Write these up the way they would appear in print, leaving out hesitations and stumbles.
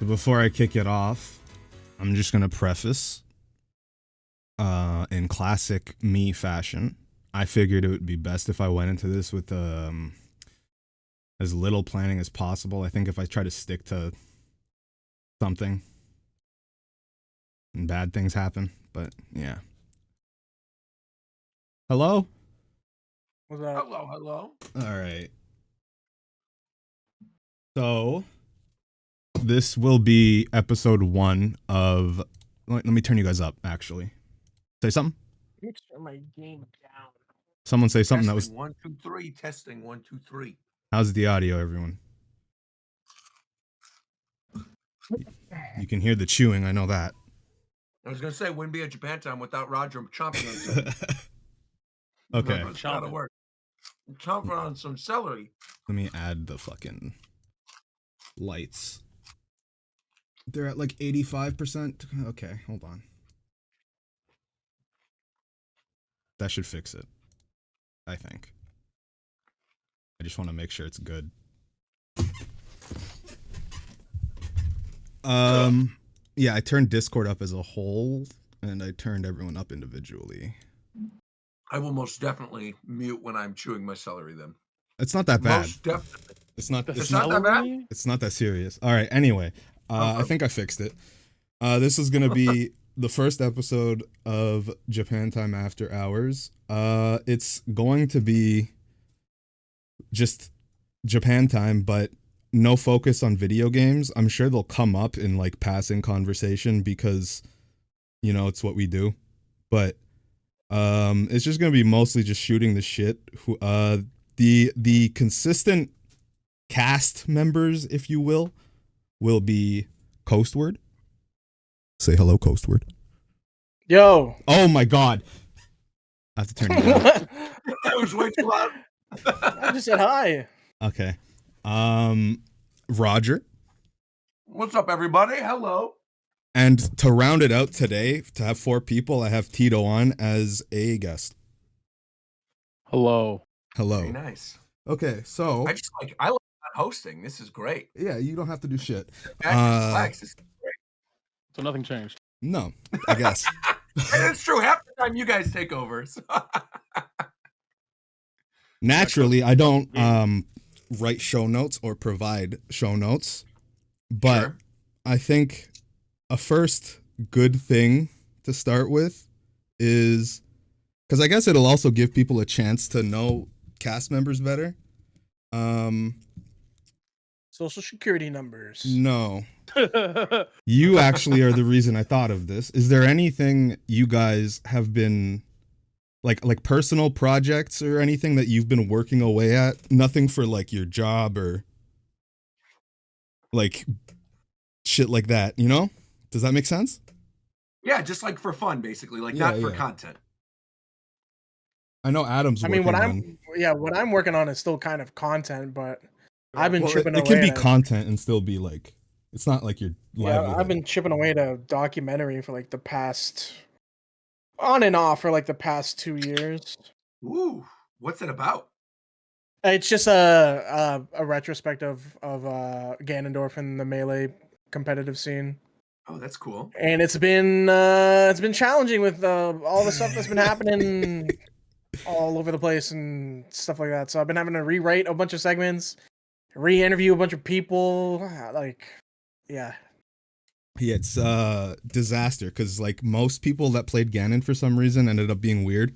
So before I kick it off, I'm just gonna preface, in classic me fashion. I figured it would be best if I went into this with as little planning as possible. I think if I try to stick to something, and bad things happen. But yeah. Hello? What's up? Hello. All right. So this will be episode 1 of. Let me turn you guys up. Actually, say something. Let me turn my game down. Someone say something Testing, that was. 1, 2, 3. Testing 1, 2, 3. How's the audio, everyone? You can hear the chewing. I know that. I was gonna say, wouldn't be a Japan time without Roger chomping on something. Okay. It's gotta work. Chomping on some celery. Let me add the fucking lights. They're at like 85%. Okay, hold on. That should fix it, I think. I just want to make sure it's good. Yeah, I turned Discord up as a whole, and I turned everyone up individually. I will most definitely mute when I'm chewing my celery then. It's not that bad. Most definitely. It's not It's not that bad? It's not that serious. All right, anyway, I think I fixed it. This is gonna be the first episode of Japan Time After Hours. It's going to be just Japan Time, but no focus on video games. I'm sure they'll come up in like passing conversation because, you know, it's what we do. But it's just gonna be mostly just shooting the shit. The consistent cast members, if you will be Coastward. Say hello, Coastward. Yo. Oh my god. I have to turn it down. That was way too loud. I just said hi. Okay. Roger. What's up, everybody? Hello. And to round it out today, to have 4 people, I have Tito on as a guest. Hello. Hello. Very nice. Okay, so I like hosting. This is great. yeah, you don't have to do shit. This is great. So nothing changed. No, I guess. And it's true. Half the time you guys take over. So. Naturally, I don't write show notes or provide show notes, but Sure. I think a first good thing to start with is, because I guess it'll also give people a chance to know cast members better. Social security numbers. No. You actually are the reason I thought of this. Is there anything you guys have been like personal projects or anything that you've been working away at? Nothing for like your job or like shit like that, you know? Does that make sense? Yeah, just like for fun, basically. Like Yeah, not for yeah. content. I know Adam's I mean, working what I'm working on is still kind of content, but I've been well, chipping it away. can be at it. content and still be like, it's not like you're Yeah, I've been chipping away at a documentary for like the past, on and off for like the past 2 years. Ooh, what's it about? It's just a retrospective of Ganondorf and the Melee competitive scene. Oh, that's cool. And it's been challenging with all the stuff that's been happening all over the place and stuff like that. So I've been having to rewrite a bunch of segments, re-interview a bunch of people. Like, yeah. Yeah, it's disaster because like most people that played Ganon for some reason ended up being weird,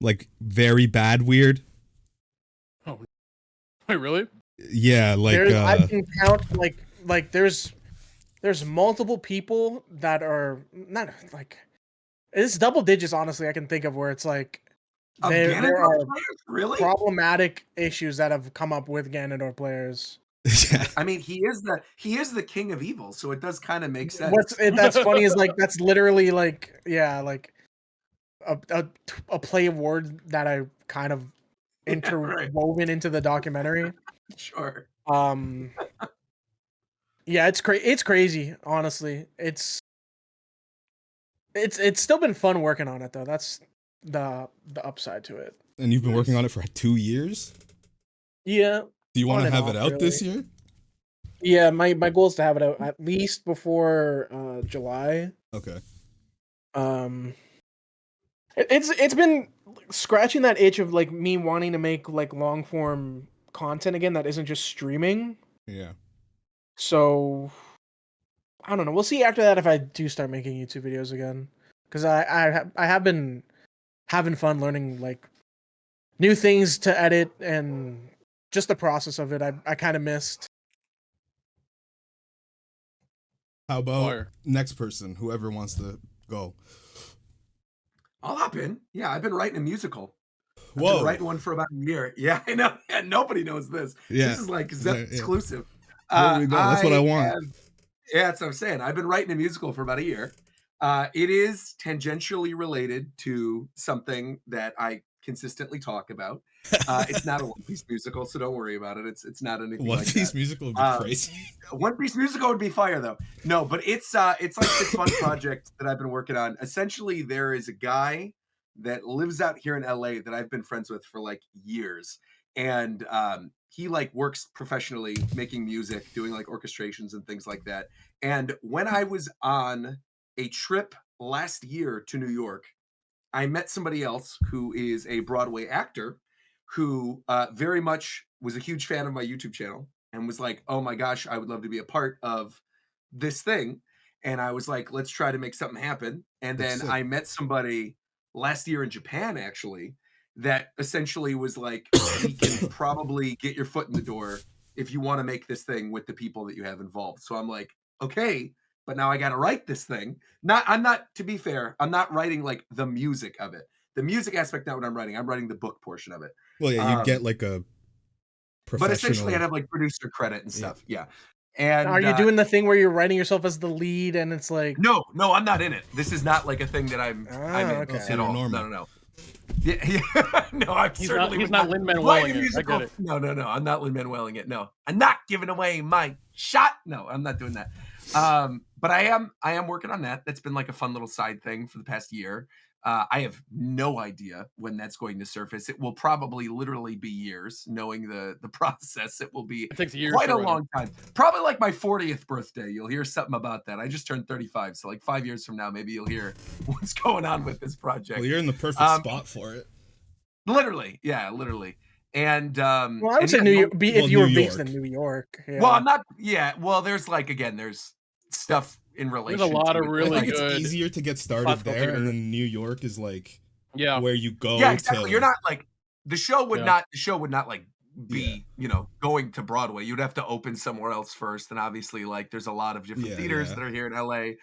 like very bad weird. Oh, wait, really? Yeah, like I can count like there's multiple people that are not like, it's double digits. Honestly, I can think of where it's like there are really problematic issues that have come up with Ganondorf players. yeah. I mean, he is the king of evil, so it does kind of make sense. That's funny is like that's literally like, yeah, like a play of words that I kind of interwoven into the documentary. Sure. Yeah, it's crazy, honestly. It's still been fun working on it though. That's the upside to it. And you've been working on it for 2 years? Yeah. Do you want On to and have it off, out this really. year? Yeah, my goal is to have it out at least before July. Okay. It's been scratching that itch of like me wanting to make like long form content again that isn't just streaming. Yeah. So I don't know. We'll see after that if I do start making YouTube videos again, because I have been having fun learning like new things to edit and just the process of it. I kind of missed. How about Fire. next person, whoever wants to go? I'll hop in. Yeah, I've been writing a musical. I've Whoa. been writing one for about a year. Yeah, I know. And nobody knows this. Yeah. This is like Yeah, yeah. exclusive. There we go. That's what I want. Yeah, that's what I'm saying. I've been writing a musical for about a year. It is tangentially related to something that I consistently talk about. It's not a One Piece musical, so don't worry about it. It's not anything One like Piece that. musical would be crazy. One Piece musical would be fire though. No, but it's like this fun project that I've been working on. Essentially, there is a guy that lives out here in LA that I've been friends with for like years. And he like works professionally making music, doing like orchestrations and things like that. And when I was on a trip last year to New York, I met somebody else who is a Broadway actor who very much was a huge fan of my YouTube channel and was like, oh my gosh, I would love to be a part of this thing. And I was like, let's try to make something happen. And That's then sick. I met somebody last year in Japan, actually, that essentially was like, we can probably get your foot in the door if you want to make this thing with the people that you have involved. So I'm like, okay, but now I got to write this thing. I'm not, to be fair, I'm not writing like the music of it. The music aspect, not what I'm writing. I'm writing the book portion of it. Well, yeah, you get like a But essentially professional. I'd have like producer credit and Yeah. stuff. Yeah. And Are you doing the thing where you're writing yourself as the lead and it's like no, I'm not in it. This is not like a thing that I'm in okay. so at you're all. normal. No. Yeah. No, I'm He's certainly not Lin-Manueling it. I get it. No, I'm not Lin-Manueling it. No, I'm not giving away my shot. No, I'm not doing that. But I am working on that. That's been like a fun little side thing for the past year. I have no idea when that's going to surface. It will probably literally be years, knowing the process. It will be It takes years quite to a write long time. Probably like my 40th birthday. You'll hear something about that. I just turned 35, so like 5 years from now, maybe you'll hear what's going on with this project. Well, you're in the perfect spot for it. Literally, yeah, literally. And well, I would say yeah, New York if you were New based York. in New York. Yeah. well, I'm not. Yeah, well, there's like again, there's stuff in relation. There's a lot to of it. really I think good it's easier to get started classical there, theater. and then New York is like Yeah. where you go. Yeah, exactly. To, You're not like the show would Yeah. not like be going to Broadway. You'd have to open somewhere else first, and obviously like there's a lot of different theaters that are here in LA.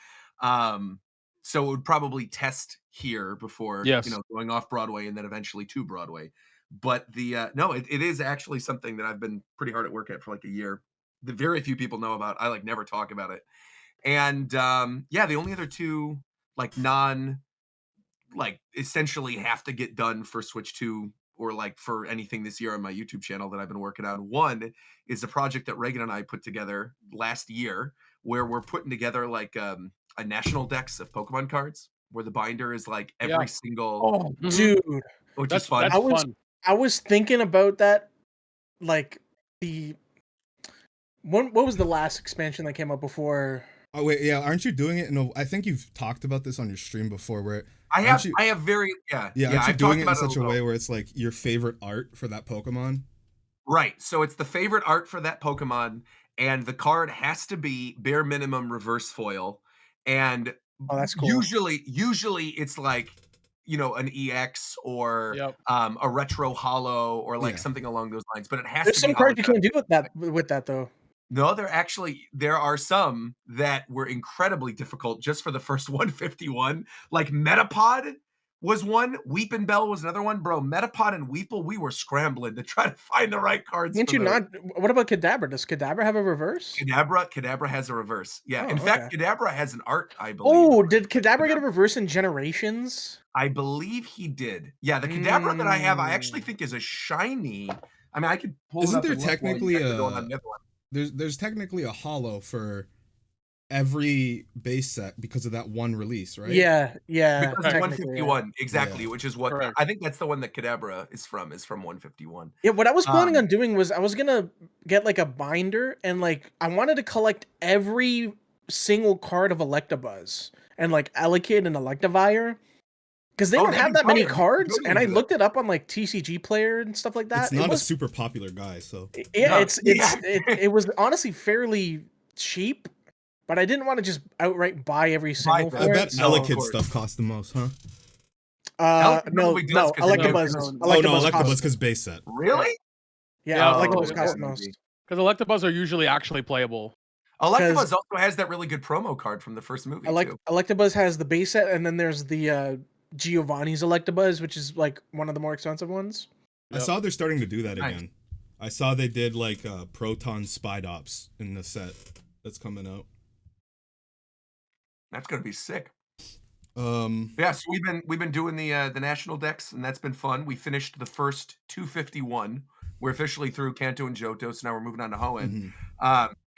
So it would probably test here before going off Broadway and then eventually to Broadway. But the no, it is actually something that I've been pretty hard at work at for like a year. The very few people know about. I like never talk about it. And the only other two like essentially have to get done for Switch 2 or like for anything this year on my YouTube channel that I've been working on. One is a project that Reagan and I put together last year where we're putting together like a national dex of Pokemon cards where the binder is like every single dude, which That's is fun. fun. I was thinking about that, like what was the last expansion that came out before? Oh wait, yeah, aren't you doing it? No, I think you've talked about this on your stream before. Where I have aren't you I've doing talked it in about such a little. way where it's like your favorite art for that Pokemon? Right. So it's the favorite art for that Pokemon, and the card has to be bare minimum reverse foil. And Oh, that's cool. usually it's like, an EX or a retro hollow or like something along those lines. But it has There's to some be cards you holographic. can't do with that though. No, there are some that were incredibly difficult just for the first 151. Like Metapod was one, Weepin' Bell was another one. Bro, Metapod and Weeple, we were scrambling to try to find the right cards. Can't you not? What about Kadabra? Does Kadabra have a reverse? Kadabra has a reverse. Yeah. Oh, In fact, Kadabra has an art, I believe. Oh, did Kadabra get a reverse in Generations? I believe he did. Yeah, the Kadabra that I have, I actually think is a shiny. I mean, I could pull Isn't it up there and look while you technically guys are going on the other one. there's technically a hollow for every base set because of that one release, right? Yeah, Because of technically, yeah. 151, exactly, Yeah. which is what Correct. I think that's the one that Kadabra is from 151. Yeah, what I was planning Um, on doing was I was gonna get like a binder and like I wanted to collect every single card of Electabuzz and like Elekid and Electivire because they Oh, don't that'd have be that many fire. You could cards. totally And I do that. looked it up on like TCG Player and stuff like It's that. It not a was super popular guy, so yeah, No, it was honestly fairly cheap, but I didn't want to just outright buy every single them. I for bet it. No, of Elekid course. stuff costs the most, huh? Elekid No, probably does no, 'cause it No, Electabuzz, gives- Oh no, Electabuzz Electabuzz costs. because base set. Really? Yeah, Yeah, Electabuzz Oh, costs the maybe. most. Because Electabuzz are usually actually playable. Electabuzz also has that really good promo card from the first movie too. Electabuzz has the base set, and then there's the Giovanni's Electabuzz, which is like one of the more expensive ones. I saw they're starting to do that Nice. again. I saw they did like Proton Spidops in the set that's coming out. That's gonna be sick. Um, Yeah, so we've been doing the national decks, and that's been fun. We finished the first 251. We're officially through Kanto and Johto, so now we're moving on to Hoenn.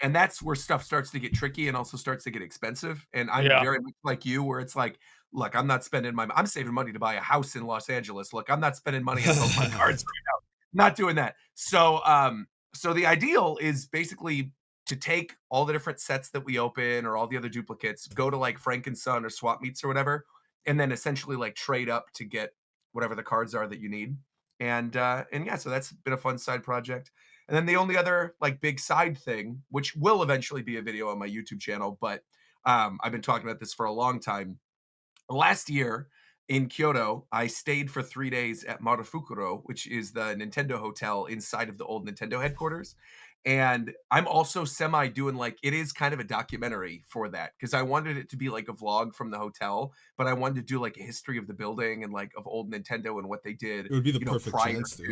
And that's where stuff starts to get tricky and also starts to get expensive. And I'm Yeah. very much like you, where it's like, look, I'm saving money to buy a house in Los Angeles. Look, I'm not spending money on Pokemon cards right now. Not doing that. So so the ideal is basically to take all the different sets that we open or all the other duplicates, go to like Frank and Son or Swap Meets or whatever, and then essentially like trade up to get whatever the cards are that you need. And yeah, so that's been a fun side project. And then the only other like big side thing, which will eventually be a video on my YouTube channel, but I've been talking about this for a long time. Last year in Kyoto, I stayed for 3 days at Marufukuro, which is the Nintendo hotel inside of the old Nintendo headquarters. And I'm also semi doing like it is kind of a documentary for that because I wanted it to be like a vlog from the hotel, but I wanted to do like a history of the building and like of old Nintendo and what they did. it would be the you know, perfect prior chance to.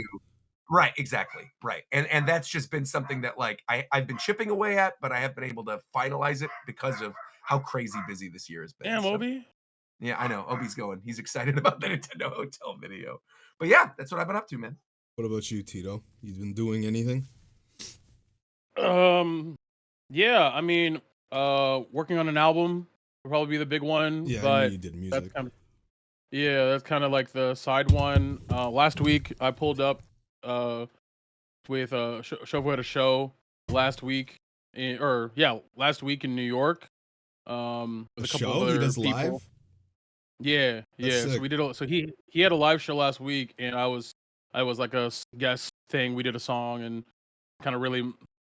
Right, exactly. Right. And that's just been something that like I've been chipping away at, but I have been able to finalize it because of how crazy busy this year has been. Damn, So, Obi. yeah, I know. Obi's going. He's excited about the Nintendo Hotel video. But yeah, that's what I've been up to, man. What about you, Tito? You've been doing anything? Yeah, I mean, working on an album will probably be the big one. Yeah, I but knew you did music. that's kind of like the side one. Last week I pulled up with Shovo at a show last week, last week in New York. With A a couple show of he other does people. live. Yeah. So sick. we did. So he had a live show last week, and I was like a guest thing. We did a song and kind of really.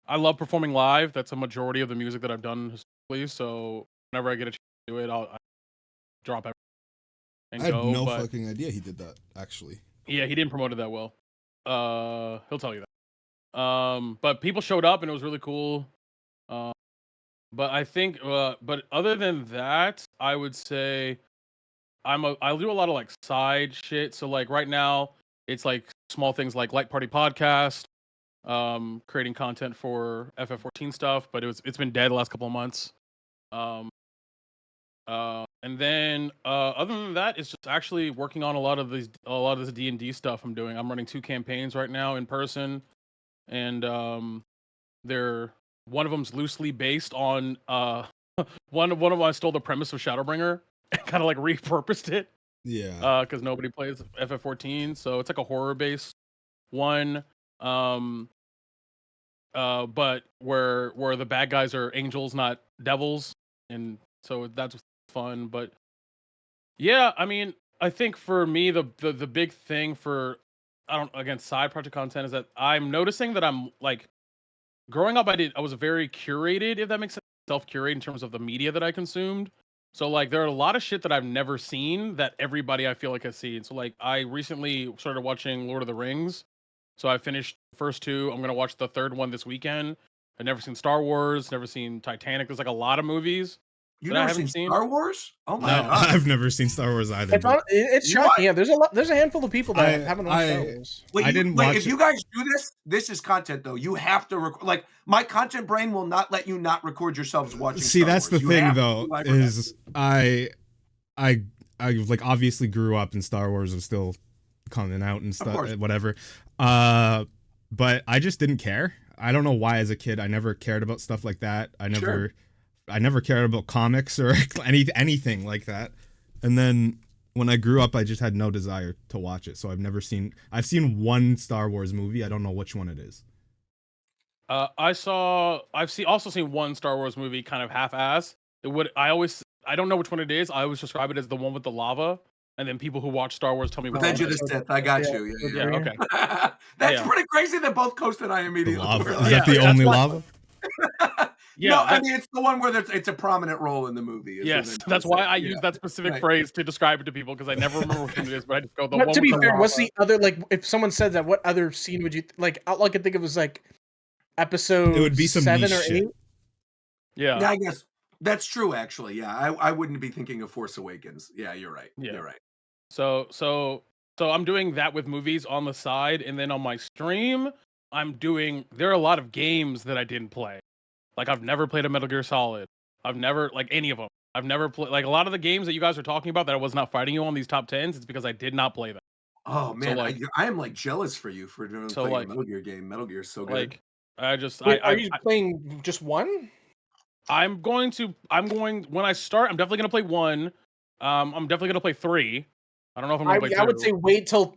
I love performing live. That's a majority of the music that I've done historically. So whenever I get a chance to do it, I'll drop everything and I had go. no but fucking idea he did that. Actually, yeah, he didn't promote it that well. He'll tell you that. But people showed up and it was really cool. But I think, but other than that, I would say I do a lot of like side shit. So like right now, it's like small things like Light Party Podcast, creating content for FF14 stuff, but it's been dead the last couple of months. And then other than that, it's just actually working on a lot of this D&D stuff I'm doing. I'm running 2 campaigns right now in person, and they're one of them's loosely based on one of them I stole the premise of Shadowbringer and kind of like repurposed it. yeah. Because nobody plays FF14, so it's like a horror based one. But where the bad guys are angels, not devils, and so that's fun. But yeah, I mean, I think for me the big thing for side project content is that I'm noticing that I'm like growing up. I was very curated, if that makes sense, self-curate in terms of the media that I consumed. So like there are a lot of shit that I've never seen that everybody I feel like has seen. So like I recently started watching Lord of the Rings. So I finished the first 2. I'm gonna watch the 3rd one this weekend. I've never seen Star Wars, never seen Titanic. There's like a lot of movies You've that I never haven't seen seen. Star Wars? Oh my No. god. I've never seen Star Wars either. It's shocking. Yeah, there's a handful of people that haven't watched Star Wars. I didn't watch if it. you guys do this is content though. You have to record. Like my content brain will not let you not record yourselves watching. See, Star that's Wars. the You thing have though, to live is I like obviously grew up and Star Wars was still coming out and stuff, course. whatever. But I just didn't care. I don't know why as a kid I never cared about stuff like that. I never I never cared about comics or anything like that. And then when I grew up, I just had no desire to watch it. So I've seen one Star Wars movie. I don't know which one it is. I've also seen one Star Wars movie, kind of half-ass. I don't know which one it is. I always describe it as the one with the lava, and then people who watch Star Wars tell me. Revenge of the Sith. I got you. Yeah. Okay. That's pretty crazy that both Coast and I immediately. Is that the only lava? Yeah, no, I mean it's the one where it's a prominent role in the movie. Yes, that's why I use that specific phrase to describe it to people, because I never remember which one it is. But I just go the one. To be fair, what's the other, like, if someone said that, what other scene would you like? All I could think of was like episode. It would be some 7 niche or 8. shit. Yeah, I guess that's true. Actually, yeah, I wouldn't be thinking of Force Awakens. Yeah, you're right. Yeah. You're right. So I'm doing that with movies on the side, and then on my stream, there are a lot of games that I didn't play. Like, I've never played a Metal Gear Solid. I've never, like, any of them. I've never played, like, a lot of the games that you guys are talking about that I was not fighting you on these top 10s. It's because I did not play them. Oh man, so, like, I am like jealous for you for playing a Metal Gear game. Metal Gear is so good. Like, are you playing just one? I'm going when I start. I'm definitely gonna play 1. I'm definitely gonna play 3. I don't know if I'm gonna play 2. I would say wait till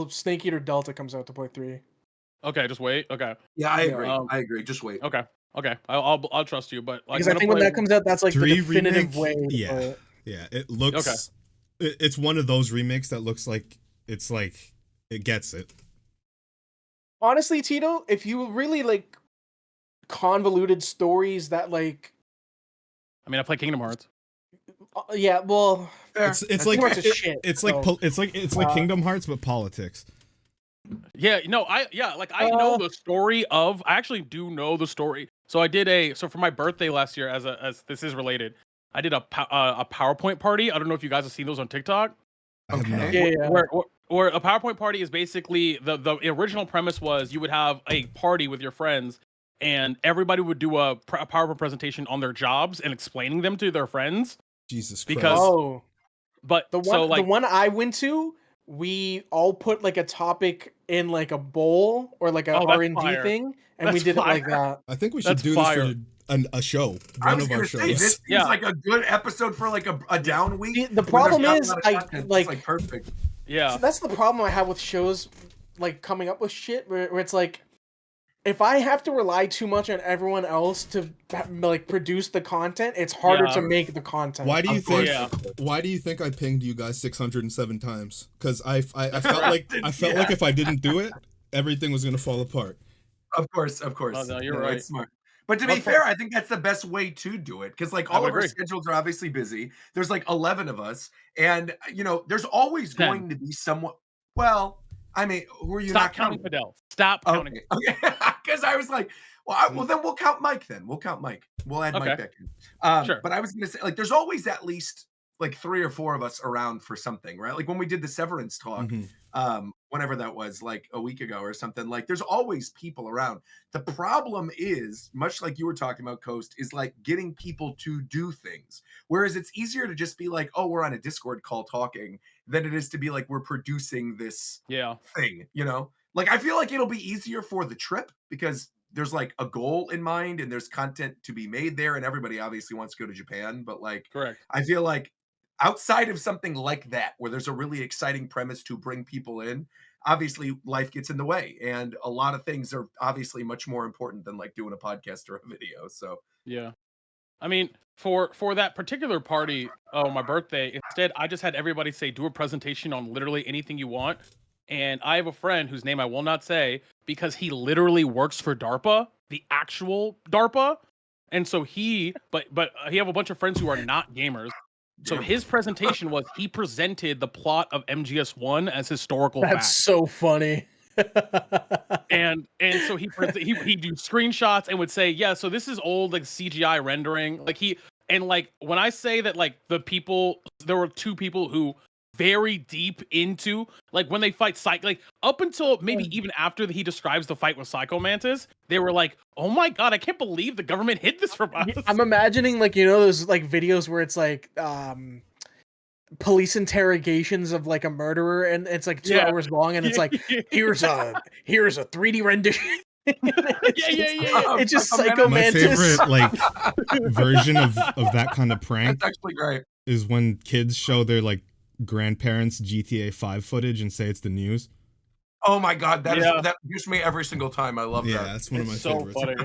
Snake Eater Delta comes out to play 3. Okay, just wait. Okay. Yeah, I agree. I agree. Just wait. Okay. I'll trust you, but like, because I think when that comes out, that's like the definitive way. Yeah, it looks. Okay. It's one of those remakes that looks like it gets it. Honestly, Tito, if you really like convoluted stories that like, I mean, I play Kingdom Hearts. Yeah, well, it's like Kingdom Hearts but politics. Yeah, no, I know the story of. I actually do know the story. So I did for my birthday last year, as this is related, I did a PowerPoint party. I don't know if you guys have seen those on TikTok. Okay. Yeah. Where a PowerPoint party is basically the original premise was you would have a party with your friends, and everybody would do a PowerPoint presentation on their jobs and explaining them to their friends. Jesus Christ. Because the one I went to, we all put like a topic in like a bowl or like a R&D thing, and we did it like that. I think we should do this for a show. One of our shows. This seems like a good episode for like a down week. The problem is, it's like perfect. Yeah, so that's the problem I have with shows, like coming up with shit where it's like, if I have to rely too much on everyone else to like produce the content, it's harder to make the content. Why do you think I pinged you guys 607 times? Because I felt like like if I didn't do it, everything was gonna fall apart. Of course. Oh, no, you're right. Smart. But to be fair, I think that's the best way to do it, because like all of our schedules are obviously busy. There's like 11 of us, and there's always going to be someone. Well, I mean, who are you? Stop counting Fidel. Stop counting. Okay. Because I was like, well, then we'll count Mike. We'll add Mike back in. Sure. But I was going to say, like, there's always at least like 3 or 4 of us around for something, right? Like when we did the Severance talk, whenever that was, like a week ago or something. Like, there's always people around. The problem is, much like you were talking about, Coast, is like getting people to do things. Whereas it's easier to just be like, oh, we're on a Discord call talking, than it is to be like we're producing this thing, Like, I feel like it'll be easier for the trip because there's like a goal in mind and there's content to be made there, and everybody obviously wants to go to Japan. But like, correct. I feel like outside of something like that, where there's a really exciting premise to bring people in, obviously life gets in the way, and a lot of things are obviously much more important than like doing a podcast or a video. So yeah, I mean, for that particular party, my birthday, instead I just had everybody say, do a presentation on literally anything you want. And I have a friend whose name I will not say because he literally works for DARPA, the actual DARPA. And so he have a bunch of friends who are not gamers. So his presentation was, he presented the plot of MGS1 as historical fact. That's so funny. and so he do screenshots and would say, yeah, so this is old like CGI rendering. Like when I say that, like, there were 2 people who very deep into, like, when they fight like up until maybe even after he describes the fight with Psycho Mantis, they were like, oh my god, I can't believe the government hid this from us. I'm imagining, like, those like videos where it's like police interrogations of like a murderer, and it's like 2 hours long, and it's like, here's a 3D rendition It's just Psycho Psycho My Mantis. favorite like version of that kind of prank That's actually great. is when kids show their like grandparents GTA 5 footage and say it's the news. Oh my god, that Yeah. gives me every single time. I love Yeah, that. that's one of my It's so favorites. funny.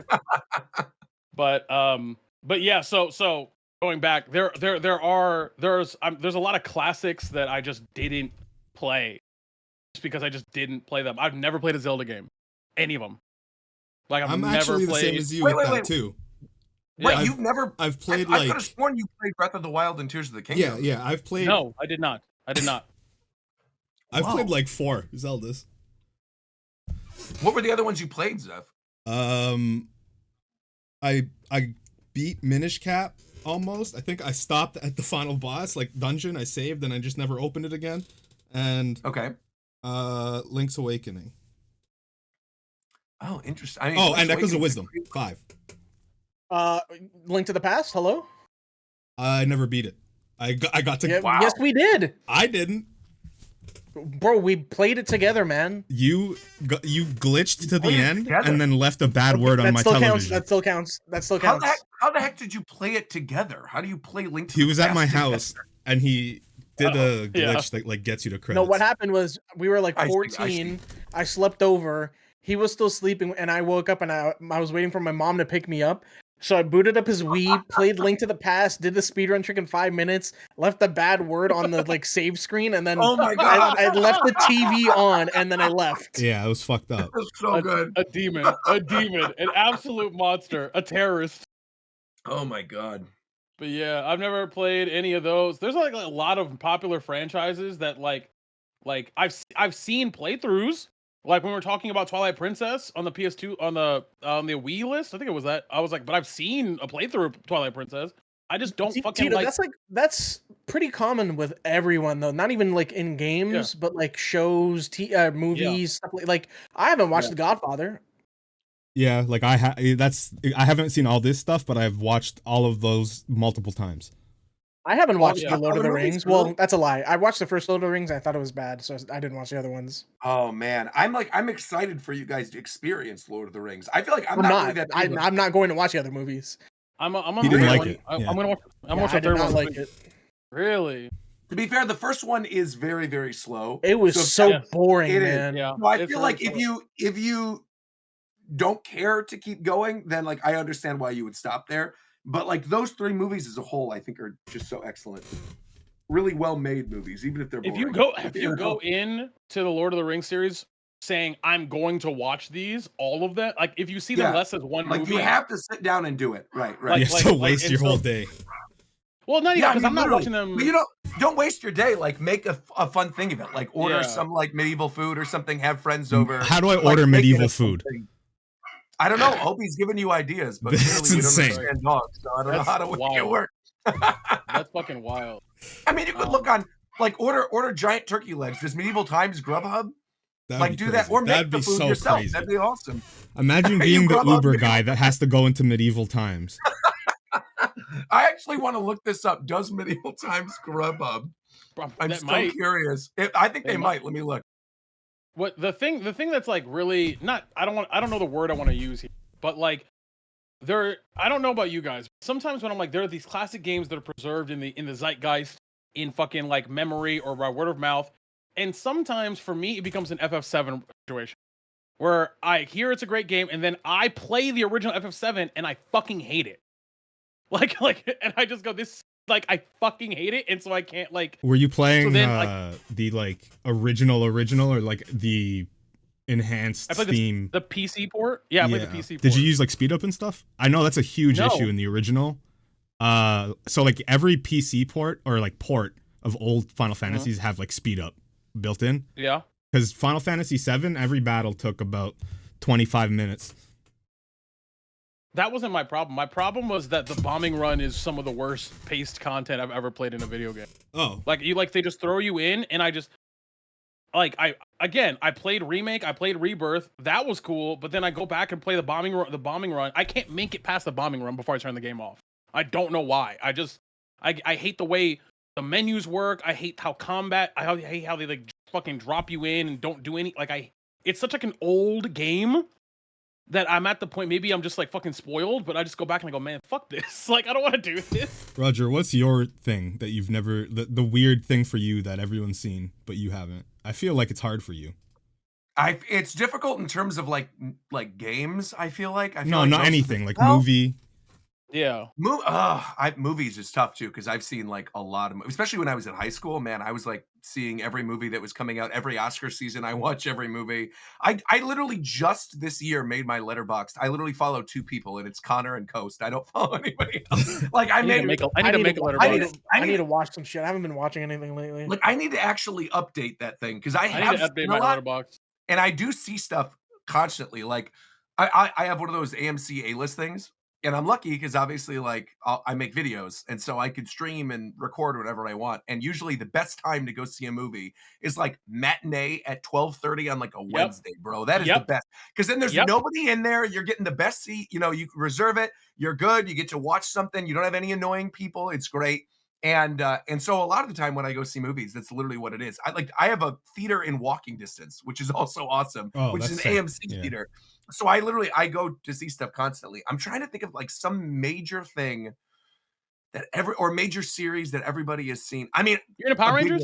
But yeah, so going back, there's a lot of classics that I just didn't play just because I just didn't play them. I've never played a Zelda game, any of them. Like I'm never actually the played. same as you Wait, with wait, that wait. too. Wait, Yeah. you've never? I've played I like could have sworn you played Breath of the Wild and Tears of the Kingdom. yeah, I've played No, I did not. I've played Whoa. like 4 Zeldas. What were the other ones you played, Zeph? I beat Minish Cap almost. I think I stopped at the final boss, like dungeon. I saved and I just never opened it again. And Okay. Link's Awakening. Oh, interesting. I mean, Oh, Link's and Echoes of Awakening- Wisdom 5. Link to the Past. Hello. I never beat it. I got to. Yeah, Wow. Yes, we did, I didn't. bro. We played it together, man. You glitched to the played it end together. and then left a bad word on That my still counts. television. That still counts. That still How counts. the heck did you play it together? How do you play Link to He the was at my Past house together? and he did a yeah. glitch that like gets you to credits. No, what happened was we were like I see, I 14. I slept over. He was still sleeping, and I woke up and I was waiting for my mom to pick me up. So I booted up his Wii, played Link to the Past, did the speedrun trick in 5 minutes, left the bad word on the like save screen, and then Oh my god, I left the TV on, and then I left. Yeah, it was fucked up. that's so good. a demon, an absolute monster, a terrorist. Oh my god. But yeah, I've never played any of those. There's like a lot of popular franchises that like I've seen playthroughs. Like when we were talking about Twilight Princess on the PS2 on the Wii list, I think it was that. I was like, but I've seen a playthrough of Twilight Princess. I just don't fucking Tito, like. that's pretty common with everyone though. Not even like in games, but like shows, movies, stuff like I haven't watched The Godfather. Yeah, like I haven't seen all this stuff, but I've watched all of those multiple times. I haven't watched yeah. the Lord of the Other movies, Rings. really? Well, that's a lie. I watched the first Lord of the Rings. I thought it was bad, so I didn't watch the other ones. Oh man, I'm excited for you guys to experience Lord of the Rings. I feel like I'm I'm not not. really that big of a- I'm not going to watch the other movies. I'm He didn't like one. it, I'm yeah. gonna watch. I'm Yeah, watching I the did third not one. like it. Really? To be fair, the first one is very, very slow. It was so Yes. boring, It is. man. Yeah. So I it's feel really like slow. if you don't care to keep going, then like I understand why you would stop there. But like those 3 movies as a whole, I think are just so excellent. Really well made movies, even if they're boring. If you go in to the Lord of the Rings series saying I'm going to watch these, all of them, like if you see them Yeah. less as one like movie, you have to sit down and do it. Right, right. You Like- have to like- waste and your so- whole day. well, not even I because mean, I'm not literally. watching them. But you don't waste your day. Like make a fun thing of it. Like order Yeah. some like medieval food or something. Have friends over. How do I Like, order make it medieval a fun food? thing. I don't know. Opie's giving you ideas, but That's clearly you don't insane. understand dogs, so I don't know That's how to make it wild. work. That's fucking wild. I mean, you could look on like order giant turkey legs. Does Medieval Times Grubhub? That'd Like be do crazy. that or make That'd the be food so yourself. crazy. That'd be awesome. Imagine You being the grub up Uber medieval guy that has to go into medieval times. I actually want to look this up. Does Medieval Times Grubhub? I'm That so might. curious. I think They they might. might. Let me look. What the thing that's like really not. I don't know the word I want to use here, but like I don't know about you guys. Sometimes when I'm like, there are these classic games that are preserved in the zeitgeist, in fucking like memory or by word of mouth, and sometimes for me it becomes an FF7 situation where I hear it's a great game and then I play the original FF7 and I fucking hate it. Like, and I just go, this like I fucking hate it, and so I can't like. Were you playing then, like- the like original or like the enhanced I played Steam? the PC port. Yeah, I played the PC port. Did you use like speed up and stuff? I know that's a huge No. issue in the original. So like every PC port or like port of old Final Fantasies have like speed up built in. Yeah. Because Final Fantasy VII, every battle took about 25 minutes. That wasn't my problem. My problem was that the bombing run is some of the worst paced content I've ever played in a video game. Oh, Like they just throw you in, and I just like I played Remake, I played Rebirth. That was cool, but then I go back and play the bombing run. I can't make it past the bombing run before I turn the game off. I don't know why. I hate the way the menus work. I hate how I hate how they like fucking drop you in and don't do any it's such like an old game that I'm at the point, maybe I'm just like fucking spoiled, but I just go back and I go, man, fuck this. Like, I don't want to do this. Roger, what's your thing that you've never, the weird thing for you that everyone's seen, but you haven't? I feel like it's hard for you. It's difficult in terms of like games. I feel like No, like not anything, like movie. Yeah. Movies is tough too because I've seen like a lot of, especially when I was in high school. Man, I was like seeing every movie that was coming out, every Oscar season. I watch every movie. I literally just this year made my letterboxd. I literally follow 2 people, and it's Connor and Coast. I don't follow anybody else. Like I need to make a letterboxd. I need to watch some shit. I haven't been watching anything lately. Like I need to actually update that thing because I need to update my letterboxd. And I do see stuff constantly. Like I have one of those AMC A-list things. And I'm lucky because obviously, like, I make videos, and so I could stream and record whatever I want. And usually, the best time to go see a movie is like matinee at 12:30 on like a Wednesday, bro. That is the best because then there's nobody in there. You're getting the best seat. You know, you reserve it. You're good. You get to watch something. You don't have any annoying people. It's great. And so a lot of the time when I go see movies, that's literally what it is. I have a theater in walking distance, which is also awesome, which is an AMC theater. So I go to see stuff constantly. I'm trying to think of like some major thing that major series that everybody has seen. I mean, you're in Power Rangers?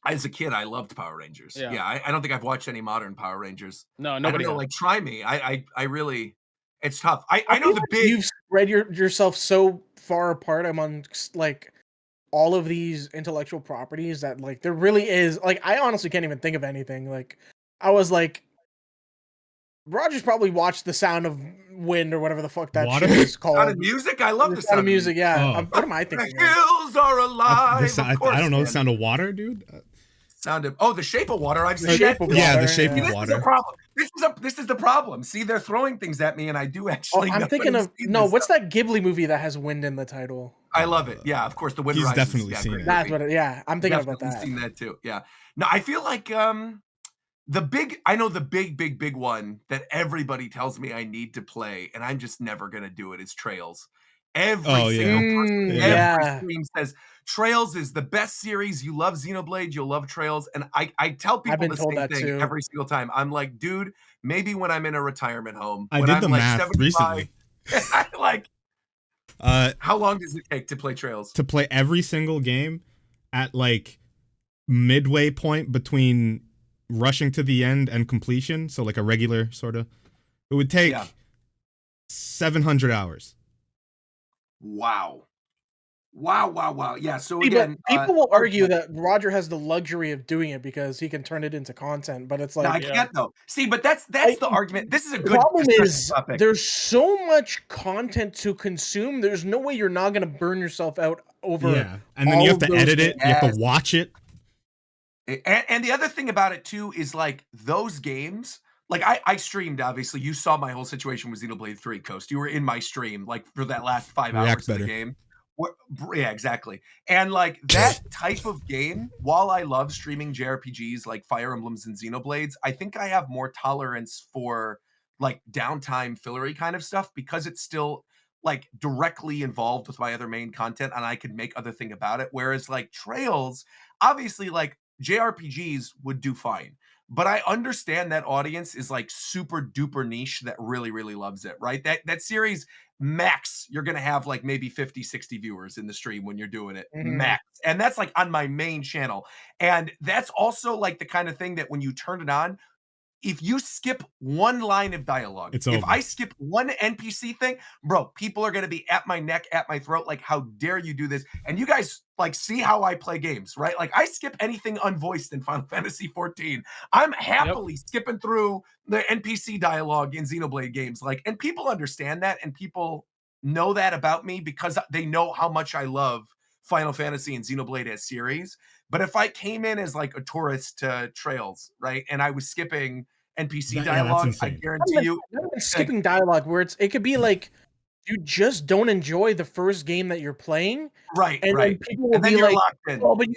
As a kid, I loved Power Rangers. Yeah, I don't think I've watched any modern Power Rangers. No, nobody. Like, try me. I really, it's tough. I know the big. You've spread yourself so far apart amongst like all of these intellectual properties that like there really is like I honestly can't even think of anything. Like I was like. Roger's probably watched The Sound of Wind or whatever the fuck that shit is called. Sound of Music? I love the Sound of Music, yeah. Oh. What am I thinking The hills are alive. I don't know. The Sound of Water, dude? The Shape of Water. I've seen The Shape of Water. This is the problem. This is the problem. See, they're throwing things at me, and I do actually. I'm thinking of what's that Ghibli movie that has wind in the title? I love it. Yeah, of course, the Wind He's Rises. Definitely seen it. That's what. I'm thinking about that. Seen that too. Yeah. No, I feel like the big one that everybody tells me I need to play, and I'm just never gonna do it, is Trails. Every single person, every stream says Trails is the best series. You love Xenoblade, you'll love Trails. And I tell people the same thing every single time. I'm like, dude, maybe when I'm in a retirement home. I did the math recently. How long does it take to play Trails? To play every single game at like midway point between rushing to the end and completion, so like a regular sort of, it would take 700 hours. Wow. Yeah, so again, people will argue that Roger has the luxury of doing it because he can turn it into content, but it's like I can't though. See, but that's the argument. This is a good problem is topic. There's so much content to consume. There's no way you're not going to burn yourself out over. Yeah, and then you have to edit it. You have to watch it. And the other thing about it too is like those games, like I streamed, obviously. You saw my whole situation with Xenoblade 3, Coast. You were in my stream like for that last 5 hours of the game. Yeah, exactly. And like that type of game, while I love streaming JRPGs like Fire Emblems and Xenoblades, I think I have more tolerance for like downtime fillery kind of stuff because it's still like directly involved with my other main content and I could make other thing about it. Whereas like Trails, obviously like JRPGs would do fine, but I understand that audience is like super duper niche that really, really loves it, right? That series, max, you're going to have like maybe 50, 60 viewers in the stream when you're doing it, max. And that's like on my main channel. And that's also like the kind of thing that when you turn it on, if you skip one line of dialogue, it's if over. I skip one NPC thing, bro, people are going to be at my neck, at my throat. Like, how dare you do this? And you guys like see how I play games, right? Like I skip anything unvoiced in Final Fantasy 14. I'm happily skipping through the NPC dialogue in Xenoblade games. Like, and people understand that and people know that about me because they know how much I love Final Fantasy and Xenoblade as series. But if I came in as like a tourist to Trails, right, and I was skipping NPC dialogue, I guarantee you, skipping dialogue where it could be like you just don't enjoy the first game that you're playing, right? And right. People will be like, "Oh, but you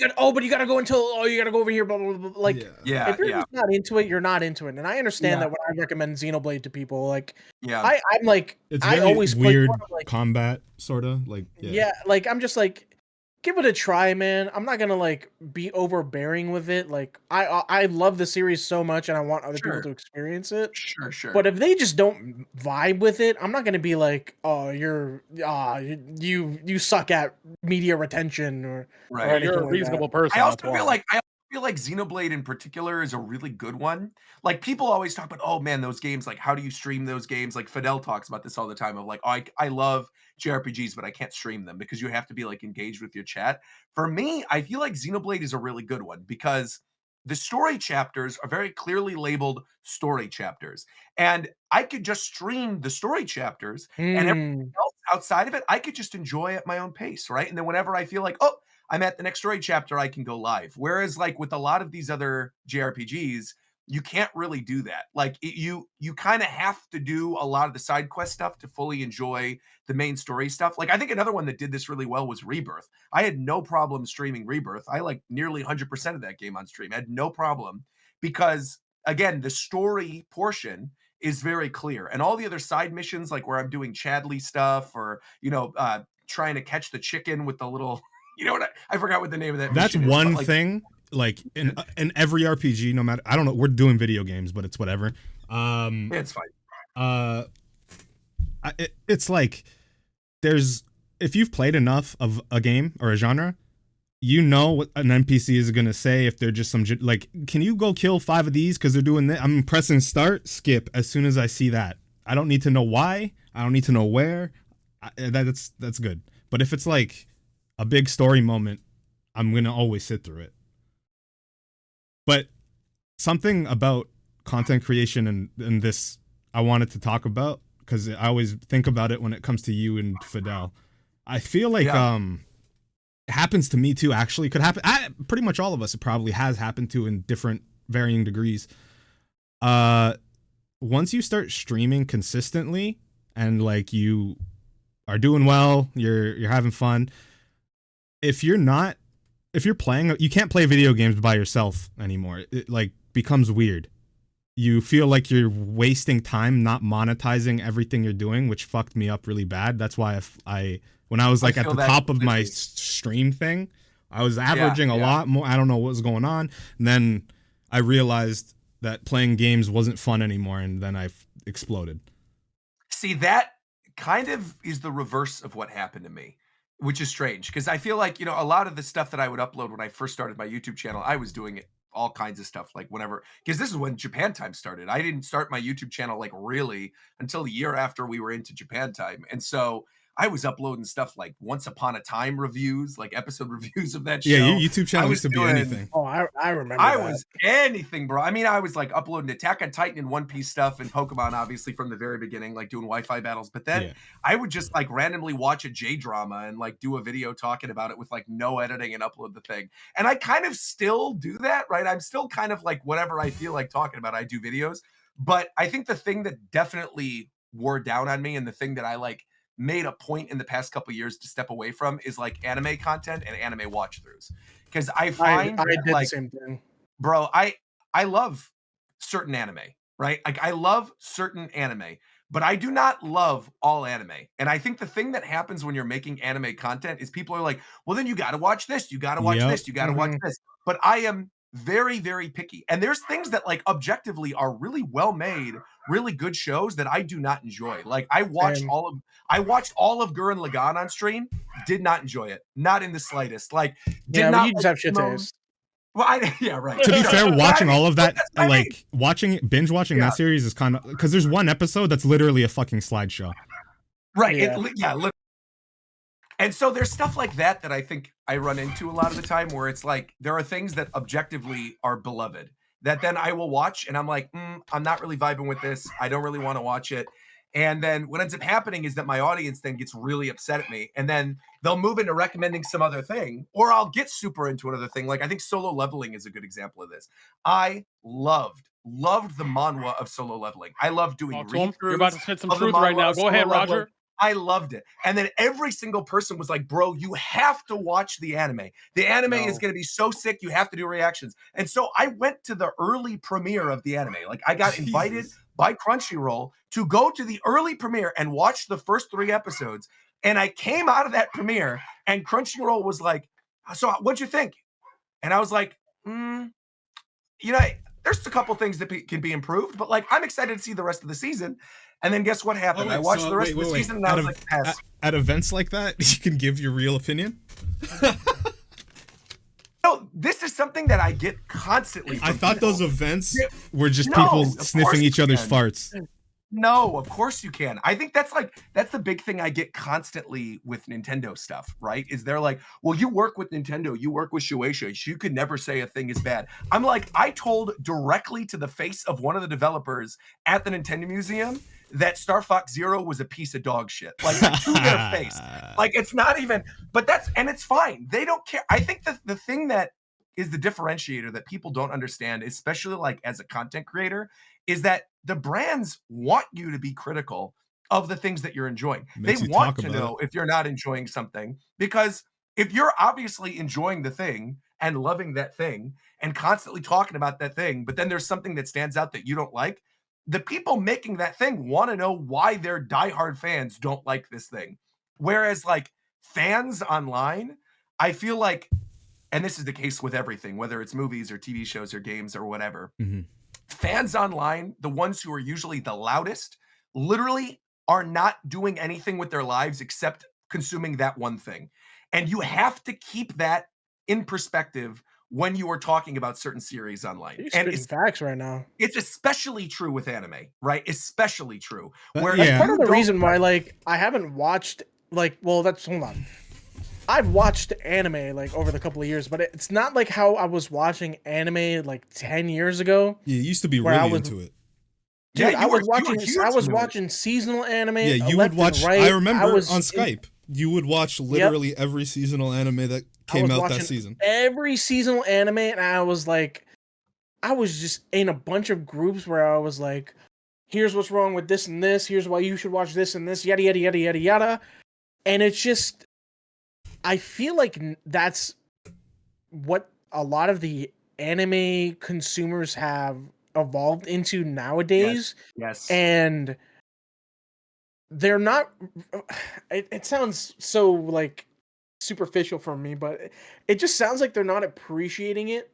gotta go you gotta go over here." Blah blah blah. Like, if you're just not into it, you're not into it. And I understand that when I recommend Xenoblade to people, like, I'm like, it's I always weird like, combat, sort of like, like I'm just like. give it a try, man. I'm not gonna like be overbearing with it. Like I love the series so much, and I want other people Sure, to experience it. sure, But sure. if they just don't vibe with it, I'm not gonna be like, oh, you suck at media retention or Yeah, Right. you're anything a like that. reasonable I person. also That's why. feel like Xenoblade in particular is a really good one. Like people always talk about, oh man, those games. Like, how do you stream those games? Like Fidel talks about this all the time. Of like, oh, I love JRPGs, but I can't stream them because you have to be like engaged with your chat. For me, I feel like Xenoblade is a really good one because the story chapters are very clearly labeled story chapters, and I could just stream the story chapters, and everything Hmm. else outside of it, I could just enjoy at my own pace, right? And then whenever I feel like, oh, I'm at the next story chapter, I can go live. Whereas, like with a lot of these other JRPGs, you can't really do that. Like you kind of have to do a lot of the side quest stuff to fully enjoy the main story stuff. Like I think another one that did this really well was Rebirth. I had no problem streaming Rebirth. I like nearly 100% of that game on stream. I had no problem because again, the story portion is very clear, and all the other side missions, like where I'm doing Chadley stuff or trying to catch the chicken with the little you know what? I forgot what the name of that That's mission is, but one like, thing. Like in every RPG, no matter, I don't know, we're doing video games, but it's whatever. it's fine. Uh, it's like there's if you've played enough of a game or a genre, you know what an NPC is gonna say if they're just some like, can you go kill 5 of these because they're doing that? I'm pressing start, skip as soon as I see that. I don't need to know why. I don't need to know where. That's good. But if it's like a big story moment, I'm gonna always sit through it. But something about content creation and this I wanted to talk about because I always think about it when it comes to you and Fidel. I feel like Yeah. it happens to me too. Actually, could happen. Pretty much all of us. It probably has happened to in different varying degrees. Uh, Once you start streaming consistently and like you are doing well, you're having fun. If you're playing, you can't play video games by yourself anymore. It like becomes weird. You feel like you're wasting time not monetizing everything you're doing, which fucked me up really bad. That's why I when I was I like at feel the that top of my completely. stream thing, I was averaging a Yeah. lot more. I don't know what was going on. And then I realized that playing games wasn't fun anymore, and then I exploded. See, that kind of is the reverse of what happened to me, which is strange because I feel like, a lot of the stuff that I would upload when I first started my YouTube channel, I was doing it all kinds of stuff like whenever because this is when Japan time started. I didn't start my YouTube channel like really until a year after we were into Japan time. And so I was uploading stuff like Once Upon a Time reviews, like episode reviews of that Yeah, your show. YouTube I channel used was to be doing anything. Oh, I remember I that. was anything, bro. I mean, I was like uploading Attack on Titan and One Piece stuff and Pokemon, obviously, from the very beginning, like doing Wi-Fi battles. But then Yeah. I would just like randomly watch a J drama and like do a video talking about it with like no editing and upload the thing. And I kind of still do that, right? I'm still kind of like whatever I feel like talking about, I do videos. But I think the thing that definitely wore down on me and the thing that I like made a point in the past couple years to step away from is like anime content and anime watch throughs because I find I that did the like same thing. bro, I love certain anime, right? Like I love certain anime, but I do not love all anime. And I think the thing that happens when you're making anime content is people are like, "Well, then you got to watch this, you got to watch Yep. this, you got to watch Hmm. this." But I am very very picky. And there's things that like objectively are really well made, really good shows that I do not enjoy. Like Same. I watched all of Gurren Lagann on stream, did not enjoy it. Not in the slightest. Like did Yeah, but not you just like have shit Simone. taste. Well, yeah, right. To be Sure. fair, But I watching mean, all of but that, that's what I mean. like binge watching Yeah, that series is kind of because there's one episode that's literally a fucking slideshow. right. Yeah. And so there's stuff like that that I think I run into a lot of the time where it's like there are things that objectively are beloved that then I will watch and I'm like, I'm not really vibing with this. I don't really want to watch it. And then what ends up happening is that my audience then gets really upset at me and then they'll move into recommending some other thing or I'll get super into another thing. Like I think Solo Leveling is a good example of this. I loved the manhwa of Solo Leveling. I loved doing Talk to him. You're read-throughs about to spit some of the truth right manhwa now. of Go Solo ahead, Leveling. Roger. I loved it. And then every single person was like, bro, you have to watch the anime. The anime is No. going to be so sick. You have to do reactions. And so I went to the early premiere of the anime. Like I got invited Jesus. by Crunchyroll to go to the early premiere and watch the first 3 episodes. And I came out of that premiere and Crunchyroll was like, So what'd you think? And I was like, you know, there's a couple things that can be improved, but like I'm excited to see the rest of the season. And then guess what happened? I watched the rest of the season and I was like, pass. At events like that, you can give your real opinion. No, this is something that I get constantly. I thought people. those events were just No, people of sniffing course each you other's can. farts. No, of course you can. I think that's the big thing I get constantly with Nintendo stuff, right? Is they're like, well, you work with Nintendo, you work with Shueisha, you could never say a thing is bad. I'm like, I told directly to the face of one of the developers at the Nintendo Museum that Star Fox Zero was a piece of dog shit. Like to their face. Like it's not even, but and it's fine. They don't care. I think the thing that is the differentiator that people don't understand, especially like as a content creator, is that the brands want you to be critical of the things that you're enjoying. They want to know if you're not enjoying something, because if you're obviously enjoying the thing and loving that thing and constantly talking about that thing, but then there's something that stands out that you don't like, the people making that thing want to know why their diehard fans don't like this thing. Whereas like fans online, I feel like, and this is the case with everything, whether it's movies or TV shows or games or whatever, fans online, the ones who are usually the loudest, literally are not doing anything with their lives except consuming that one thing. And you have to keep that in perspective when you are talking about certain series online. You're And spitting facts right now. it's especially true with anime, right? Especially true. Where That's part of the reason why, like, I haven't watched, like, well, hold on. I've watched anime like over the couple of years, but it's not like how I was watching anime like 10 years ago. Yeah, you used to be really into it. Dude, Yeah, I was watching seasonal anime. Yeah, you would watch. Right. I remember on Skype, you would watch literally every seasonal anime that came out that season. Every seasonal anime, and I was just in a bunch of groups where I was like, here's what's wrong with this and this, here's why you should watch this and this, yada yada yada yada yada. And it's just, I feel like that's what a lot of the anime consumers have evolved into nowadays. Yes. And they're not, it sounds so like superficial for me, but it just sounds like they're not appreciating it.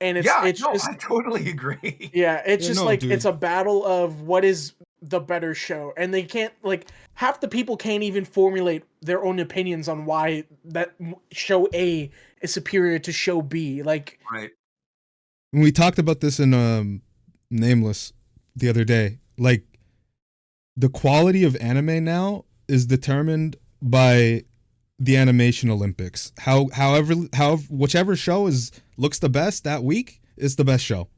And I totally agree. Yeah, it's it's a battle of what is the better show, and they can't, like, half the people can't even formulate their own opinions on why that show A is superior to show B. Like, right. When we talked about this in Nameless the other day, like, the quality of anime now is determined by the animation Olympics. However, whichever show looks the best that week is the best show.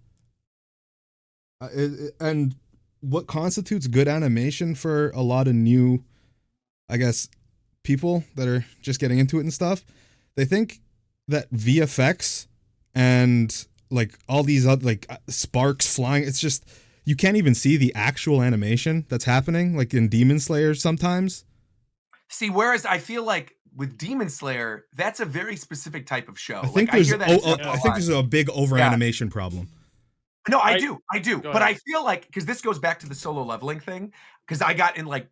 And what constitutes good animation for a lot of new, I guess, people that are just getting into it and stuff, they think that VFX and like all these other, like, sparks flying, it's just, you can't even see the actual animation that's happening, like in Demon Slayer sometimes. See, whereas I feel like with Demon Slayer, that's a very specific type of show. I think there's a big over animation problem. No, I do. But I feel like, because this goes back to the solo leveling thing, because I got in like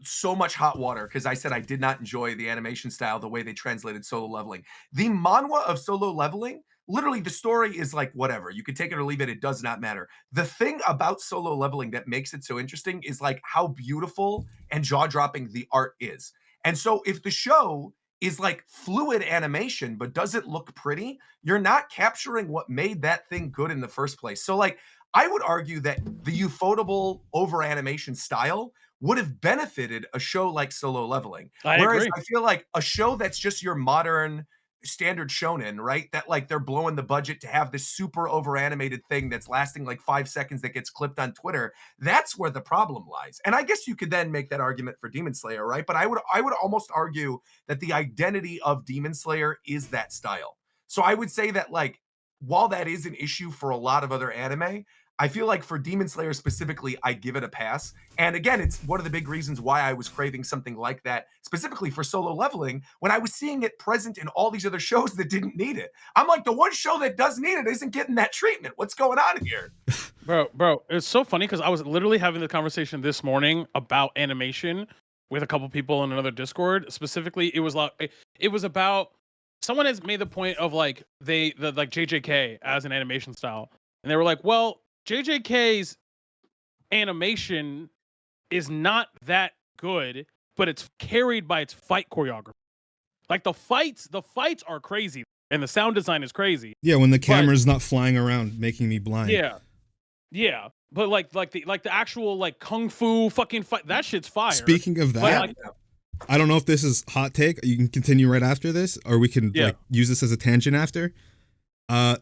so much hot water because I said I did not enjoy the animation style, the way they translated solo leveling. The manhwa of solo leveling, literally the story is like whatever. You can take it or leave it. It does not matter. The thing about solo leveling that makes it so interesting is like how beautiful and jaw-dropping the art is. And so if the show is like fluid animation, but does it look pretty, you're not capturing what made that thing good in the first place. So like, I would argue that the ufotable over animation style would have benefited a show like Solo Leveling. Whereas I feel like a show that's just your modern standard shonen, right? That like they're blowing the budget to have this super over animated thing that's lasting like 5 seconds that gets clipped on Twitter. That's where the problem lies. And I guess you could then make that argument for Demon Slayer, right? But I would almost argue that the identity of Demon Slayer is that style. So I would say that, like, while that is an issue for a lot of other anime, I feel like for Demon Slayer specifically, I give it a pass. And again, it's one of the big reasons why I was craving something like that, specifically for Solo Leveling, when I was seeing it present in all these other shows that didn't need it. I'm like, the one show that does need it isn't getting that treatment. What's going on here? Bro, it's so funny because I was literally having the conversation this morning about animation with a couple people in another Discord. Specifically, it was about someone has made the point of like like JJK as an animation style, and they were like, well, JJK's animation is not that good, but it's carried by its fight choreography. Like the fights are crazy, and the sound design is crazy. Yeah, when the camera's not flying around making me blind. Yeah, but like the actual like kung fu fucking fight, that shit's fire. Speaking of that, I don't know if this is hot take. You can continue right after this, or we can like use this as a tangent after. I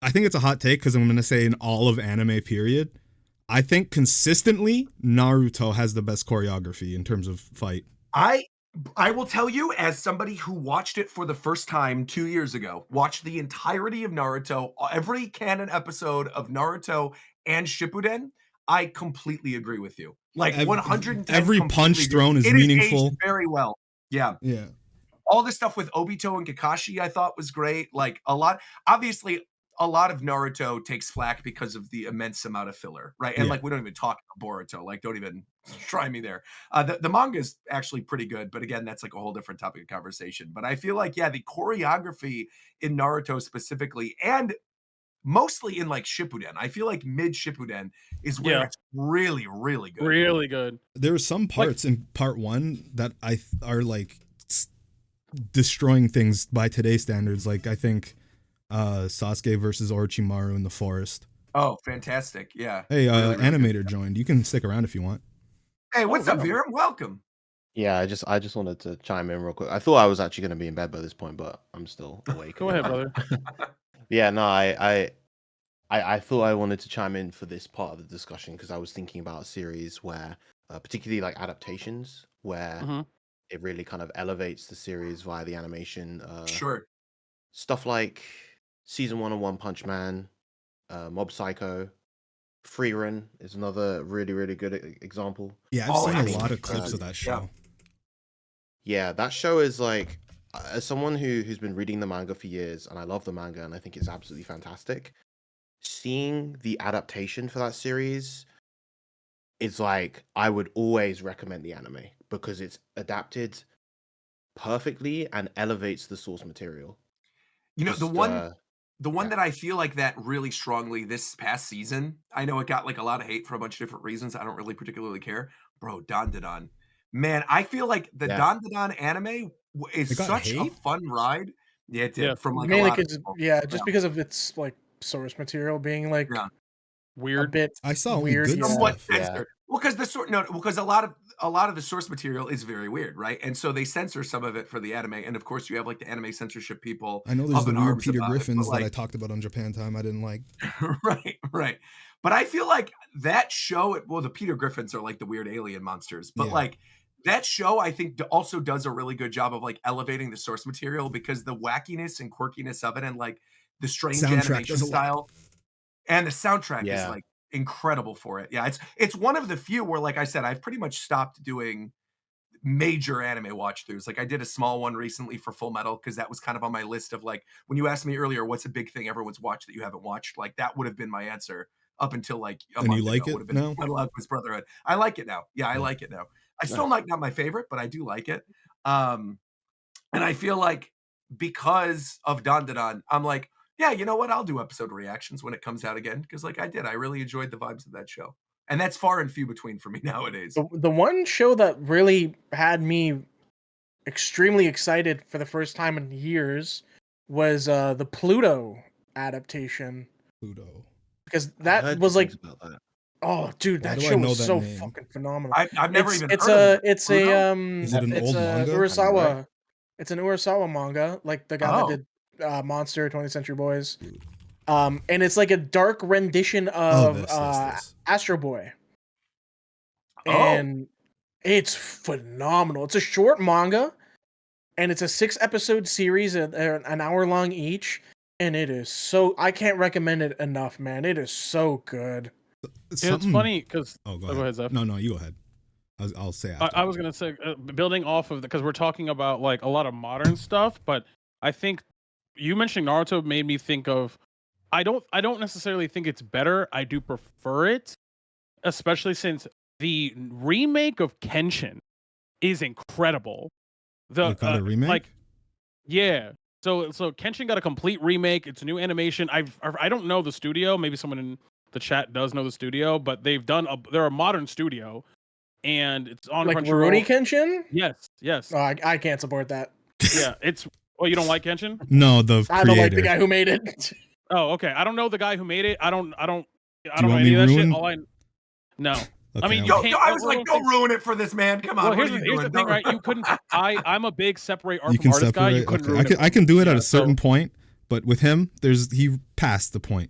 think it's a hot take because I'm going to say in all of anime period, I think consistently Naruto has the best choreography in terms of fight. I will tell you, as somebody who watched it for the first time 2 years ago, watched the entirety of Naruto, every canon episode of Naruto and Shippuden, I completely agree with you. Like 110. Every punch thrown is meaningful. Aged very well. Yeah. All the stuff with Obito and Kakashi, I thought was great. Like obviously, a lot of Naruto takes flack because of the immense amount of filler, right? And like we don't even talk about Boruto. Like, don't even try me there. The manga is actually pretty good, but again, that's like a whole different topic of conversation. But I feel like the choreography in Naruto specifically, and mostly in like Shippuden, I feel like mid Shippuden is where it's really, really good. Really good. There are some parts in part 1 that are like destroying things by today's standards. Like I think Sasuke versus Orochimaru in the forest. Oh, fantastic. Yeah. Hey, really, Animator joined. You can stick around if you want. Hey, what's up, Viram? Welcome. Yeah, I just wanted to chime in real quick. I thought I was actually going to be in bed by this point, but I'm still awake. Go ahead, brother. Yeah, no, I thought I wanted to chime in for this part of the discussion because I was thinking about a series where, particularly like Adaptations, where it really kind of elevates the series via the animation. Sure. Stuff like Season 1 of One Punch Man, Mob Psycho, Freerun is another really, really good example. Yeah, I've seen a lot of clips of that show. Yeah, that show is like, as someone who's been reading the manga for years, and I love the manga, and I think it's absolutely fantastic, seeing the adaptation for that series is like, I would always recommend the anime because it's adapted perfectly and elevates the source material. You know, the one that I feel like that really strongly this past season, I know it got like a lot of hate for a bunch of different reasons. I don't really particularly care. Bro, Dandadan. Man, I feel like the Dandadan anime is such a fun ride. Yeah, it did. From like mainly just because of its like source material being like weird. A bit I saw weird. Good stuff. Well, because a lot of the source material is very weird, right? And so they censor some of it for the anime, and of course you have like the anime censorship people. I know there's the weird Peter Griffins that I talked about on Japan Time I didn't like. right. But I feel like that show, the Peter Griffins are like the weird alien monsters, but like that show I think also does a really good job of like elevating the source material because the wackiness and quirkiness of it and like the strange animation style and the soundtrack is like incredible for it. Yeah, it's one of the few where, like I said, I've pretty much stopped doing major anime watch throughs. Like I did a small one recently for Full Metal because that was kind of on my list of like when you asked me earlier, what's a big thing everyone's watched that you haven't watched? Like that would have been my answer up until like a month you like ago. it now? Metal Alchemist Brotherhood. I like it now. Yeah, I like it now. I still like not my favorite, but I do like it. And I feel like because of Dandadan, I'm like, yeah, you know what? I'll do episode reactions when it comes out again because, like I did, I really enjoyed the vibes of that show, and that's far and few between for me nowadays. The one show that really had me extremely excited for the first time in years was the Pluto adaptation. Pluto, because that was like, oh, dude, that show was so fucking phenomenal. I've never even heard of it. Is it an old manga? Urasawa. It's an Urasawa manga, like the guy that did Monster, 20th Century Boys. And it's like a dark rendition of Astro Boy. And it's phenomenal. It's a short manga, and it's a 6-episode series, an hour long each. And it is so, I can't recommend it enough, man. It is so good. It's funny because go ahead, Zeph. No, you go ahead. I'll say after. I was gonna say building off of because we're talking about like a lot of modern stuff, but I think you mentioning Naruto made me think of. I don't necessarily think it's better. I do prefer it, especially since the remake of Kenshin is incredible. The remake, yeah, So Kenshin got a complete remake. It's a new animation. I don't know the studio. Maybe someone in the chat does know the studio, but they're a modern studio, and it's on Like Rurouni Crunchyroll. Kenshin? Yes. Oh, I can't support that. Yeah, it's. Well, you don't like Kenshin? No, the I don't like the creator. guy who made it. Oh, okay. I don't know the guy who made it. I don't know want any me of that shit. ruin? No. Okay, I mean, I'm- you Yo, can't. I was like, don't ruin it for this man. Come on. Well, What here's are you here's the doing? thing, Don't- right? You couldn't. I'm a big separate art You from can artist guy. You separate. couldn't Okay, ruin it. I can do it at Yeah, a certain so- point, but with him, he passed the point.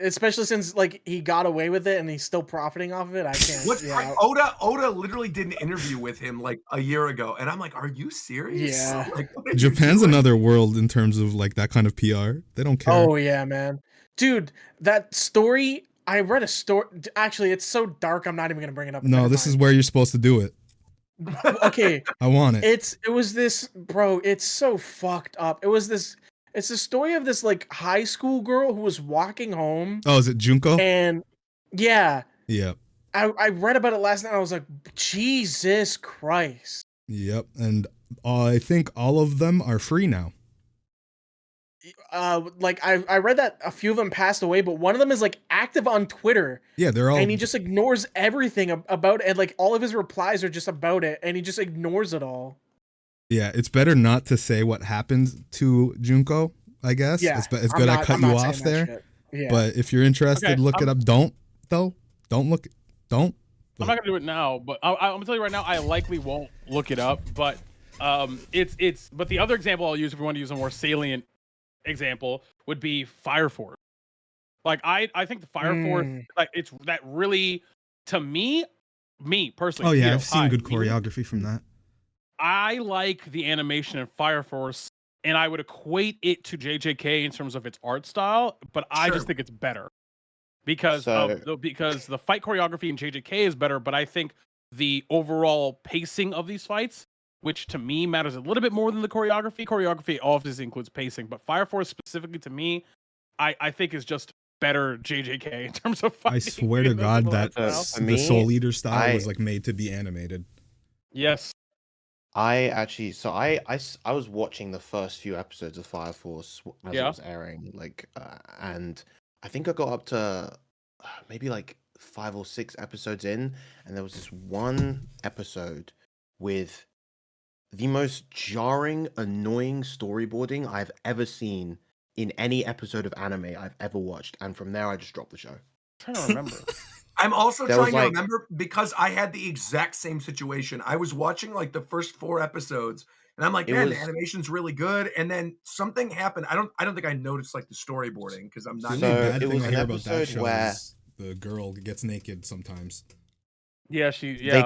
Especially since like he got away with it and he's still profiting off of it. I can't. What's Yeah. Oda literally did an interview with him like a year ago, and I'm like, are you serious? Yeah. Like, what are you Japan's doing? another world in terms of like that kind of PR. They don't care. Oh yeah, man. Dude, that story. I read a story. Actually, it's so dark. I'm not even gonna bring it up. No, Never this is mind. where you're supposed to do it. Okay. I want it. It was this, bro. It's so fucked up. It's the story of this like high school girl who was walking home, Oh, is it Junko? and yeah, Yep. I read about it last night. I was like, Jesus Christ. Yep. And I think all of them are free now. Like I read that a few of them passed away, but one of them is like active on Twitter, Yeah, they're all. and he just ignores everything about it. And like all of his replies are just about it, and he just ignores it all. Yeah, it's better not to say what happened to Junko. I guess. Yeah, It's good I cut I'm you not saying off that there. shit. Yeah. But if you're interested, Okay, look it up. Don't look. Don't. I'm not gonna do it now, but I'm gonna tell you right now, I likely won't look it up. But it's. But the other example I'll use, if we want to use a more salient example, would be Fire Force. Like I think the Fire Force, like it's that really, to me personally. Oh yeah, Tito, I've seen hi, good me, choreography from that. I like the animation in Fire Force, and I would equate it to JJK in terms of its art style, but I Sure. just think it's better because because the fight choreography in JJK is better, but I think the overall pacing of these fights, which to me matters a little bit more than the choreography. Choreography obviously includes pacing, but Fire Force specifically to me, I think is just better JJK in terms of fighting. I swear to in God the that art style. For me, the Soul Eater style I- was like made to be animated. Yes. I actually, so I was watching the first few episodes of Fire Force as it Yeah. was airing, like, and I think I got up to maybe like 5 or 6 episodes in, and there was this one episode with the most jarring, annoying storyboarding I've ever seen in any episode of anime I've ever watched, and from there I just dropped the show. I'm trying to remember. I'm also There was, trying to like- remember because I had the exact same situation. I was watching like the first 4 episodes, and I'm like, It man, was- the animation's really good. And then something happened. I don't think I noticed like the storyboarding because I'm The not. only So, bad it thing was I an hear about that episode show where- is the girl gets naked sometimes. Yeah, They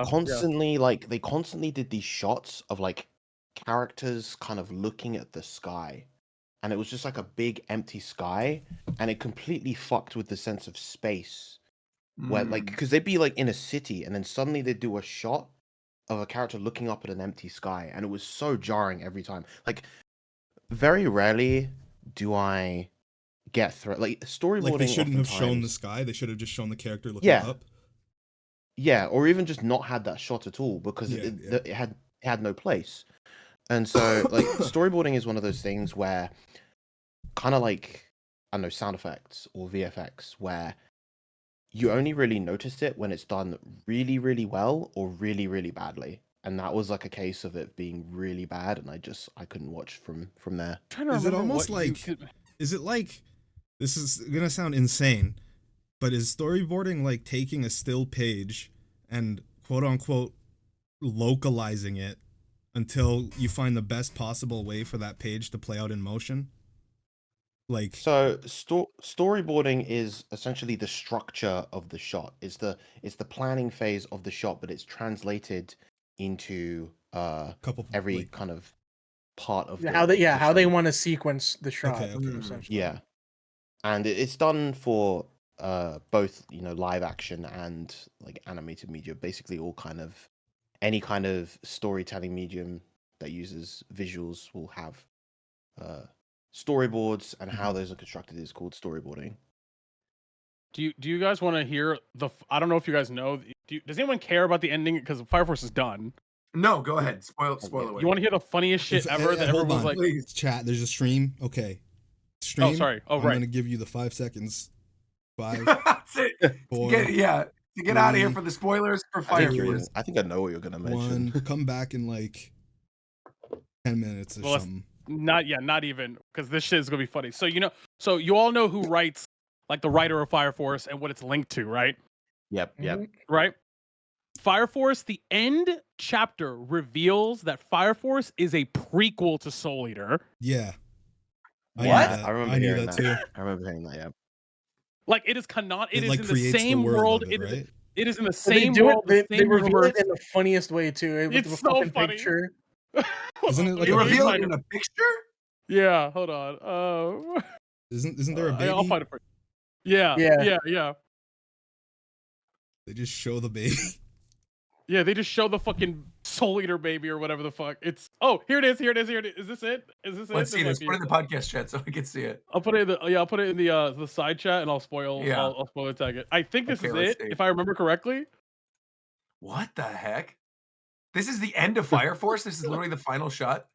constantly did these shots of like characters kind of looking at the sky, and it was just like a big empty sky, and it completely fucked with the sense of space. Where like, because they'd be like in a city, and then suddenly they'd do a shot of a character looking up at an empty sky, and it was so jarring every time. Like, very rarely do I get through like storyboarding. Like they shouldn't have shown the oftentimes- sky. They should have just shown the character looking Yeah. up. Yeah, or even just not had that shot at all because Yeah, it had no place. And so like storyboarding is one of those things where kind of like, I don't know, sound effects or VFX where you only really notice it when it's done really, really well or really, really badly. And that was like a case of it being really bad, and I couldn't watch from there. Trying to Is it remember almost what you like- could- Is it like, this is gonna sound insane, but is storyboarding like taking a still page and quote unquote localizing it until you find the best possible way for that page to play out in motion? Like, So storyboarding is essentially the structure of the shot. It's the planning phase of the shot, but it's translated into couple every like, kind of part of How they the how they show. want to sequence the shot. Okay, okay. Essentially. Yeah, and it's done for both, you know, live action and like animated media. Basically, all kind of any kind of storytelling medium that uses visuals will have storyboards, and how those are constructed is called storyboarding. Do you guys want to hear I don't know if you guys know. Does anyone care about the ending? Because Fire Force is done. No, go ahead. Spoil Okay. away. You want to hear the funniest shit ever that hold everyone was on. like, Please. Chat, there's a stream. Okay. Stream. sorry. Oh, I'm right. gonna give you the 5 seconds. 5, That's it. To 4, get out of here 3, for the spoilers for I Fire think, Force. I think I know what you're gonna mention. 1. Come back in like 10 minutes or Well, let's- something. not even, because this shit is gonna be funny. So you all know who writes, like, the writer of Fire Force and what it's linked to, right? Yep. Right. Fire Force, the end chapter reveals that Fire Force is a prequel to Soul Eater. Yeah. I knew What? that. I remember I knew hearing that that. too. I remember hearing that. Yeah. Like, it is it is like in the creates same world world. of it, right? It is in the But they same do world. it. The They same reveal universe. it in the funniest way too. With It's the so fucking funny. picture. Isn't it like You a reveal baby? it in a picture? Yeah, hold on. Isn't there a baby? I'll find it for you. Yeah. They just show the baby. Yeah, they just show the fucking Soul Eater baby or whatever the fuck. Here it is. Is this it? Let's see this. might be Put it in it. the podcast chat so we can see it. I'll put it in the side chat, and I'll spoil. Yeah. I'll spoil tag it. I think this Okay, is let's it, see. if I remember correctly. What the heck? This is the end of Fire Force? This is literally the final shot?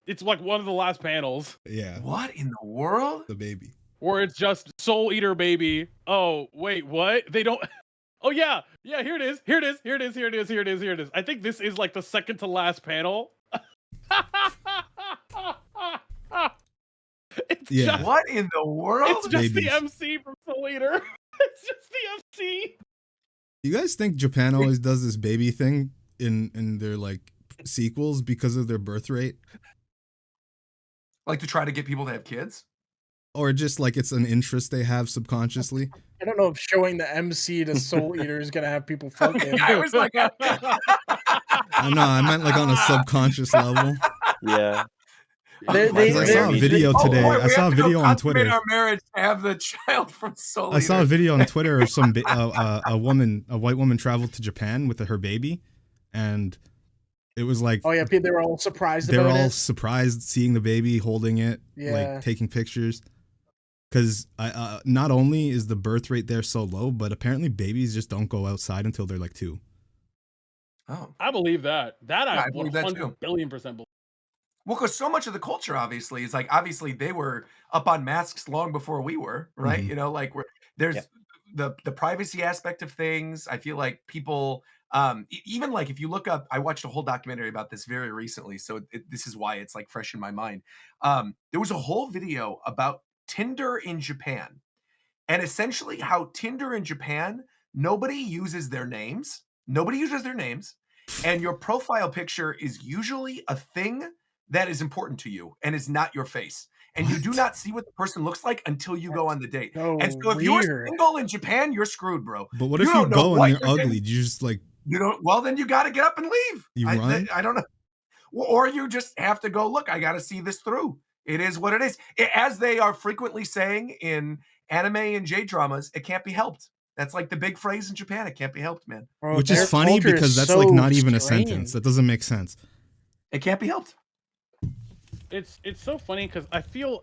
It's like one of the last panels Yeah. What in the world? The baby. where it's just Soul Eater baby. Oh wait, what? They don't. Oh yeah. Here it is. I think this is like the second to last panel. It's Yeah. just, What in the world? it's just Babies. the MC from Soul Eater. It's just the MC. You guys think Japan always does this baby thing in their like sequels because of their birth rate? Like to try to get people to have kids? Or just like it's an interest they have subconsciously? I don't know if showing the MC to Soul Eater is gonna have people fucking. I was like, No, I meant like on a subconscious level. Yeah. They- Because I saw a they- video Oh, today. boy, I we saw have a to go video on consummate Twitter. our marriage to have the child from Soul I saw a Eater. video on Twitter of some a white woman traveled to Japan with her baby, and it was like Oh yeah, they were all surprised they're about all it. surprised seeing the baby, holding it, Yeah. like taking pictures. Because not only is the birth rate there so low, but apparently babies just don't go outside until they're like 2. Oh. I believe that. That Yeah, I I believe that 100 too. billion percent believe. Well, because so much of the culture, obviously, is like obviously they were up on masks long before we were, right? Mhm. You know, like there's the privacy aspect of things. I feel like people, even like if you look up, I watched a whole documentary about this very recently, so this is why it's like fresh in my mind. There was a whole video about Tinder in Japan, and essentially how Tinder in Japan, nobody uses their names. Nobody uses their names, and your profile picture is usually a thing that is important to you and is not your face. And you do What? not see what the person looks like until you go on the date. So And so if you're weird. single in Japan, you're screwed, bro. But what You if you don't know go what and they're you're getting- ugly? Do you just like You don't. Well, then you got to get up and leave. You run? I don't know. Or you just have to go, look, I got to see this through. It is what it is. As they are frequently saying in anime and J-dramas, it can't be helped. That's like the big phrase in Japan. It can't be helped, man. Bro, which is their funny culture because is that's so like not even a strange. sentence. That doesn't make sense. It can't be helped. It's so funny because I feel,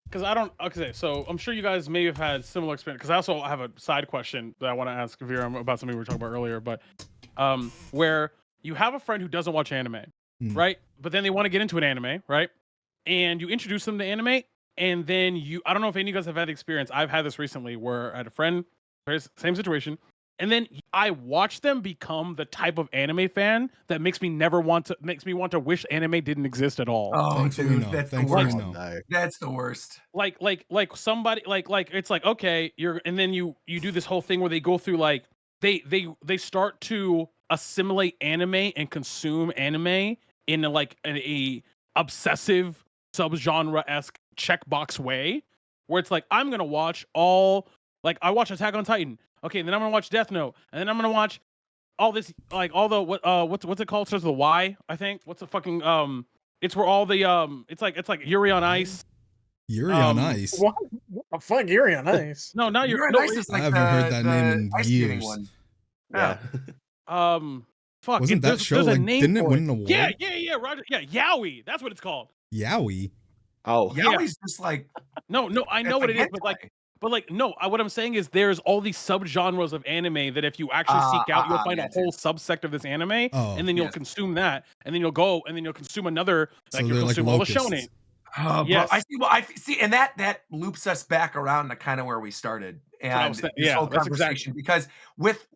because I don't, okay, so I'm sure you guys may have had similar experience, because I also have a side question that I want to ask Vera about something we were talking about earlier, but where you have a friend who doesn't watch anime, right? But then they want to get into an anime, right? And you introduce them to anime, and then I don't know if any of you guys have had the experience. I've had this recently where I had a friend, same situation, and then I watch them become the type of anime fan that makes me want to wish anime didn't exist at all. Oh, Thankfully, dude, no. that's the Thankfully, worst. no. No. That's the worst. Like somebody like it's like, okay, and then you do this whole thing where they go through like they start to assimilate anime and consume anime in a obsessive subgenre-esque checkbox way, where it's like, I'm gonna watch all, like, I watch Attack on Titan, okay, and then I'm gonna watch Death Note, and then I'm gonna watch all this, like, all the what's it called, starts with a Y, I think. What's the fucking it's where all the it's like Yuri on Ice. Yuri on Ice. What the fuck, Yuri on Ice? No, not You're Yuri. nice is I like haven't heard that the name in ice skating years. one. Yeah. Fuck. Wasn't that show there's a like name didn't it for win an award? Yeah, Roger. Yeah, Yowie. That's what it's called. Yowie. Oh. Yowie's just like No, I know it's what like it is, but like, hentai. But like, no, what I'm saying is there's all these subgenres of anime that if you actually seek out, you'll find a gotcha. whole subsect of this anime, Oh. and then you'll Yes. consume that, and then you'll go, and then you'll consume another, So like you'll they're like consume all the shonen. locusts. Oh, bro, Yes. I see. Well, I see, and that loops us back around to kind of where we started, That's what I and was saying. this Yeah, whole that's conversation. Because with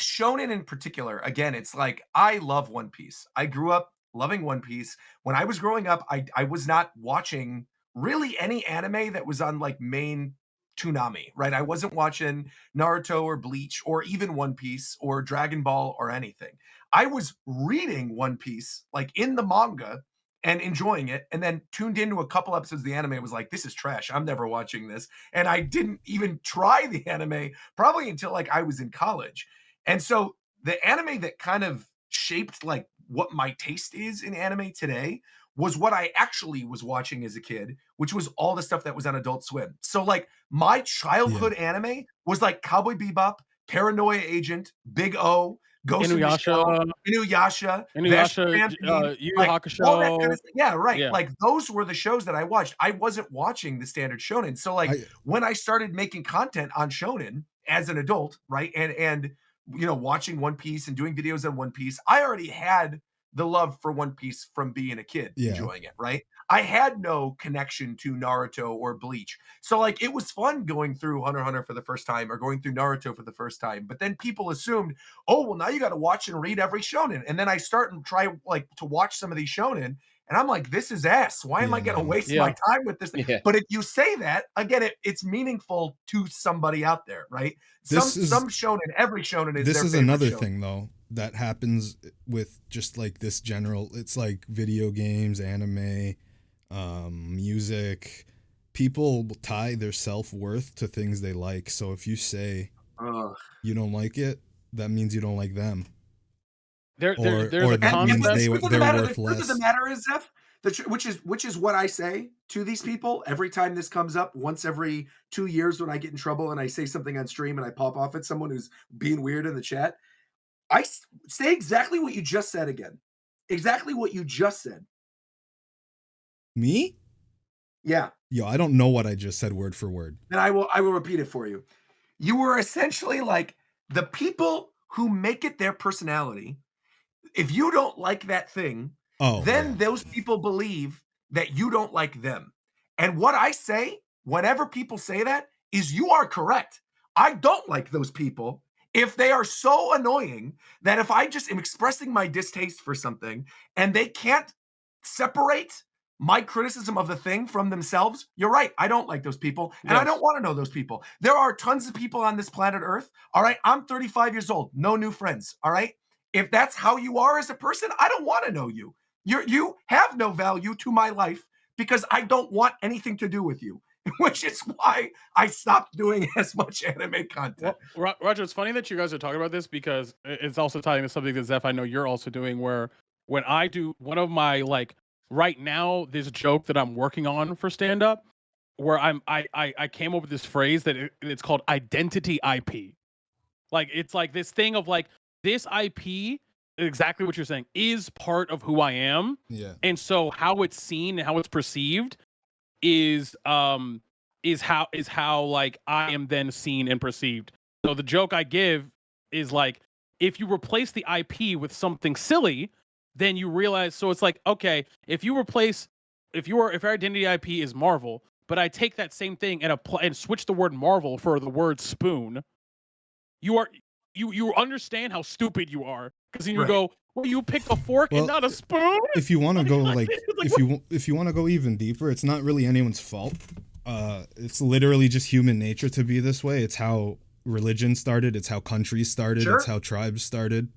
shonen in particular, again, it's like I love One Piece. I grew up loving One Piece. When I was growing up, I was not watching really any anime that was on like main Toonami, right? I wasn't watching Naruto or Bleach or even One Piece or Dragon Ball or anything. I was reading One Piece like in the manga and enjoying it, and then tuned into a couple episodes of the anime and was like, this is trash. I'm never watching this. And I didn't even try the anime probably until like I was in college. And so the anime that kind of shaped like what my taste is in anime today was what I actually was watching as a kid, which was all the stuff that was on Adult Swim. So like my childhood anime was like Cowboy Bebop, Paranoia Agent, Big O, Ghost in the Shell, Inuyasha, Inuyasha, Yu Yu like all that kind Hakusho. of stuff. Yeah, right. Yeah. Like those were the shows that I watched. I wasn't watching the standard shonen. So like when I started making content on shonen as an adult, right, and you know, watching One Piece and doing videos on One Piece, I already had the love for One Piece from being a kid, enjoying it, right? I had no connection to Naruto or Bleach. So like it was fun going through Hunter x Hunter for the first time or going through Naruto for the first time. But then people assumed, oh, well, now you got to watch and read every shonen. And then I start and try like to watch some of these shonen. And I'm like, this is ass. Why am I going to waste my time with this? Yeah. But if you say that, again, it's meaningful to somebody out there, right? Some shonen, every shonen is this their is favorite another shonen. thing though that happens with just like this general, it's like video games, anime, music. People tie their self-worth to things they like. So if you say you don't like it, that means you don't like them. There's or a that concept. means they're worth The less. truth of the matter is, Zeph, which is what I say to these people every time this comes up. Once every 2 years, when I get in trouble and I say something on stream and I pop off at someone who's being weird in the chat, I say exactly what you just said again. Exactly what you just said. Me? Yeah. Yo, I don't know what I just said word for word. And I will repeat it for you. You were essentially like the people who make it their personality. If you don't like that thing, then those people believe that you don't like them. And what I say whenever people say that is you are correct. I don't like those people if they are so annoying that if I just am expressing my distaste for something and they can't separate my criticism of the thing from themselves, you're right. I don't like those people, and I don't want to know those people. There are tons of people on this planet Earth. All right. I'm 35 years old. No new friends. All right. If that's how you are as a person, I don't want to know you. You have no value to my life because I don't want anything to do with you, which is why I stopped doing as much anime content. Well, Roger, it's funny that you guys are talking about this because it's also tying to something that Zeph, I know you're also doing, where when I do one of my like right now, there's a joke that I'm working on for stand up where I came up with this phrase that it's called identity IP. Like it's like this thing of like this IP, exactly what you're saying, is part of who I am. Yeah. And so how it's seen and how it's perceived is how like I am then seen and perceived. So the joke I give is like if you replace the IP with something silly, then you realize, so it's like, okay, if your identity IP is Marvel, but I take that same thing and apply and switch the word Marvel for the word spoon, you understand how stupid you are, because then you go, well, you picked a fork and not a spoon. If you want to go like if you want to go even deeper, it's not really anyone's fault. It's literally just human nature to be this way. It's how religion started. It's how countries started. It's how tribes started.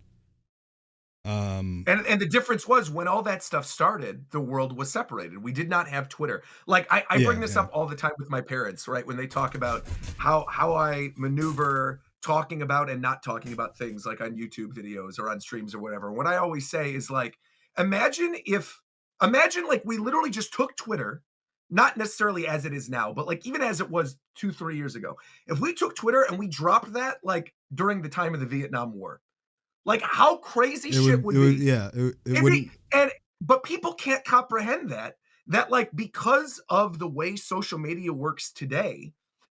And the difference was when all that stuff started, the world was separated. We did not have Twitter. Like I bring this up all the time with my parents, right? When they talk about how I maneuver talking about and not talking about things like on YouTube videos or on streams or whatever. What I always say is like, imagine like we literally just took Twitter, not necessarily as it is now, but like even as it was 2-3 years ago. If we took Twitter and we dropped that like during the time of the Vietnam War, like how crazy shit would be. It wouldn't. But people can't comprehend that like because of the way social media works today,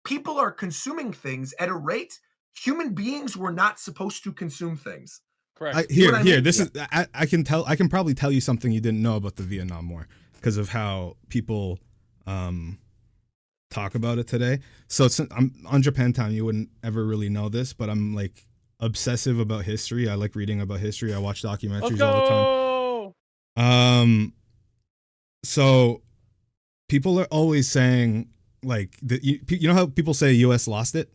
people are consuming things at a rate human beings were not supposed to consume things. Correct. This is I can probably tell you something you didn't know about the Vietnam War because of how people talk about it today. So I'm on Japantown, you wouldn't ever really know this, but I'm like obsessive about history. I like reading about history. I watch documentaries all the time. So people are always saying like you know how people say US lost it?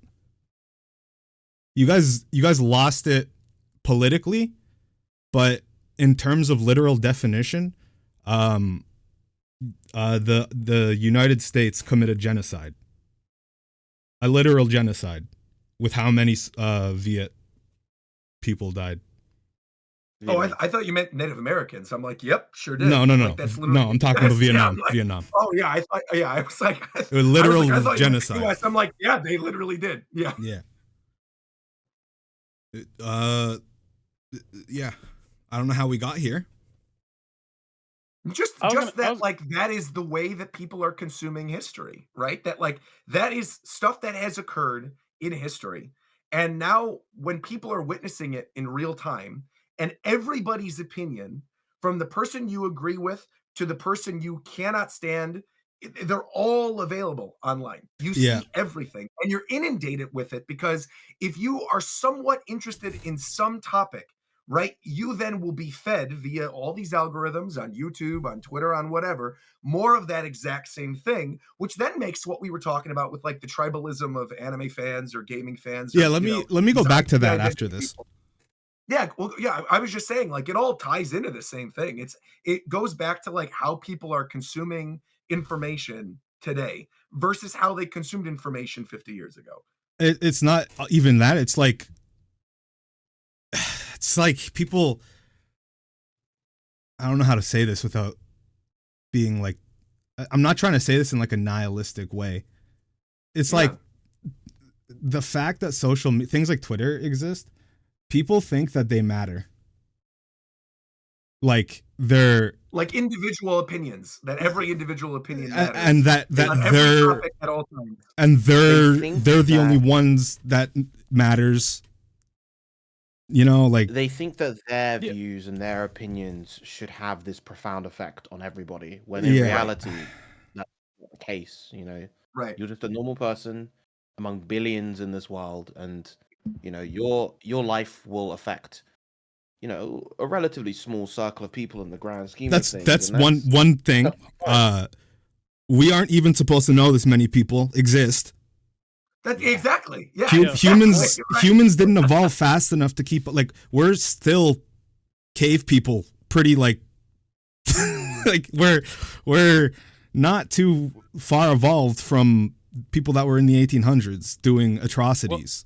You guys lost it politically, but in terms of literal definition, the United States committed genocide, a literal genocide, with how many Viet people died. Oh, I thought you meant Native Americans. I'm like, yep, sure did. No. Like, that's literally, no, I'm talking about Vietnam. Yeah, like, Vietnam. Oh yeah, I was like, It was literal I thought genocide. US. I'm like, yeah, they literally did. Yeah. Yeah. Yeah. I don't know how we got here. That is the way that people are consuming history, right? That is stuff that has occurred in history. And now when people are witnessing it in real time, and everybody's opinion, from the person you agree with to the person you cannot stand, they're all available online. You see everything and you're inundated with it, because if you are somewhat interested in some topic, right, you then will be fed via all these algorithms on YouTube, on Twitter, on whatever, more of that exact same thing, which then makes what we were talking about with like the tribalism of anime fans or gaming fans. Yeah, let me go back to that after this. Yeah, well, yeah, I was just saying, like, it all ties into the same thing. It goes back to like how people are consuming information today versus how they consumed information 50 years ago. It's not even that. It's like people, I don't know how to say this without being like, I'm not trying to say this in like a nihilistic way. It's like the fact that things like Twitter exist, people think that they matter. Like they're like individual opinions, that every individual opinion matters, and that they're at all times, and they're the only ones that matters. You know, like they think that their views and their opinions should have this profound effect on everybody, when in reality, that's not the case. You know, right? You're just a normal person among billions in this world, and you know your life will affect, you know, a relatively small circle of people in the grand scheme of things. That's one thing. We aren't even supposed to know this many people exist. That's exactly. Yeah. Humans didn't evolve fast enough to keep, like, we're still cave people, pretty like like we're not too far evolved from people that were in the 1800s doing atrocities.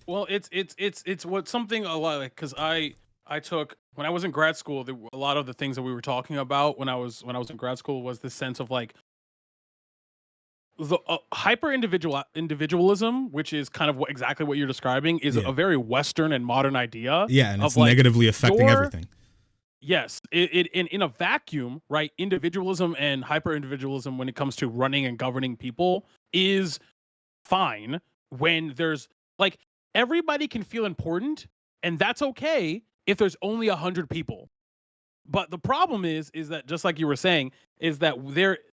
Well, it's what something a lot, like, because I took, when I was in grad school, a lot of the things that we were talking about when I was in grad school was this sense of like the hyper individualism, which is kind of exactly what you're describing, is a very Western and modern idea. Yeah, and it's like, negatively affecting everything. Yes, in a vacuum, right? Individualism and hyper individualism, when it comes to running and governing people, is fine when there's like, everybody can feel important, and that's okay if there's only 100 people. But the problem is that, just like you were saying, is that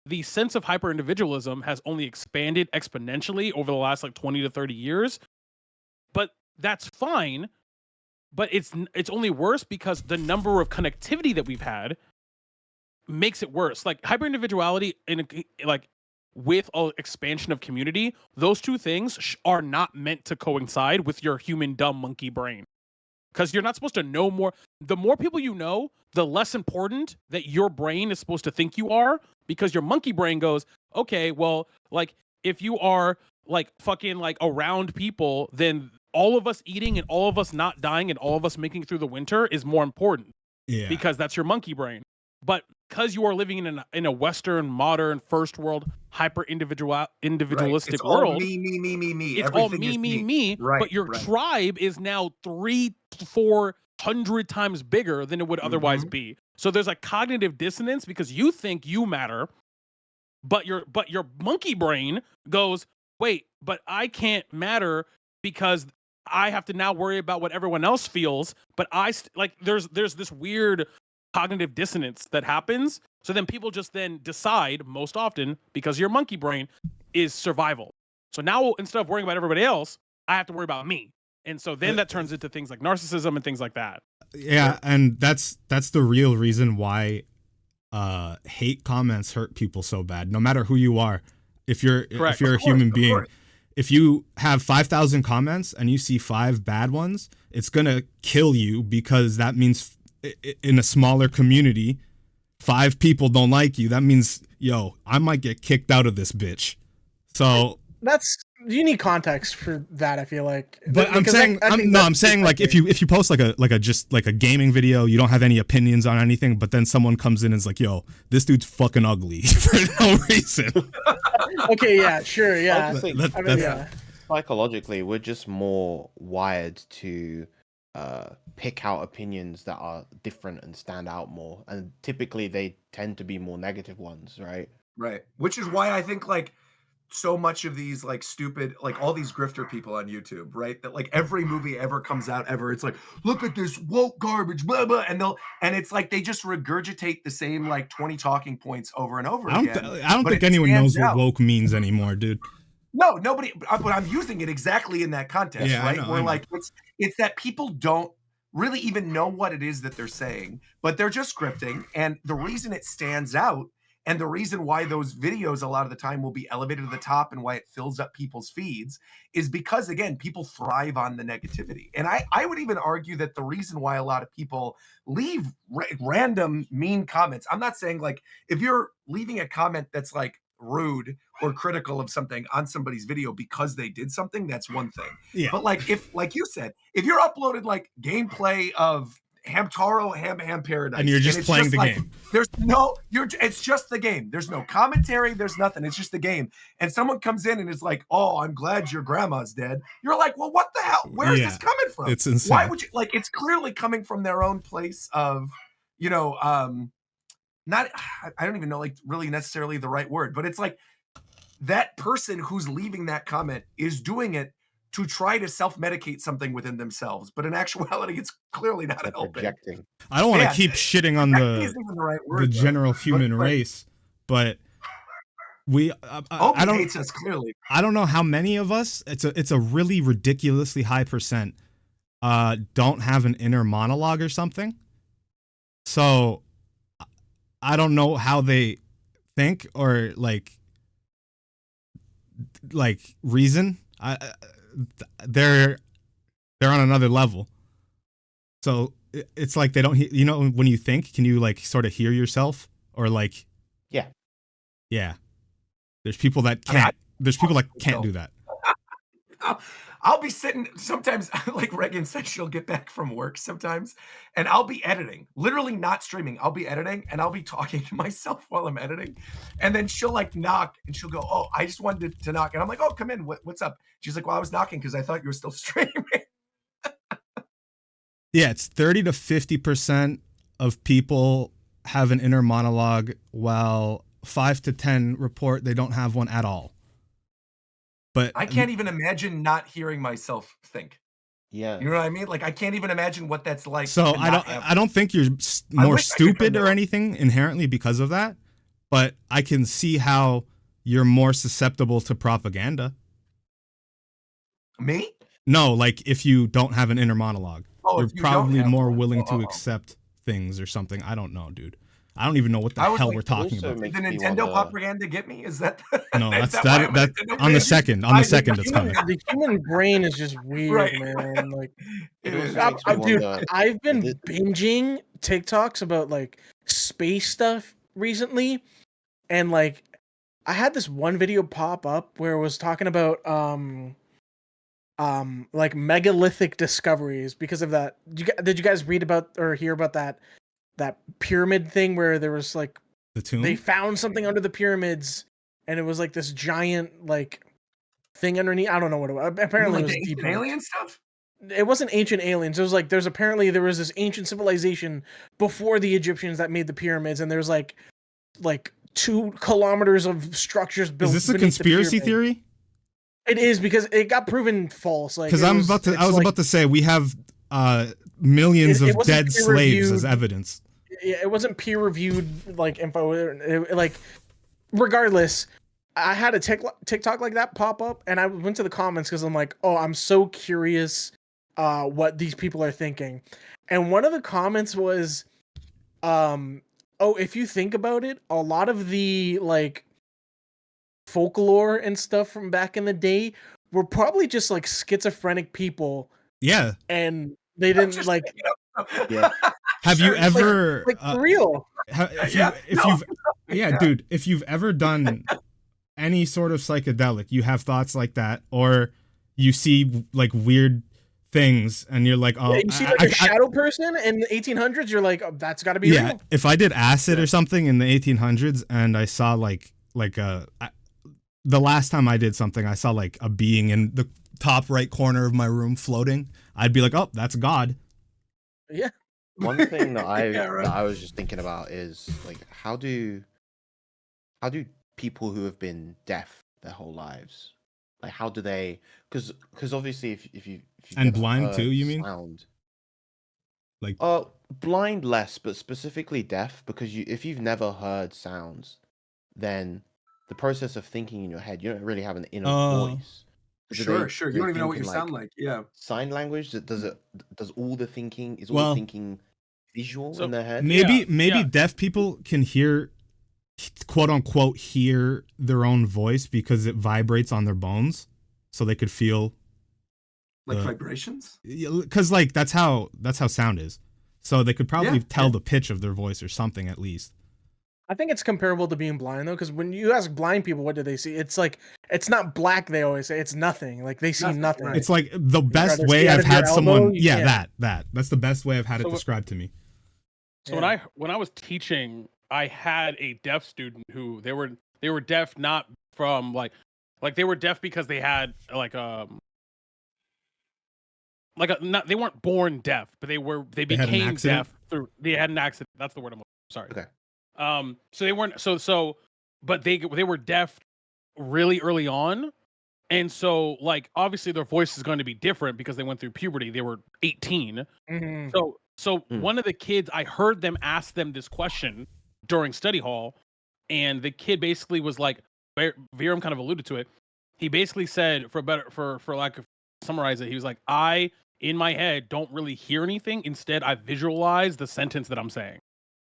the sense of hyper individualism has only expanded exponentially over the last like 20 to 30 years. But that's fine. But it's only worse because the number of connectivity that we've had makes it worse. Like hyper individuality with an expansion of community, those two things are not meant to coincide with your human dumb monkey brain. Because you're not supposed to know more. The more people you know, the less important that your brain is supposed to think you are. Because your monkey brain goes, okay, well, like, if you are like fucking like around people, then all of us eating and all of us not dying and all of us making it through the winter is more important. Yeah. Because that's your monkey brain. But because you are living in a Western, modern, first world, hyper individualistic world, me. It's everything all me. Right, but your tribe is now 300-400 times bigger than it would otherwise be. So there's a cognitive dissonance because you think you matter, but your monkey brain goes, wait, but I can't matter because I have to now worry about what everyone else feels. But like there's this weird cognitive dissonance that happens. So then people just then decide most often, because your monkey brain is survival. So now instead of worrying about everybody else, I have to worry about me. And so then that turns into things like narcissism and things like that. Yeah, and that's the real reason why hate comments hurt people so bad. No matter who you are, if you're a human being, if you have 5,000 comments and you see 5 bad ones, it's gonna kill you, because that means in a smaller community, 5 people don't like you. That means, yo, I might get kicked out of this bitch. So you need context for that, I feel like. But I'm saying like if you post like a gaming video, you don't have any opinions on anything, but then someone comes in and is like, yo, this dude's fucking ugly for no reason. Okay, yeah, sure, yeah. I think psychologically, we're just more wired to pick out opinions that are different and stand out more, and typically they tend to be more negative ones, right? Right. Which is why I think like so much of these like stupid, like all these grifter people on YouTube, right? That like every movie ever comes out ever, it's like, look at this woke garbage, blah blah, and it's like they just regurgitate the same like 20 talking points over and over again. I don't think anyone knows what woke means anymore, dude. No, nobody. But I'm using it exactly in that context, Yeah, right? I know, Where I know. like it's that people don't really even know what it is that they're saying, but they're just scripting. And the reason it stands out, and the reason why those videos a lot of the time will be elevated to the top and why it fills up people's feeds, is because again, people thrive on the negativity. And I would even argue that the reason why a lot of people leave random mean comments, I'm not saying like if you're leaving a comment that's like rude or critical of something on somebody's video because they did something, that's one thing. Yeah. But like if, like you said, if you're uploaded like gameplay of Hamtaro Ham Paradise, and you're just playing the like, game, it's just the game. There's no commentary, there's nothing. It's just the game. And someone comes in and is like, "Oh, I'm glad your grandma's dead." You're like, "Well, what the hell? Where is this coming from?" It's insane. Why would you like? It's clearly coming from their own place of, not, I don't even know like really necessarily the right word, but it's like that person who's leaving that comment is doing it to try to self-medicate something within themselves, but in actuality, it's clearly not helping. Projecting. I don't want to keep shitting on the general human race, but we I don't hates us clearly. I don't know how many of us. It's a really ridiculously high percent don't have an inner monologue or something. So I don't know how they think or like reason. They're on another level. So it's like they don't, when you think, can you like sort of hear yourself or like, yeah. There's people that can't. There's people that can't do that. I'll be sitting sometimes, like Reagan said, she'll get back from work sometimes, and I'll be editing, literally not streaming. I'll be editing, and I'll be talking to myself while I'm editing, and then she'll like knock, and she'll go, "Oh, I just wanted to knock," and I'm like, "Oh, come in. What's up?" She's like, "Well, I was knocking because I thought you were still streaming." Yeah, it's 30 to 50% of people have an inner monologue, while 5 to 10 report they don't have one at all. But I can't even imagine not hearing myself think. Yeah, you know what I mean? Like I can't even imagine what that's like. So I don't think you're more stupid or anything inherently because of that, but I can see how you're more susceptible to propaganda. Me? No, like if you don't have an inner monologue, you're probably more willing to Oh. accept things or something. I don't know, dude. I don't even know what the hell we're talking about. Did the Nintendo propaganda get me? Is that no? That's on the second. On the second, it's coming. The human brain is just weird, man. Like, dude, I've been binging TikToks about like space stuff recently, and like, I had this one video pop up where it was talking about like megalithic discoveries because of that. Did you guys read about or hear about that pyramid thing where there was like the tomb? They found something under the pyramids and it was like this giant like thing underneath. I don't know what it was. Apparently it was ancient alien stuff. It wasn't ancient aliens. It was like there was this ancient civilization before the Egyptians that made the pyramids, and there's like 2 kilometers of structures built. Is this a conspiracy theory? It is because it got proven false. Like, Because I was about to say we have millions it of wasn't dead slaves as peer-reviewed. evidence. It wasn't peer reviewed like info. Like, regardless, I had a TikTok like that pop up, and I went to the comments because I'm like, oh, I'm so curious, what these people are thinking. And one of the comments was, oh, if you think about it, a lot of the like folklore and stuff from back in the day were probably just like schizophrenic people, Yeah. and they didn't like. Yeah. Have you ever Like for real? Dude, if you've ever done any sort of psychedelic, you have thoughts like that, or you see like weird things, and you're like, oh, Yeah, you see like a shadow person in the 1800s. You're like, oh, that's got to be real. If I did acid or something in the 1800s, and I saw the last time I did something, I saw like a being in the top right corner of my room floating, I'd be like, oh, that's God. Yeah. One thing that I was just thinking about is like how do people who have been deaf their whole lives, like how do they, because obviously if you And never blind heard too, you mean? sound, Like blind less, but specifically deaf, because if you've never heard sounds, then the process of thinking in your head, you don't really have an inner voice. Sure. You do don't they even know what think you in, sound like. Yeah. sign language? Does all the thinking visual So in their head? maybe deaf people can hear, quote unquote, hear their own voice because it vibrates on their bones, so they could feel like vibrations. Because like that's how sound is. So they could probably tell the pitch of their voice or something at least. I think it's comparable to being blind though, because when you ask blind people what do they see, it's like it's not black. They always say it's nothing. Like they see nothing. Right. It's like the best way I've had someone. That's the best way I've had it described to me. So when I was teaching, I had a deaf student who they were deaf not from like they were deaf because they had not, they weren't born deaf, but they became deaf through they had an accident. That's the word I'm looking for. Sorry. Okay. So they weren't but they were deaf really early on. And so like obviously their voice is going to be different because they went through puberty. They were 18. Mm-hmm. So one of the kids, I heard them ask them this question during study hall, and the kid basically was like, Viram kind of alluded to it. He basically said, for lack of summarize it, he was like, I in my head don't really hear anything. Instead, I visualize the sentence that I'm saying.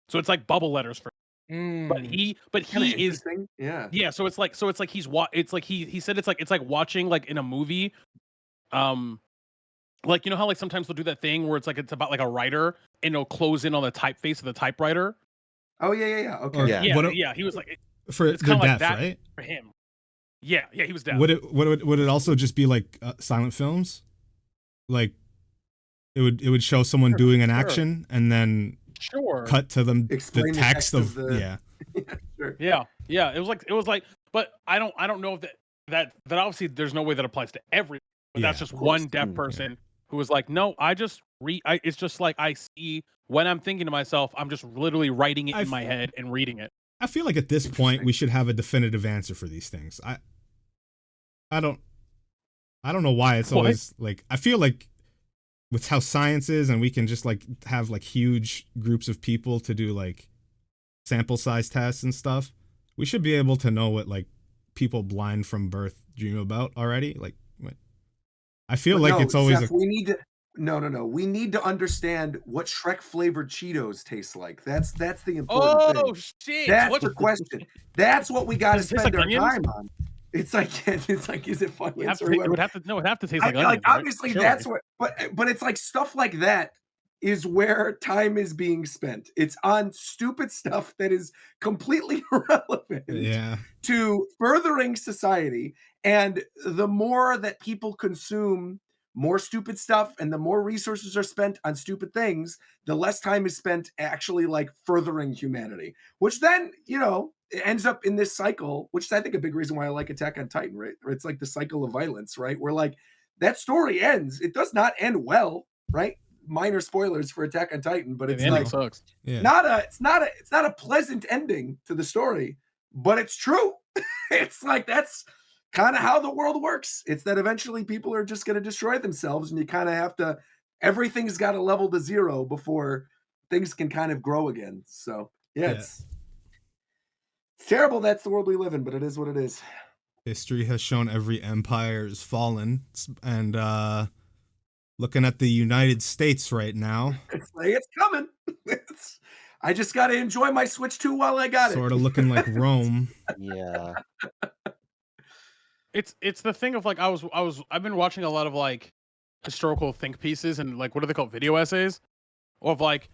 So it's like bubble letters for him. But he is So it's like he said it's like watching like in a movie, like you know how like sometimes they'll do that thing where it's about like a writer and it'll close in on the typeface of the typewriter. Oh yeah. Okay. Yeah. He was like it's kind of like that, right? For him. Yeah, he was deaf. Would it also just be like silent films? Like it would show someone doing an action and then cut to them the text of Yeah. Yeah. It was like, but I don't know if that obviously there's no way that applies to everyone. But that's just one deaf person who was like, no, I just it's just like I see when I'm thinking to myself, I'm just literally writing it in my head and reading it. I feel like at this point we should have a definitive answer for these things. I don't know why it's always like, I feel like with how science is and we can just like have like huge groups of people to do like sample size tests and stuff, we should be able to know what like people blind from birth dream about already. Like I feel like it's always Seth, we need to we need to understand what Shrek flavored Cheetos taste like. That's the important thing. Shit. That's the question. That's what we got to spend our time on. It's like is it Funyuns? It would have to taste like onions. Like obviously right? That's what, but it's like stuff like that is where time is being spent. It's on stupid stuff that is completely irrelevant to furthering society. And the more that people consume more stupid stuff and the more resources are spent on stupid things, the less time is spent actually like furthering humanity, which then, it ends up in this cycle, which is, I think, a big reason why I like Attack on Titan, right? It's like the cycle of violence, right? Where like that story ends. It does not end well, right? Minor spoilers for Attack on Titan, but it's like sucks. It's not a pleasant ending to the story, but it's true. It's like that's kind of how the world works. It's that eventually people are just going to destroy themselves, and you kind of have to. Everything's got to level to zero before things can kind of grow again. So yeah, Yeah. it's terrible. That's the world we live in, but it is what it is. History has shown every empire is fallen, and looking at the United States right now, It's like it's coming. I just got to enjoy my Switch 2 while I got sort it. of looking like Rome. Yeah. It's the thing of like I've been watching a lot of like historical think pieces and like what are they called, video essays of like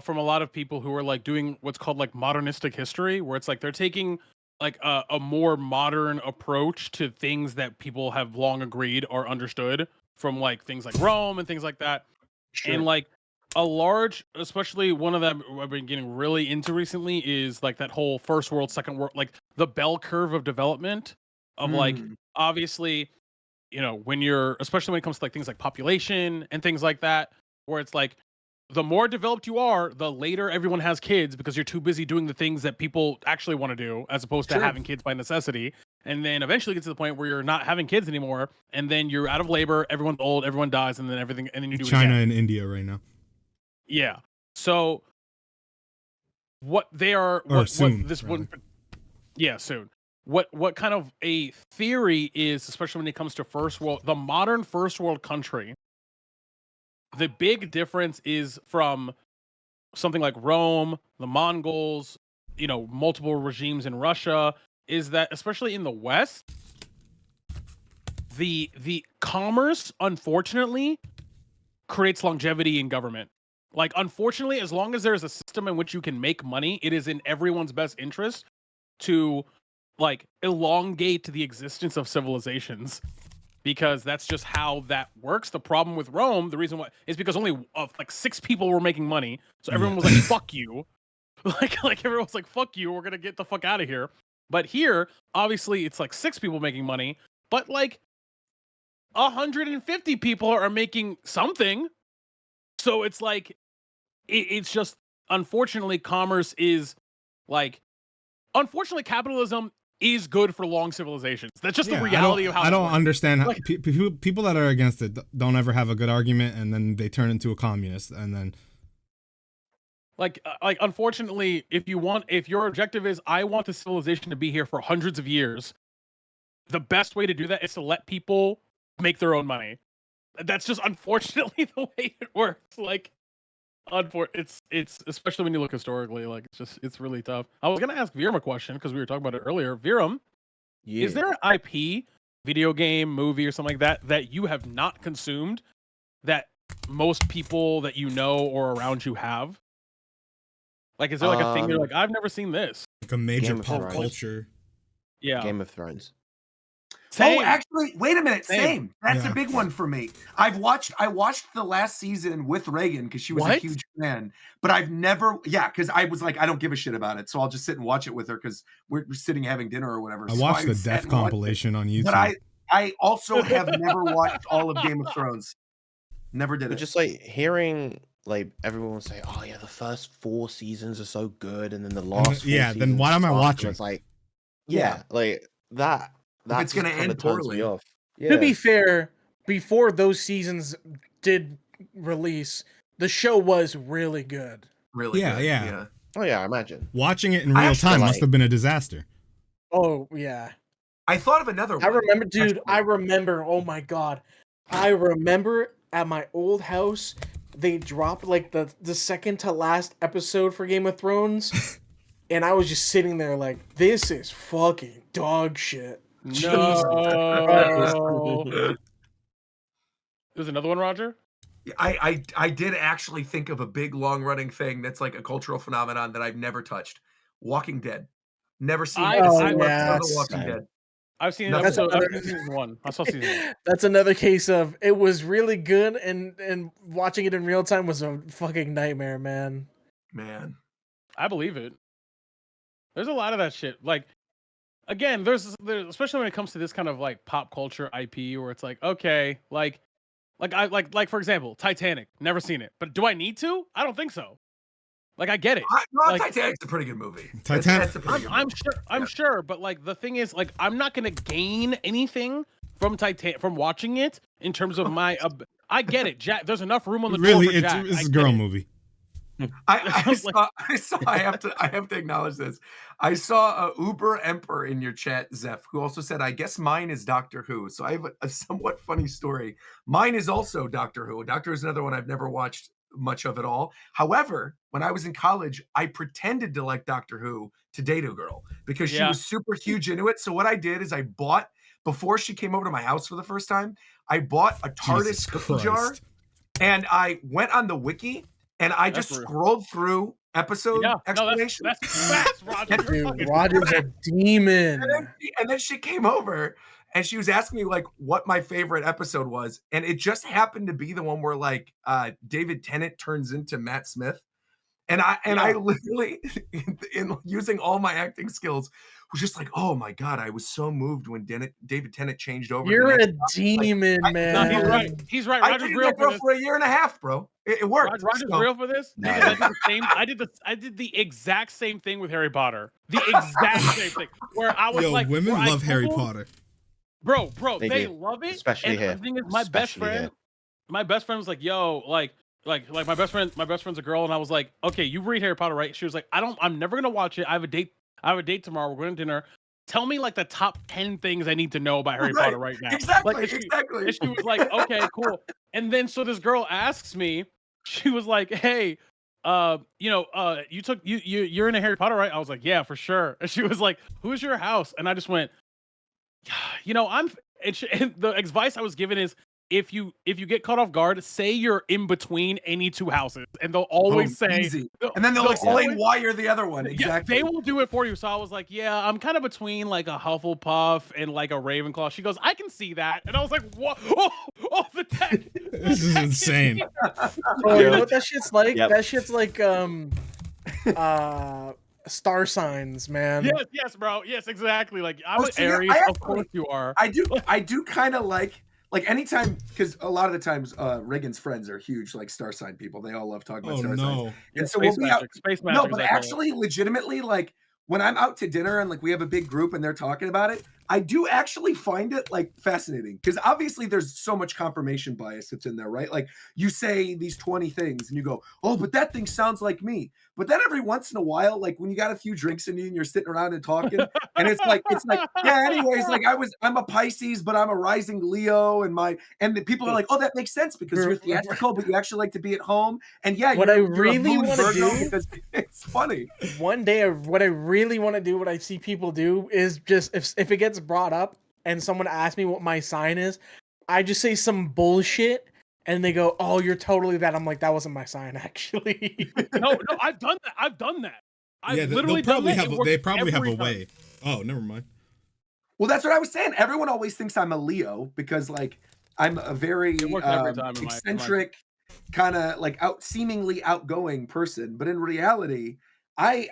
from a lot of people who are like doing what's called like modernistic history, where it's like they're taking like a more modern approach to things that people have long agreed or understood from like things like Rome and things like that. Sure. And like a large, especially one of them I've been getting really into recently is like that whole first world, second world, like the bell curve of development of like Mm. obviously, you know, when you're, especially when it comes to like things like population and things like that, where it's like the more developed you are, the later everyone has kids because you're too busy doing the things that people actually want to do as opposed to Sure. having kids by necessity. And then eventually get to the point where you're not having kids anymore, and then you're out of labor, everyone's old, everyone dies, and then everything, and then you do it China again. and India right now. Yeah. So what they are, Or what soon, this rather. one, yeah, soon. What kind of a theory is, especially when it comes to first world, the modern first world country, the big difference is from something like Rome, the Mongols, you know, multiple regimes in Russia, is that especially in the West, the commerce unfortunately creates longevity in government. Like, unfortunately, as long as there's a system in which you can make money, it is in everyone's best interest to like elongate the existence of civilizations, because that's just how that works. The problem with Rome, the reason why, is because only like 6 people were making money, so everyone was like, "Fuck you," like everyone was like, "Fuck you, we're gonna get the fuck out of here." But here, obviously, it's like 6 people making money, but like 150 people are making something. So it's like it's just, unfortunately, commerce is like, unfortunately, capitalism is good for long civilizations. That's just the reality of how I it don't works. understand how Like- people that are against it don't ever have a good argument, and then they turn into a communist, and then Like unfortunately, if your objective is, I want the civilization to be here for hundreds of years, the best way to do that is to let people make their own money. That's just unfortunately the way it works. Like, it's especially when you look historically, like it's really tough. I was gonna ask Viram a question because we were talking about it earlier. Viram, Yeah. is there an IP, video game, movie, or something like that you have not consumed that most people that you know or around you have? Like, is there like a thing you're like, I've never seen this? like a major Game of pop Thrones. culture. Yeah. Game of Thrones. Same. Oh, actually, wait a minute. Same. Same. That's Yeah. a big one for me. I watched the last season with Reagan because she was a What? huge fan. But I've never, because I was like, I don't give a shit about it, so I'll just sit and watch it with her because we're sitting having dinner or whatever. I So watched the sat death and watched it. compilation on YouTube. But I also have never watched all of Game of Thrones. Never did But it. just like hearing like everyone say, "Oh yeah, the first 4 seasons are so good," and then the last 4 yeah, then seasons why am I suck," and watching? It's like, Yeah. like that. That it's gonna just kinda end turns me poorly. off. To be Yeah. fair, before those seasons did release, the show was really good. Really Yeah, good. yeah. Oh yeah, I imagine. Watching it in I real actually time like- must have been a disaster. Oh yeah, I thought of another one. I remember, dude. actually. I remember. Oh my god, I remember at my old house they dropped like the second to last episode for Game of Thrones, and I was just sitting there like, this is fucking dog shit. No. There's another one, Roger. I did actually think of a big long running thing that's like a cultural phenomenon that I've never touched. Walking Dead. Never seen I- a I- single episode of yes. Walking Same. Dead. I've seen an That's episode. I've another- seen season 1. I saw season 1. That's another case of it was really good, and watching it in real time was a fucking nightmare, man. Man. I believe it. There's a lot of that shit. Like, again, there's especially when it comes to this kind of like pop culture IP, where it's like, okay, like for example, Titanic. Never seen it, but do I need to? I don't think so. Like I get it. No, Like, Titanic's a pretty good movie. Titanic- That's a pretty good I'm movie. sure. I'm sure. But like the thing is, like I'm not gonna gain anything from from watching it in terms of my. I get it, Jack. There's enough room on the door Really, for Jack. it's I a get girl it. movie. I saw. I have to acknowledge this. I saw a Uber Emperor in your chat, Zeph, who also said, "I guess mine is Doctor Who." So I have a somewhat funny story. Mine is also Doctor Who. Doctor Who is another one I've never watched much of at all. However, when I was in college, I pretended to like Doctor Who to date a girl because she Yeah. was super huge into it. So what I did is I bought, before she came over to my house for the first time, I bought a Jesus TARDIS cookie jar, Christ. and I went on the wiki and I That's just rude. scrolled through episode Yeah. No, explanation. that's facts, Roger. You're Dude, fucking Roger's a demon. And then she came over and she was asking me like what my favorite episode was, and it just happened to be the one where like David Tennant turns into Matt Smith. And I literally, in using all my acting skills, was just like, oh my god, I was so moved when David Tennant changed over. You're to a demon, man. No, he's right. He's right. I Roger's dated real that for girl this. for a year and a half, bro. It worked. Roger's So- real for this. Nice. Because I did the same. I did the exact same thing with Harry Potter. The exact same thing. Where I was Yo, like, women where I love Harry Googled- Potter. Bro, They they do. love it. Especially and here. The thing is, my best Especially here. friend was like, yo, like my best friend's a girl, and I was like, okay, you read Harry Potter, right? She was like, I'm never gonna watch it. I have a date tomorrow. We're going to dinner. Tell me like the top 10 things I need to know about Harry Potter right now. Exactly, Like, exactly. and she was like, okay, cool. And then so this girl asks me, she was like, hey, you're in a Harry Potter, right? I was like, yeah, for sure. And she was like, who's your house? And I just went, and the advice I was given is if you get caught off guard, say you're in between any two houses, and they'll always say, easy. And then they'll explain why you're the other one. Exactly. Yeah, they will do it for you. So I was like, yeah, I'm kind of between like a Hufflepuff and like a Ravenclaw. She goes, I can see that, and I was like, what? Oh, the tech. This is insane. Oh, you know what that shit's like? Yep. That shit's like star signs, man. Yes, bro. Yes, exactly. Like I'm Oh, an see, I Aries. actually- Of course you are. I do kind of like anytime, because a lot of the times Reagan's friends are huge like star sign people. They all love talking about Oh star signs. no. And so Space we'll be out. magic. Space magic. No, but as I call it. actually, legitimately, like when I'm out to dinner and like we have a big group and they're talking about it, I do actually find it like fascinating because obviously there's so much confirmation bias that's in there, right? Like you say these 20 things and you go, oh, but that thing sounds like me. But then every once in a while, like when you got a few drinks in you and you're sitting around and talking, and it's like, yeah, anyways, like I'm a Pisces, but I'm a rising Leo, and the people are like, oh, that makes sense because you're theatrical, but you actually like to be at home. And yeah, What you're I really a moon wanna Virgo do- because it's funny. One day, what I really want to do, what I see people do, is just if it gets brought up and someone asks me what my sign is, I just say some bullshit, and they go, "Oh, you're totally that." I'm like, "That wasn't my sign, actually." No, I've done that. I've Yeah, literally they'll probably done that. have. They probably have a every time. way. Oh, never mind. Well, that's what I was saying. Everyone always thinks I'm a Leo because, like, I'm a very It works every time in my- eccentric, kind of like seemingly outgoing person. But in reality, I'm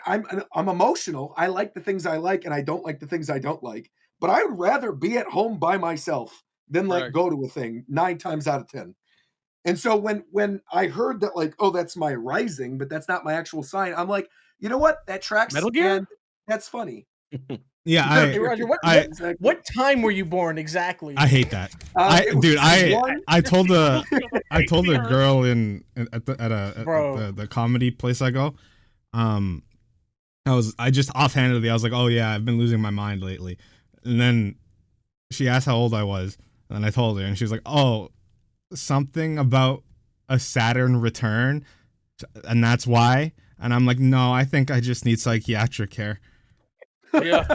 emotional. I like the things I like, and I don't like the things I don't like. But I would rather be at home by myself than like Correct. go to a thing 9 times out of 10. And so when I heard that, like, oh, that's my rising, but that's not my actual sign, I'm like, you know what? That tracks. Metal Gear? And that's funny. Yeah, Hey, Roger, Exactly. what time were you born exactly? I hate that. It was Dude, one- I told the I told a Hurt. girl at the comedy place I go, I just offhandedly I was like, oh yeah, I've been losing my mind lately, and then she asked how old I was, and I told her, and she was like, oh, something about a Saturn return, and that's why. And I'm like, no, I think I just need psychiatric care. Yeah.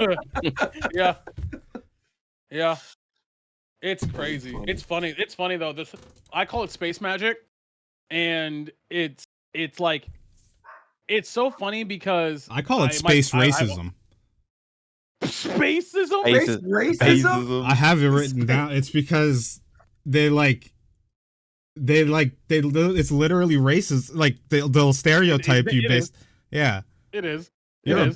Yeah. It's crazy. It's funny. It's funny though. I call it space magic, and it's like it's so funny because I call it space racism. Spacism. Racism? I have it written down. It's because they it's literally racist. Like they'll stereotype you It based. is. Yeah. It is.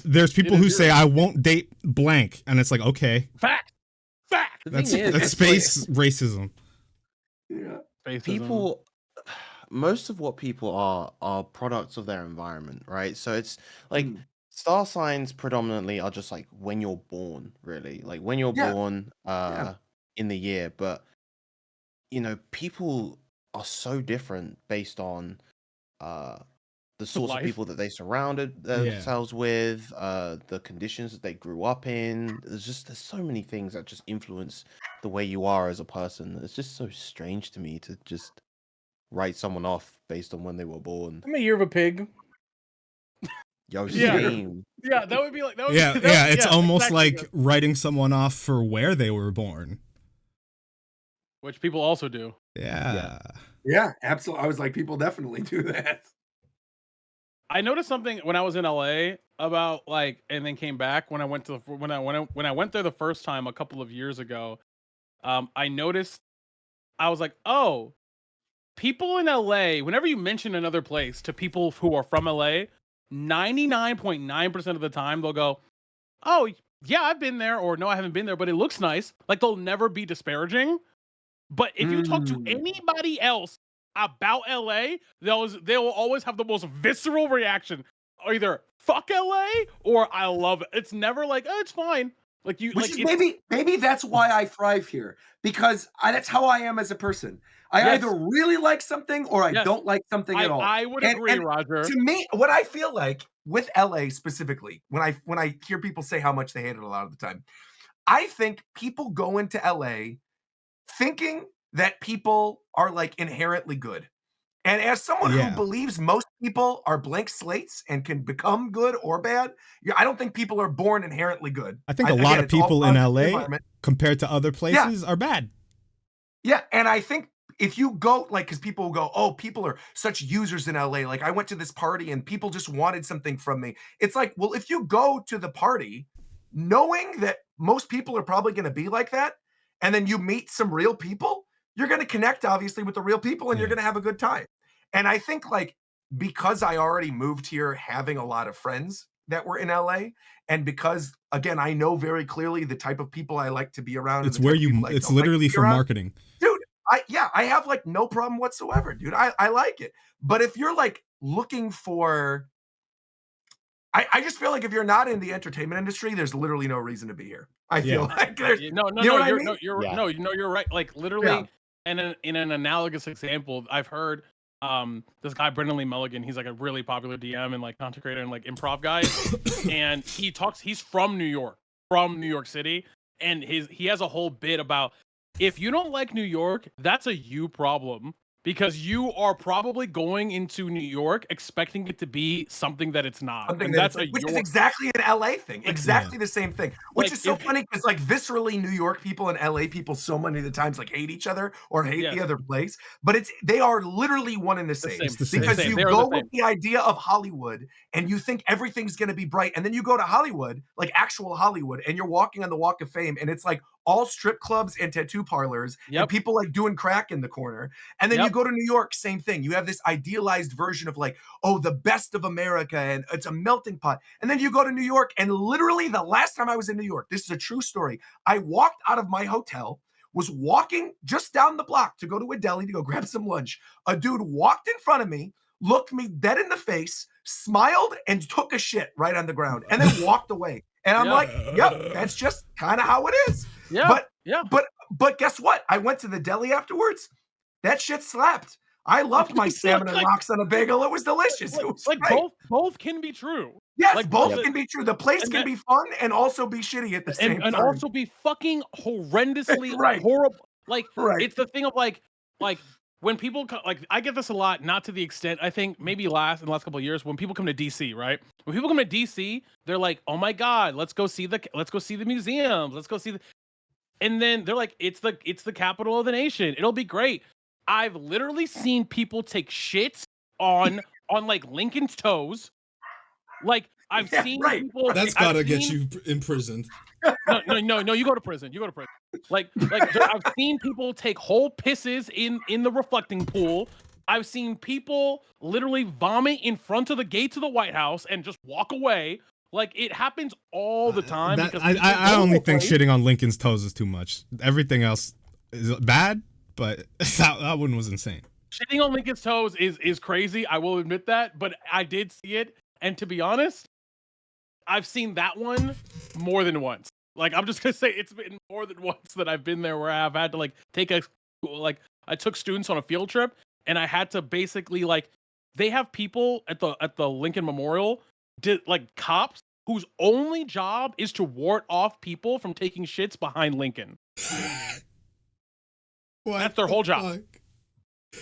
There's people who say I won't date blank, and it's like, okay, Fact. The that's thing is, space racism. Yeah. Spacism. people most of what people are products of their environment, right? So it's like Mm. star signs predominantly are just like when you're born, really, like when you're Yeah. born Yeah. in the year. But you know, people are so different based on uh the sorts of Life. people that they surrounded themselves with, the conditions that they grew up in. There's so many things that just influence the way you are as a person. It's just so strange to me to just write someone off based on when they were born. I'm a year of a pig. Yo, Yeah. same. Yeah, that would be like that would Yeah, be, yeah, it's almost exactly, like writing someone off for where they were born. which people also do. Yeah. Yeah, absolutely. I was like, people definitely do that. I noticed something when I was in LA about like, and then came back when I went to when I went there the first time a couple of years ago. I noticed I was like, oh, people in LA. Whenever you mention another place to people who are from LA, 99.9% of the time they'll go, oh yeah, I've been there, or no, I haven't been there, but it looks nice. Like they'll never be disparaging. But if you talk to Mm. anybody else about LA, they will always have the most visceral reaction. Either fuck LA or I love it. It's never like, oh, it's fine. Like you Which like is it's maybe that's why I thrive here, because that's how I am as a person. I yes, either really like something or I yes. don't like something at all. I would And agree, Roger. to me, what I feel like with LA specifically, when I hear people say how much they hate it a lot of the time, I think people go into LA thinking that people are like inherently good. And as someone who Yeah. believes most people are blank slates and can become good or bad, I don't think people are born inherently good. I think a lot Again, of it's all people in product of the LA environment. compared to other Yeah, places are bad. yeah, and I think if you go like, because people will go, oh, people are such users in LA. Like I went to this party and people just wanted something from me. It's like, well, if you go to the party knowing that most people are probably going to be like that, and then you meet some real people, you're going to connect obviously with the real people and you're Yeah. going to have a good time. And I think like because I already moved here having a lot of friends that were in LA, and because again, I know very clearly the type of people I like to be around and It's the where type of people I it's don't like to literally be for around, marketing. dude, I have like no problem whatsoever, dude. I like it. But if you're like looking for, I just feel like if you're not in the entertainment industry, there's literally no reason to be here. I feel Yeah. like there's, No, no, you know no, what I mean? Yeah. you're right. Like Yeah. literally, and in an analogous example, I've heard this guy Brendan Lee Mulligan. He's like a really popular DM and like content creator and like improv guy, and he's from New York City, and he has a whole bit about if you don't like New York, that's a you problem. Because you are probably going into New York expecting it to be something that it's not, Something and that that's it's like, a which is your exactly an LA thing, like exactly the same thing. Which like is so if funny because like viscerally, New York people and LA people so many of the times like hate each other or hate the yes, other place, but they are literally one and the the same. It's same, the same. the Because same. you They are the go with same. the idea of Hollywood and you think everything's gonna be bright, and then you go to Hollywood, like actual Hollywood, and you're walking on the Walk of Fame, and it's like all strip clubs and tattoo parlors and Yep, people like doing crack in the corner. And then you yep. go to New York, same thing. You have this idealized version of like, oh, the best of America, and it's a melting pot. And then you go to New York, and literally the last time I was in New York, this is a true story. I walked out of my hotel, was walking just down the block to go to a deli to go grab some lunch. A dude walked in front of me, looked me dead in the face, smiled, and took a shit right on the ground, and then walked away. And I'm Yeah. like, yep, that's just kind of how it is. Yeah, But yeah. but guess what? I went to the deli afterwards. That shit slapped. I loved my salmon and rocks on a bagel. It was delicious. It was like great. both can be true. Yes, Like both Yep. can be true. The place and can that, be fun and also be shitty at the same and time. also be fucking horrendously Right. horrible. Like Right. it's the thing of like when people like I get this a lot, not to the extent I think maybe in the last couple of years when people come to DC, right? When people come to DC, they're like, "Oh my god, let's go see the museums, let's go see the," and then they're like, it's the capital of the nation. It'll be great. I've literally seen people take shits on like Lincoln's toes. Like I've Yeah, seen right. people. That's I've gotta get seen- you imprisoned. No. You go to prison. You go to prison. I've seen people take whole pisses in the reflecting pool. I've seen people literally vomit in front of the gate to the White House and just walk away. Like it happens all the time. That, Because I only think place, shitting on Lincoln's toes is too much. Everything else is bad, but that one was insane. Shitting on Lincoln's toes is crazy. I will admit that, but I did see it, and to be honest, I've seen that one more than once. Like, I'm just gonna say it's been more than once that I've been there where I've had to like take I took students on a field trip, and I had to basically like they have people at the Lincoln Memorial, like cops whose only job is to ward off people from taking shits behind Lincoln. That's their whole job.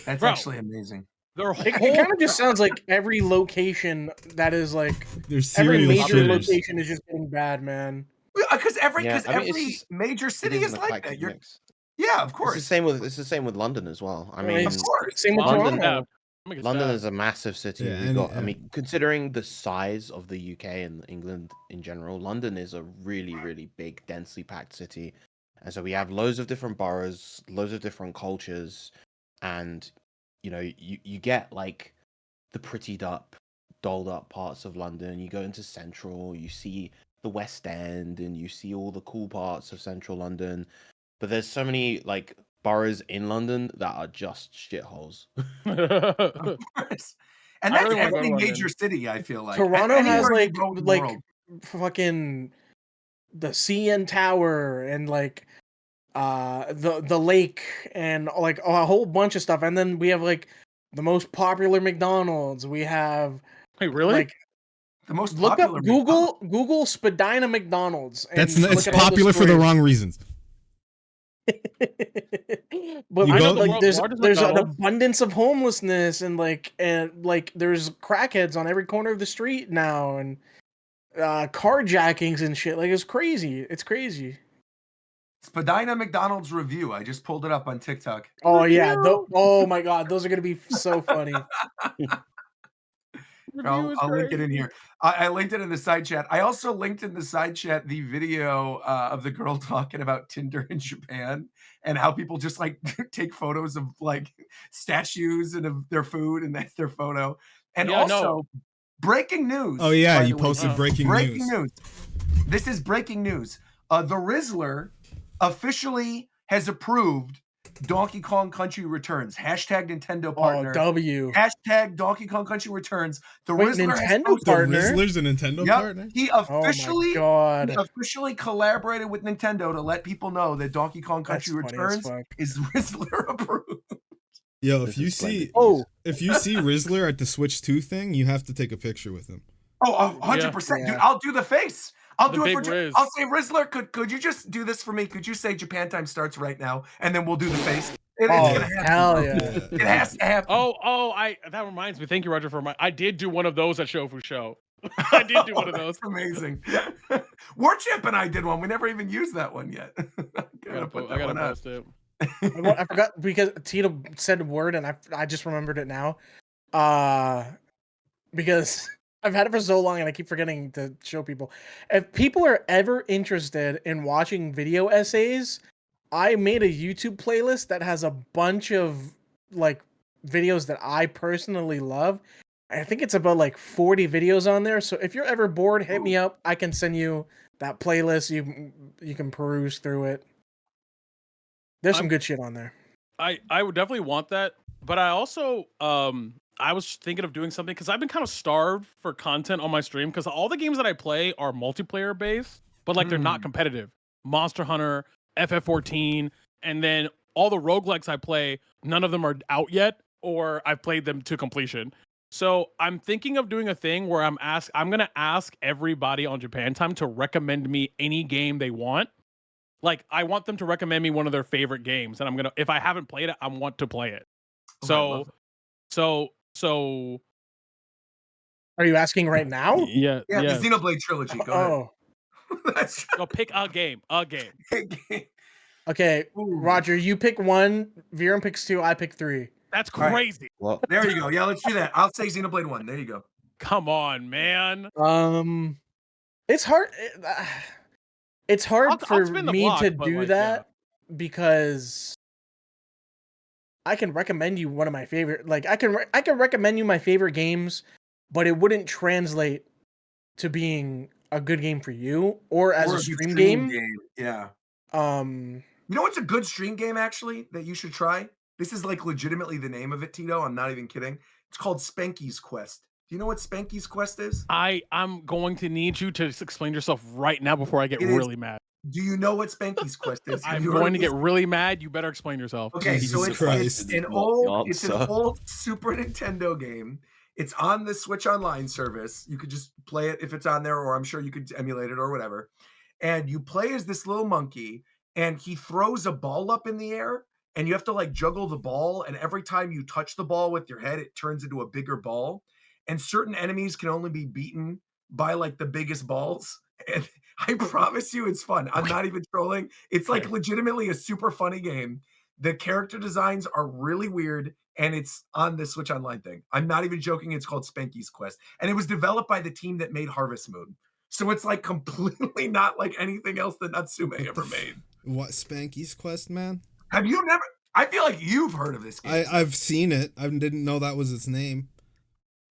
That's Bro. actually amazing. Their It whole kind of just sounds like every location that is like There's every serial major shitters. location is just getting bad, man. Because every Yeah, I mean, it's every just- major It city is is an like eclectic that. mix. Yeah, of It's course. the same with London as well. I mean, Of course. Same with London- Toronto. London is a massive city. Yeah, We've got, I yeah. mean, considering the size of the UK and England in general, London is a really, really big, densely packed city. And so we have loads of different boroughs, loads of different cultures, and you know, you get like the prettied up, dolled up parts of London. You go into Central, you see the West End, and you see all the cool parts of Central London. But there's so many like boroughs in London that are just shitholes. Of course. And I that's really wanna go every to major London. city, I feel like. Toronto has Anywhere you like go in the world. fucking the CN Tower and like the lake and like a whole bunch of stuff. And then we have like the most popular McDonald's. We have Wait, really? like The most look up popular Google Spadina McDonald's. And That's look it's at all popular for the stories. wrong reasons. But You I know go- like The largest there's an McDonald's. abundance of homelessness and like there's crackheads on every corner of the street now and carjackings and shit. Like it's crazy. It's crazy. Spadina McDonald's review. I just pulled it up on TikTok. Oh yeah. Oh my god, those are gonna be so funny. Review is I'll link it in crazy. here. I linked it in the side chat. I also linked in the side chat the video of the girl talking about Tinder in Japan and how people just like take photos of like statues and of their food, and that's their photo. And Yeah, also, no. breaking news. Oh yeah, by you the way. posted Wow. breaking news. This is breaking news. The Rizzler officially has approved Donkey Kong Country Returns. Hashtag Nintendo partner. Oh W. Hashtag Donkey Kong Country Returns. The Wait, Rizzler has Nintendo posted- The partner? Rizzler's a Nintendo Yep. partner. He Oh my god. officially collaborated with Nintendo to let people know that Donkey Kong That's Country funny as Returns fuck. is Rizzler approved. Yo, This if you is splendid see Oh. news. if you see Rizzler at the Switch 2 thing, you have to take a picture with him. Oh, 100%, dude. Yeah. I'll do the face. I'll The do it for big Riz. I'll say Rizzler, could you just do this for me? Could you say Japan time starts right now, and then we'll do the face? It's Oh gonna happen. hell bro. yeah. It has to happen. That reminds me. Thank you, Roger, I did do one of those at Shofu Show. I did do one of those. That's amazing. Warchip and I did one. We never even used that one yet. I gotta post it. I forgot because Tito said a word and I just remembered it now. Because I've had it for so long and I keep forgetting to show people. If people are ever interested in watching video essays, I made a YouTube playlist that has a bunch of like videos that I personally love. I think it's about like 40 videos on there. So if you're ever bored, hit me up. I can send you that playlist. You can peruse through it. There's some good shit on there. I would definitely want that, but I also I was thinking of doing something because I've been kind of starved for content on my stream because all the games that I play are multiplayer based, but like they're not competitive. Monster Hunter, FF14, and then all the roguelikes I play, none of them are out yet, or I've played them to completion. So I'm thinking of doing a thing where I'm gonna ask everybody on Japan Time to recommend me any game they want. Like I want them to recommend me one of their favorite games, and if I haven't played it, I want to play it. So Are you asking right now? yeah, Yeah, the Xenoblade trilogy. Go ahead. Oh, That's Go pick a game. okay. Ooh. Roger, you pick one. Viren picks two. I pick three. That's All right. crazy. Well, There you go. Yeah, let's do that. I'll say Xenoblade 1. There you go. Come on, man. It's hard. It's hard I'll for spin the me block, to but, do like, that because I can recommend you one of my favorite. Like I can recommend you my favorite games, but it wouldn't translate to being a good game for you or as Or a good stream game. Yeah. Um, You know what's a good stream game actually that you should try? This is like legitimately the name of it, Tito. I'm not even kidding. It's called Spanky's Quest. Do you know what Spanky's Quest is? I'm going to need you to explain yourself right now before I get It is. really mad. Do you know what Spanky's Quest is? Have I'm you heard going of to this? get really mad. You better explain yourself. Okay, so Jesus it's Christ. an Not the it's an answer. old Super Nintendo game. It's on the Switch Online service. You could just play it if it's on there, or I'm sure you could emulate it or whatever. And you play as this little monkey, and he throws a ball up in the air, and you have to like juggle the ball. And every time you touch the ball with your head, it turns into a bigger ball. And certain enemies can only be beaten by like the biggest balls. And I promise you, it's fun. I'm not even trolling. It's like legitimately a super funny game. The character designs are really weird, and it's on the Switch Online thing. I'm not even joking. It's called Spanky's Quest, and it was developed by the team that made Harvest Moon. So it's like completely not like anything else that Natsume ever made. What, Spanky's Quest, man? Have you never? I feel like you've heard of this game. I've seen it. I didn't know that was its name.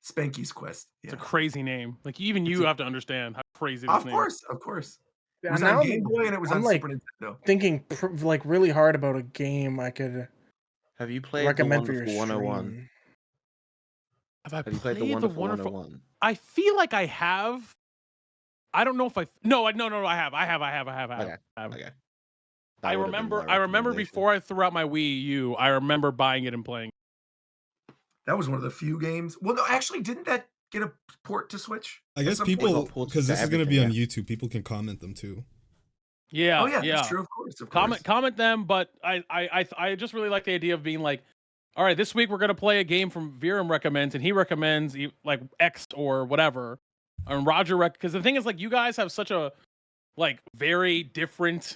Spanky's Quest. It's Yeah. a crazy name. Like even you have to understand how crazy this Of name course, of course. It Yeah, was now on Game Boy and it was I'm on like Super Nintendo. thinking like really hard about a game I could Have you played the recommend for your Wonderful 101? stream. Have you played the Wonderful 101? I feel like I have. I don't know if I. No, I have. I have. Okay. I Okay. I That would've been my remember recommendation. before I threw out my Wii U, I remember buying it and playing. That was one of the few games. Well, no, actually, didn't that get a port to Switch? I at guess some point? people, got ported because to this is going to be on everything, YouTube, people can comment them too. Yeah. Oh yeah, yeah. that's true. Of course, of course. Comment them, but I just really like the idea of being like, all right, this week we're gonna play a game from Viram recommends, and he recommends like X or whatever, and Roger because the thing is like you guys have such a like very different.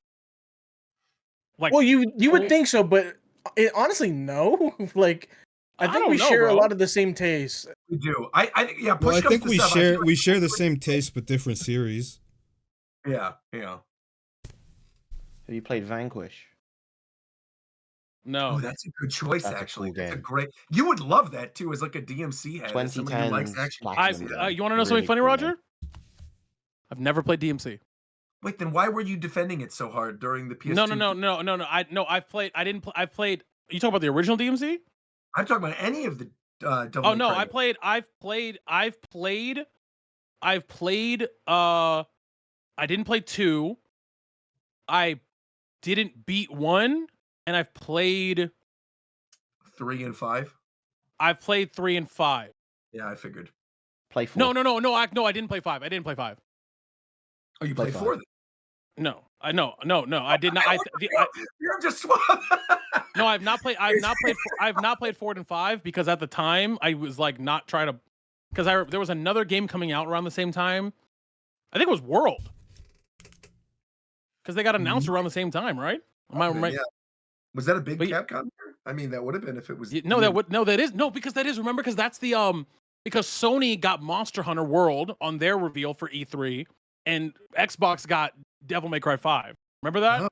Like, Well, you would cool- think so, but honestly, no. Like, I think don't we know, share a bro. lot of the same tastes. We do. Yeah. Push Well, I comes think to we shove, I feel like- share the same taste but different series. Yeah. Have you played Vanquish? No. Oh, that's a good choice. That's a Actually, cool that's a game. great. You would love that too, as like a DMC head. As somebody who likes 2010s action. Platinum games. game. You want to know something Really funny, cool Roger? game. I've never played DMC. Wait, then why were you defending it so hard during the PS2? No. I've played. I didn't. I played. You talking about the original DMC? I'm talking about any of the. Devil Oh May no, Cry games. I've played. I didn't play 2. I didn't beat 1, and I've played 3 and 5. I've played 3 and 5. Yeah, I figured. Play 4. No. I didn't play 5. I didn't play 5. Oh, you Play played 5. 4 then? No. I did not. You're just No, I've not played. I've not played 4 and 5 because at the time I was like not trying to. Because there was another game coming out around the same time. I think it was World. Because they got announced around the same time, right? Am I right? Yeah. Was that a big But Capcom year? I mean, that would have been if it was. Because that is remember because that's the because Sony got Monster Hunter World on their reveal for E3 and Xbox got Devil May Cry 5. Remember that? Oh,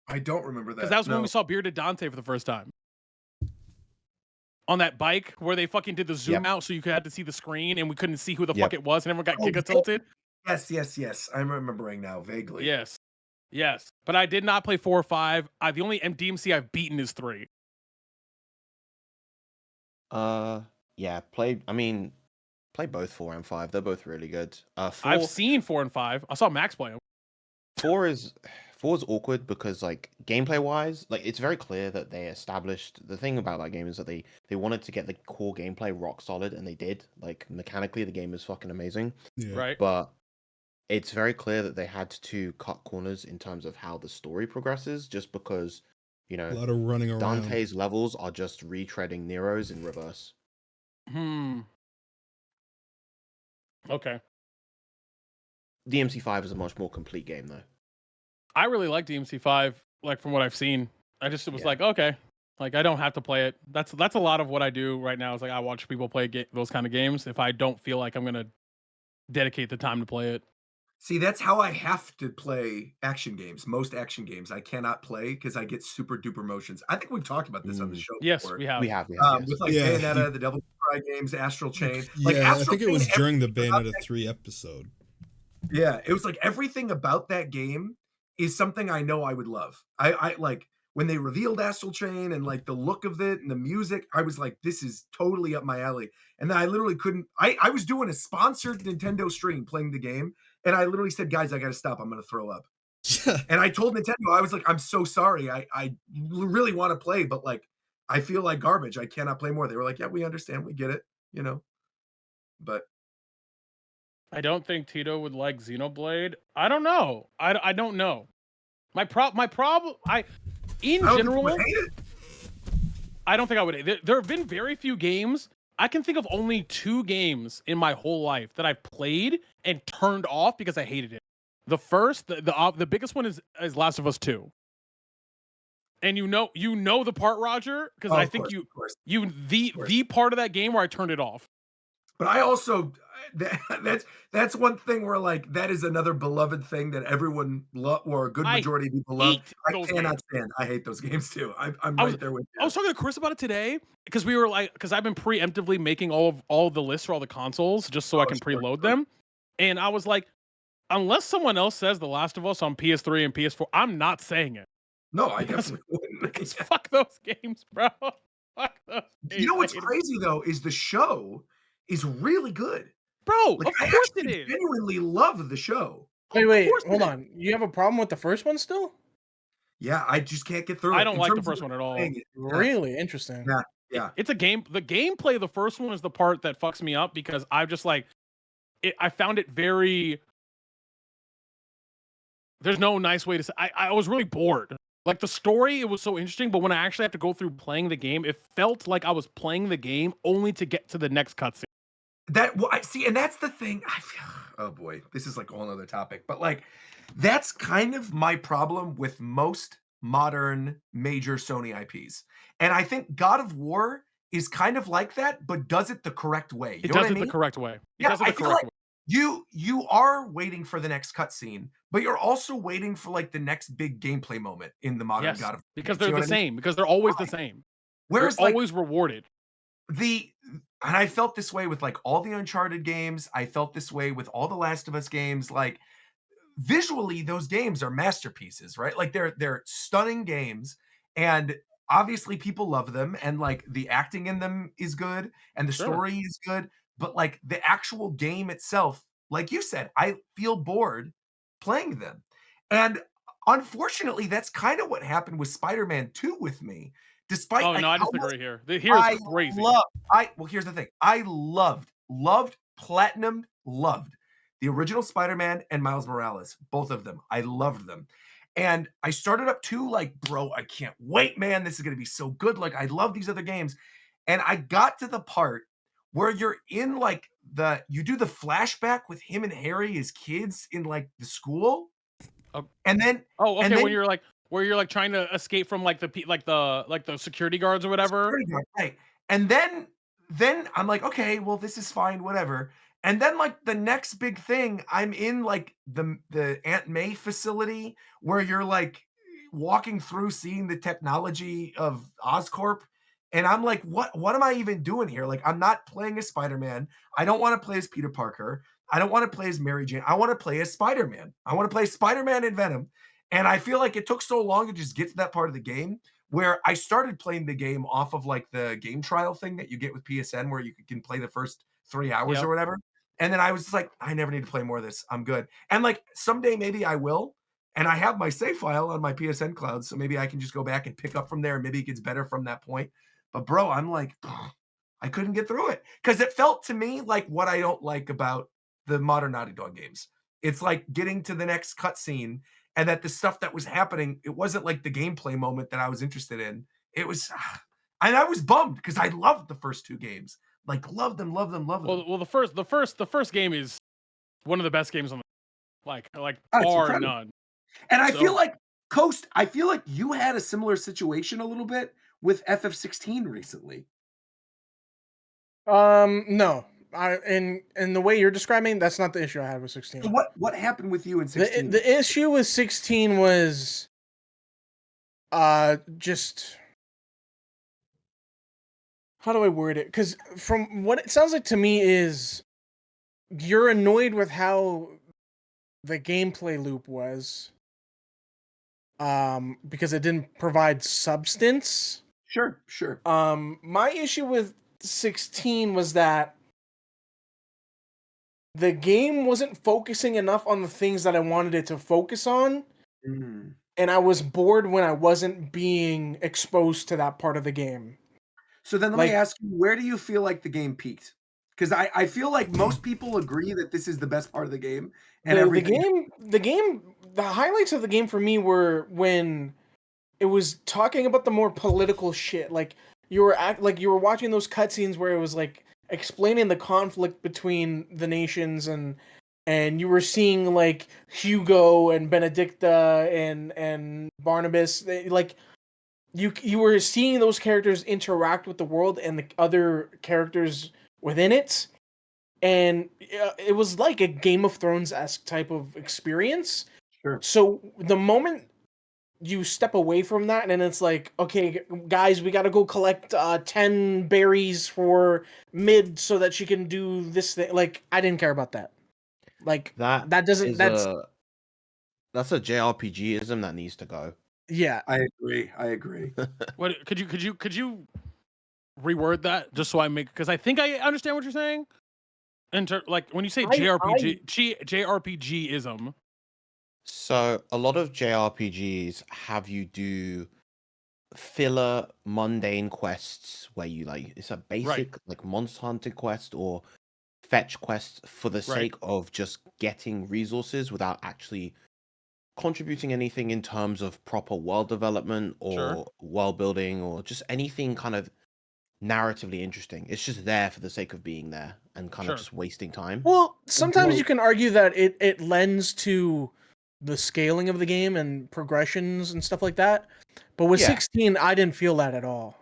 I don't remember that. Because that was when No. we saw Bearded Dante for the first time. On that bike where they fucking did the zoom out so you had to see the screen and we couldn't see who the fuck it was and everyone got giga tilted. Yes. I'm remembering now vaguely. Yes. But I did not play 4 or 5. The only DMC I've beaten is 3. Yeah, play both 4 and 5. They're both really good. 4, I've seen 4 and 5. I saw Max play them. 4 is awkward because like gameplay wise, like it's very clear that they established the thing about that game is that they wanted to get the core gameplay rock solid, and they did. Like mechanically, the game is fucking amazing. Yeah. Right. But it's very clear that they had to cut corners in terms of how the story progresses, just because A lot of running around. Dante's levels are just retreading Nero's in reverse. Okay. DMC5 is a much more complete game though. I really like DMC5, like from what I've seen. I just was like, okay, like I don't have to play it. That's a lot of what I do right now. Is like I watch people play those kind of games. If I don't feel like I'm gonna dedicate the time to play it. See, that's how I have to play action games. Most action games I cannot play because I get super duper motions. I think we've talked about this on the show. Yes, before. we have. We have. Yes. With like Yeah. Bayonetta, the Devil May Cry games, Astral Chain. Like Yeah, I Astral think it was Chain, during the everything about Bayonetta that 3 episode. Yeah, it was like everything about that game is something I know I would love. I like when they revealed Astral Chain and like the look of it and the music, I was like, this is totally up my alley. And then I literally couldn't. I was doing a sponsored Nintendo stream playing the game, and I literally said, guys, I got to stop. I'm going to throw up. And I told Nintendo, I was like, I'm so sorry. I really want to play, but like, I feel like garbage. I cannot play more. They were like, yeah, we understand. We get it, you know. But I don't think Tito would like Xenoblade. I don't know. I don't know. My problem. In I don't think general, you would hate it. I don't think I would. There have been very few games. I can think of only 2 games in my whole life that I've played and turned off because I hated it. The first, the biggest one is Last of Us 2. And you know the part, Roger, because Oh, I of think course. the part of that game where I turned it off. But I also that's one thing where like that is another beloved thing that everyone love or a good I majority of people love. hate I those cannot games. stand. I hate those games too. I'm I was right there with I you. was talking to Chris about it today because we were like, because I've been preemptively making all of the lists for all the consoles just so I Oh, can sure, preload sure. them, and I was like, unless someone else says The Last of Us on PS3 and PS4, I'm not saying it. No, I Because, definitely wouldn't. because fuck those games, bro. Fuck those games. You know I what's hate 'em. crazy though is the show is really good. Bro, Like of I course it actually is. genuinely love the show. Wait, Of wait, course hold it is. on. You have a problem with the first one still? Yeah, I just can't get through it. I don't In like the terms of first one at all. playing it. Yeah, Really interesting. yeah, yeah. It's a game. The gameplay of the first one is the part that fucks me up because I just like it. I found it very. There's no nice way to say. I was really bored. Like the story, it was so interesting, but when I actually have to go through playing the game, it felt like I was playing the game only to get to the next cutscene. That well, I see, and that's the thing. I feel, oh boy, this is like a whole other topic, but like that's kind of my problem with most modern major Sony IPs. And I think God of War is kind of like that, but does it the correct way. You It know what does I it the mean? correct way. It Yeah, does it I the feel correct like way. you are waiting for the next cutscene, but you're also waiting for like the next big gameplay moment in the modern Yes, God of War because games. You they're know the what I mean? same. Because they're always the same. They're Whereas like always rewarded. the and I felt this way with like all the Uncharted games. I felt this way with all the Last of Us games. Like visually, those games are masterpieces, right? Like they're stunning games, and obviously people love them, and like the acting in them is good, and the Sure. story is good. But like the actual game itself, like you said, I feel bored playing them, and unfortunately, that's kind of what happened with Spider-Man 2 with me. Despite Oh like no, I how much disagree here. Here is I crazy. love I well, here's the thing. I loved, platinum loved the original Spider-Man and Miles Morales, both of them. I loved them. And I started up 2 like, "Bro, I can't wait, man. This is gonna be so good. Like, I love these other games." And I got to the part where you're in like you do the flashback with him and Harry as kids in like the school. Oh, And then oh, and okay. then When you're like, where you're like trying to escape from like the security guards or whatever. security guard, right. And then I'm like, "Okay, well, this is fine, whatever." And then, like, the next big thing, I'm in, like, the Aunt May facility where you're, like, walking through seeing the technology of Oscorp, and I'm like, "What am I even doing here?" Like, I'm not playing as Spider-Man. I don't wanna play as Peter Parker. I don't wanna play as Mary Jane. I wanna play as Spider-Man. I wanna play Spider-Man and Venom, and I feel like it took so long to just get to that part of the game where I started playing the game off of like the game trial thing that you get with PSN where you can play the first 3 hours or Yep. whatever. And then I was just like, I never need to play more of this. I'm good. And like someday maybe I will. And I have my save file on my PSN cloud. So maybe I can just go back and pick up from there. And maybe it gets better from that point. But bro, I'm like, I couldn't get through it. Because it felt to me like what I don't like about the modern Naughty Dog games. It's like getting to the next cutscene and that the stuff that was happening, it wasn't like the gameplay moment that I was interested in. It was, and I was bummed because I loved the first 2 games, like loved them, loved them, loved them. Well, the first game is one of the best games on the like Oh, it's bar incredible. none. And I feel So like Coast, I feel like you had a similar situation a little bit with FF16 recently. No. In the way you're describing, that's not the issue I had with So 16. what happened with you in 16? The issue with 16 was just how do I word it? Because from what it sounds like to me is you're annoyed with how the gameplay loop was, because it didn't provide substance. Sure, sure. My issue with 16 was that the game wasn't focusing enough on the things that I wanted it to focus on, Mm. and I was bored when I wasn't being exposed to that part of the game. So then let me Like ask you, where do you feel like the game peaked? Because I feel like most people agree that this is the best part of the game, and the everything. the highlights of the game for me were when it was talking about the more political shit. Like you were watching those cutscenes where it was like explaining the conflict between the nations, and you were seeing like Hugo and Benedicta and Barnabas. Like you were seeing those characters interact with the world and the other characters within it, and it was like a Game of Thrones-esque type of experience. Sure. So the moment you step away from that and it's like, okay, guys, we got to go collect 10 berries for Mid so that she can do this thing. Like, I didn't care about that. Like, That that doesn't, is that's, that's a JRPGism that needs to go. yeah. I agree. What could you reword that just so I make, because I think I understand what you're saying. Like when you say JRPG-ism. So a lot of JRPGs have you do filler mundane quests where you like it's a basic like monster hunting quest or fetch quest for the sake of just getting resources without actually contributing anything in terms of proper world development or world building or just anything kind of narratively interesting. It's just there for the sake of being there and kind of just wasting time. Well, sometimes Well- you can argue that it lends to the scaling of the game and progressions and stuff like that. But with Yeah. 16, I didn't feel that at all.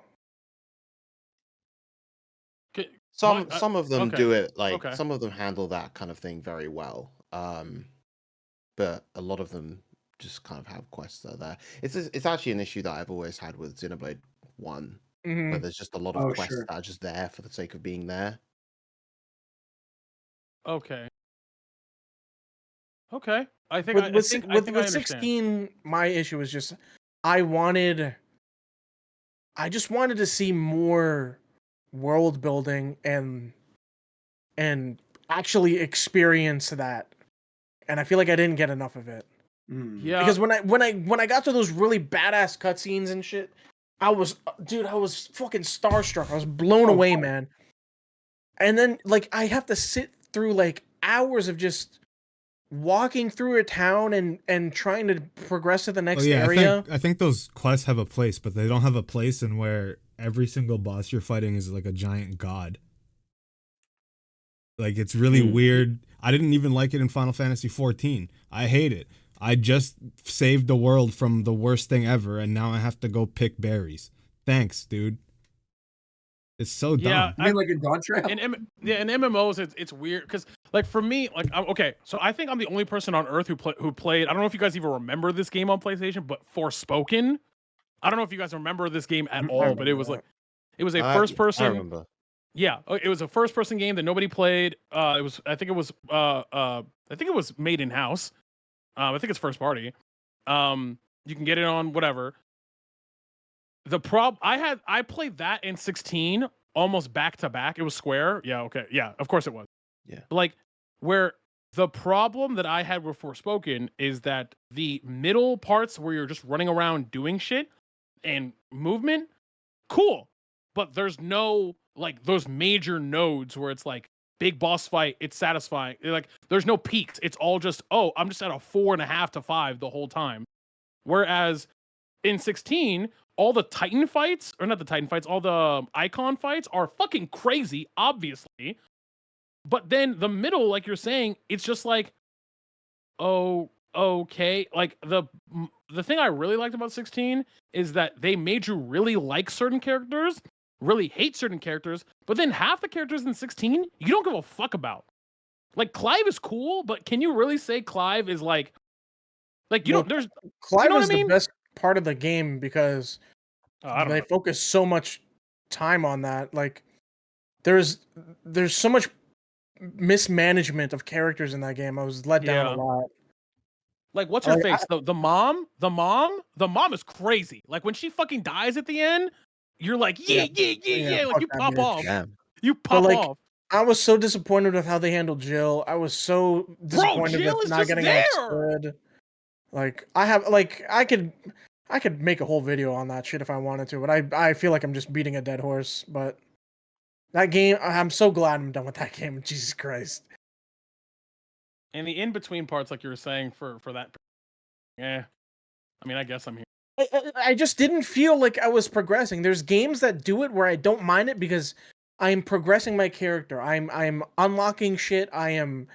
Some of them do it like okay. some of them handle that kind of thing very well. But a lot of them just kind of have quests that are there. It's actually an issue that I've always had with Xenoblade 1, where there's just a lot of Oh, quests sure. that are just there for the sake of being there. Okay. Okay. I think With, I with, think with, I with understand. 16, my issue was just I just wanted to see more world building and actually experience that. And I feel like I didn't get enough of it. Yeah. Because when I got to those really badass cutscenes and shit, I was fucking starstruck. I was blown away, man. And then like I have to sit through like hours of just walking through a town and trying to progress to the next area. I think those quests have a place, but they don't have a place in where every single boss you're fighting is like a giant god. Like it's really weird. I didn't even like it in Final Fantasy 14. I hate it. I just saved the world from the worst thing ever, and now I have to go pick berries. Thanks, dude. It's so dumb. You mean like in Dawn Trail? In MMOs, it's weird because like for me, like okay, so I think I'm the only person on Earth who played. I don't know if you guys even remember this game on PlayStation, but Forspoken. I don't know if you guys remember this game at all, but it was like it was a first person. I remember. Yeah, it was a first person game that nobody played. I think it was made in house. I think it's first party. You can get it on whatever. I played that in 16 almost back to back. It was Square. Yeah, okay. Yeah, of course it was. Yeah. But like where the problem that I had with Forspoken is that the middle parts where you're just running around doing shit and movement, cool. But there's no like those major nodes where it's like big boss fight, it's satisfying. Like there's no peaks. It's all just, oh, I'm just at a 4.5 to 5 the whole time. Whereas in 16, all the Titan fights, or not the Titan fights, all the icon fights are fucking crazy, obviously. But then the middle, like you're saying, it's just like, oh, okay. Like the thing I really liked about 16 is that they made you really like certain characters, really hate certain characters, but then half the characters in 16 you don't give a fuck about. Like Clive is cool, but can you really say Clive is like you don't there's Clive you know is what I mean? the best part of the game because I don't they know. focus so much time on that. Like there's so much mismanagement of characters in that game. I was let down a lot. Like, what's her Like, face? The mom is crazy. Like when she fucking dies at the end, you're like, yeah. Like fuck you that pop bitch. off. Yeah. You But pop like, off. I was so disappointed with how they handled Jill. I was so disappointed Jill with is not just getting there. an Xsquid. Like, I could make a whole video on that shit if I wanted to, but I feel like I'm just beating a dead horse. But that game, I'm so glad I'm done with that game. Jesus Christ. And the in between parts, like you were saying, for that, yeah. I mean, I guess I'm here. I just didn't feel like I was progressing. There's games that do it where I don't mind it because I'm progressing my character. I'm unlocking shit. I'm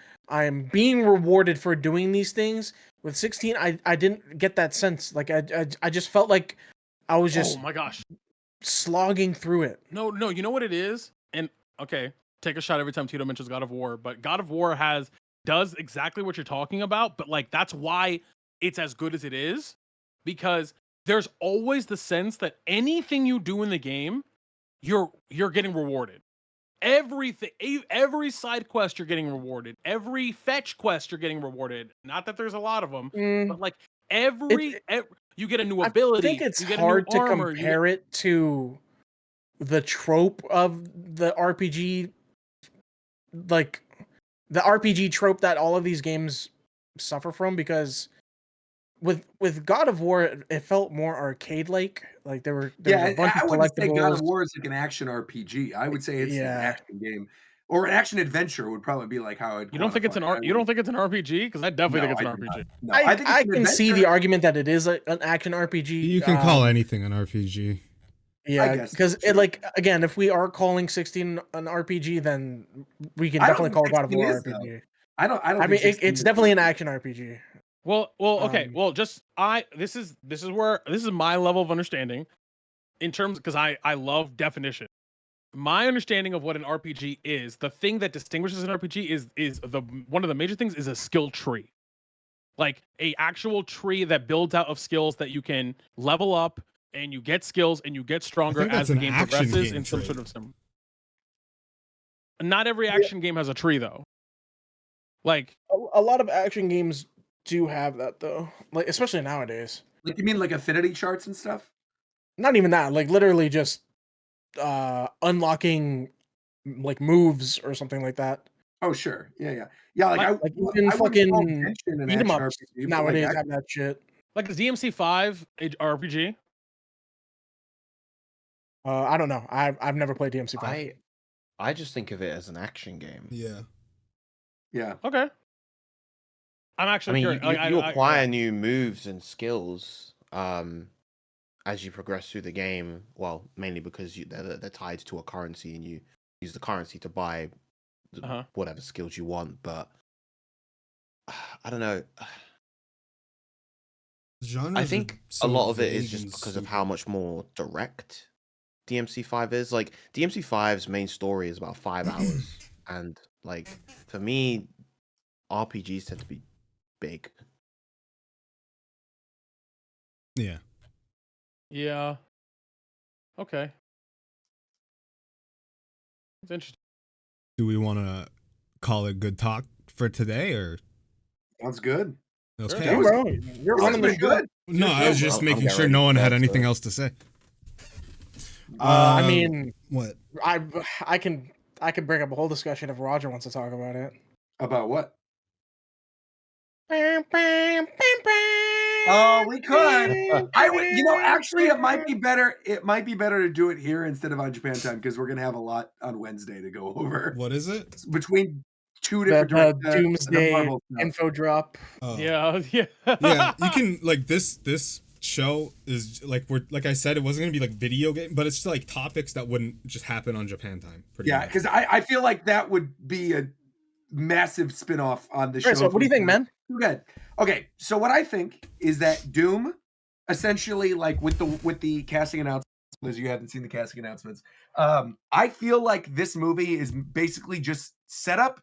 being rewarded for doing these things. With 16, I didn't get that sense. Like I just felt like I was just Oh my gosh. slogging through it. No, you know what it is? And okay, take a shot every time Tito mentions God of War, but God of War does exactly what you're talking about, but like that's why it's as good as it is, because there's always the sense that anything you do in the game, you're getting rewarded. Everything, every side quest you're getting rewarded. Every fetch quest you're getting rewarded. Not that there's a lot of them, but like you get a new ability. I think it's you get hard a new to armor, compare it to the trope of the RPG, like the RPG trope that all of these games suffer from, because with God of War, it felt more arcade-like. Like there was a bunch I of wouldn't say God of collectibles. War is like an action RPG. I would say it's an Yeah. action game or an action adventure would probably be like how I'd. You don't think it's an quantify it. you don't think it's an RPG? Because I definitely think it's an do RPG. not. No, I think it's I an can see adventure. the argument that it is an action RPG. You can call anything an RPG. Yeah, guess because so, it, like, again, if we are calling 16 an RPG, then we can I don't definitely think call God of 16 War is, though. RPG. I don't I think mean, 16 it's is definitely an RPG. action RPG. Well, okay. Um, Well, just this is my level of understanding in terms, because I love definition. My understanding of what an RPG is, the thing that distinguishes an RPG is one of the major things is a skill tree. Like a actual tree that builds out of skills that you can level up, and you get skills and you get stronger think as that's the an game action progresses game in some tree. sort of sim. Not every action game has a tree though. Like a lot of action games do have that though, like especially nowadays. Like you mean like affinity charts and stuff? Not even that, like literally just unlocking like moves or something like that. Oh sure, yeah. Like Like- I Even wouldn't call fucking Genshin an beat 'em action ups RPG, but nowadays like have that shit. is DMC5 a RPG? I don't know. I've never played DMC5. I just think of it as an action game. Yeah. yeah. Okay. I'm I actually mean, curious. you acquire yeah. new moves and skills as you progress through the game. Well, mainly because they're tied to a currency, and you use the currency to buy whatever skills you want. But I don't know. I think a lot of it is just because of how much more direct DMC5 is. Like DMC5's main story is about 5 hours, and like for me, RPGs tend to be big. Yeah. Yeah. Okay. It's interesting. Do we want to call it good talk for today, or Sounds good. okay? Sure. Hey, bro, you're This on has the been good. No, I was just I'm making getting sure ready no to one had bed, anything so- else to say. I mean, what? I can bring up a whole discussion if Roger wants to talk about it. About what? Oh, Oh, we could. I would, actually, it might be better. It might be better to do it here instead of on Japan time because we're gonna have a lot on Wednesday to go over. What is it? Between two the different Doomsday Marvel stuff. info drop. Oh. Yeah. Yeah, you can like this show is like I said, it wasn't gonna be like video game, but it's like topics that wouldn't just happen on Japan time. Pretty Yeah, much. because I feel like that would be a massive spinoff on the show. Right, so what do you think, man? Good. Okay, so what I think is that Doom, essentially, like with the casting announcements, as you haven't seen the casting announcements, I feel like this movie is basically just set up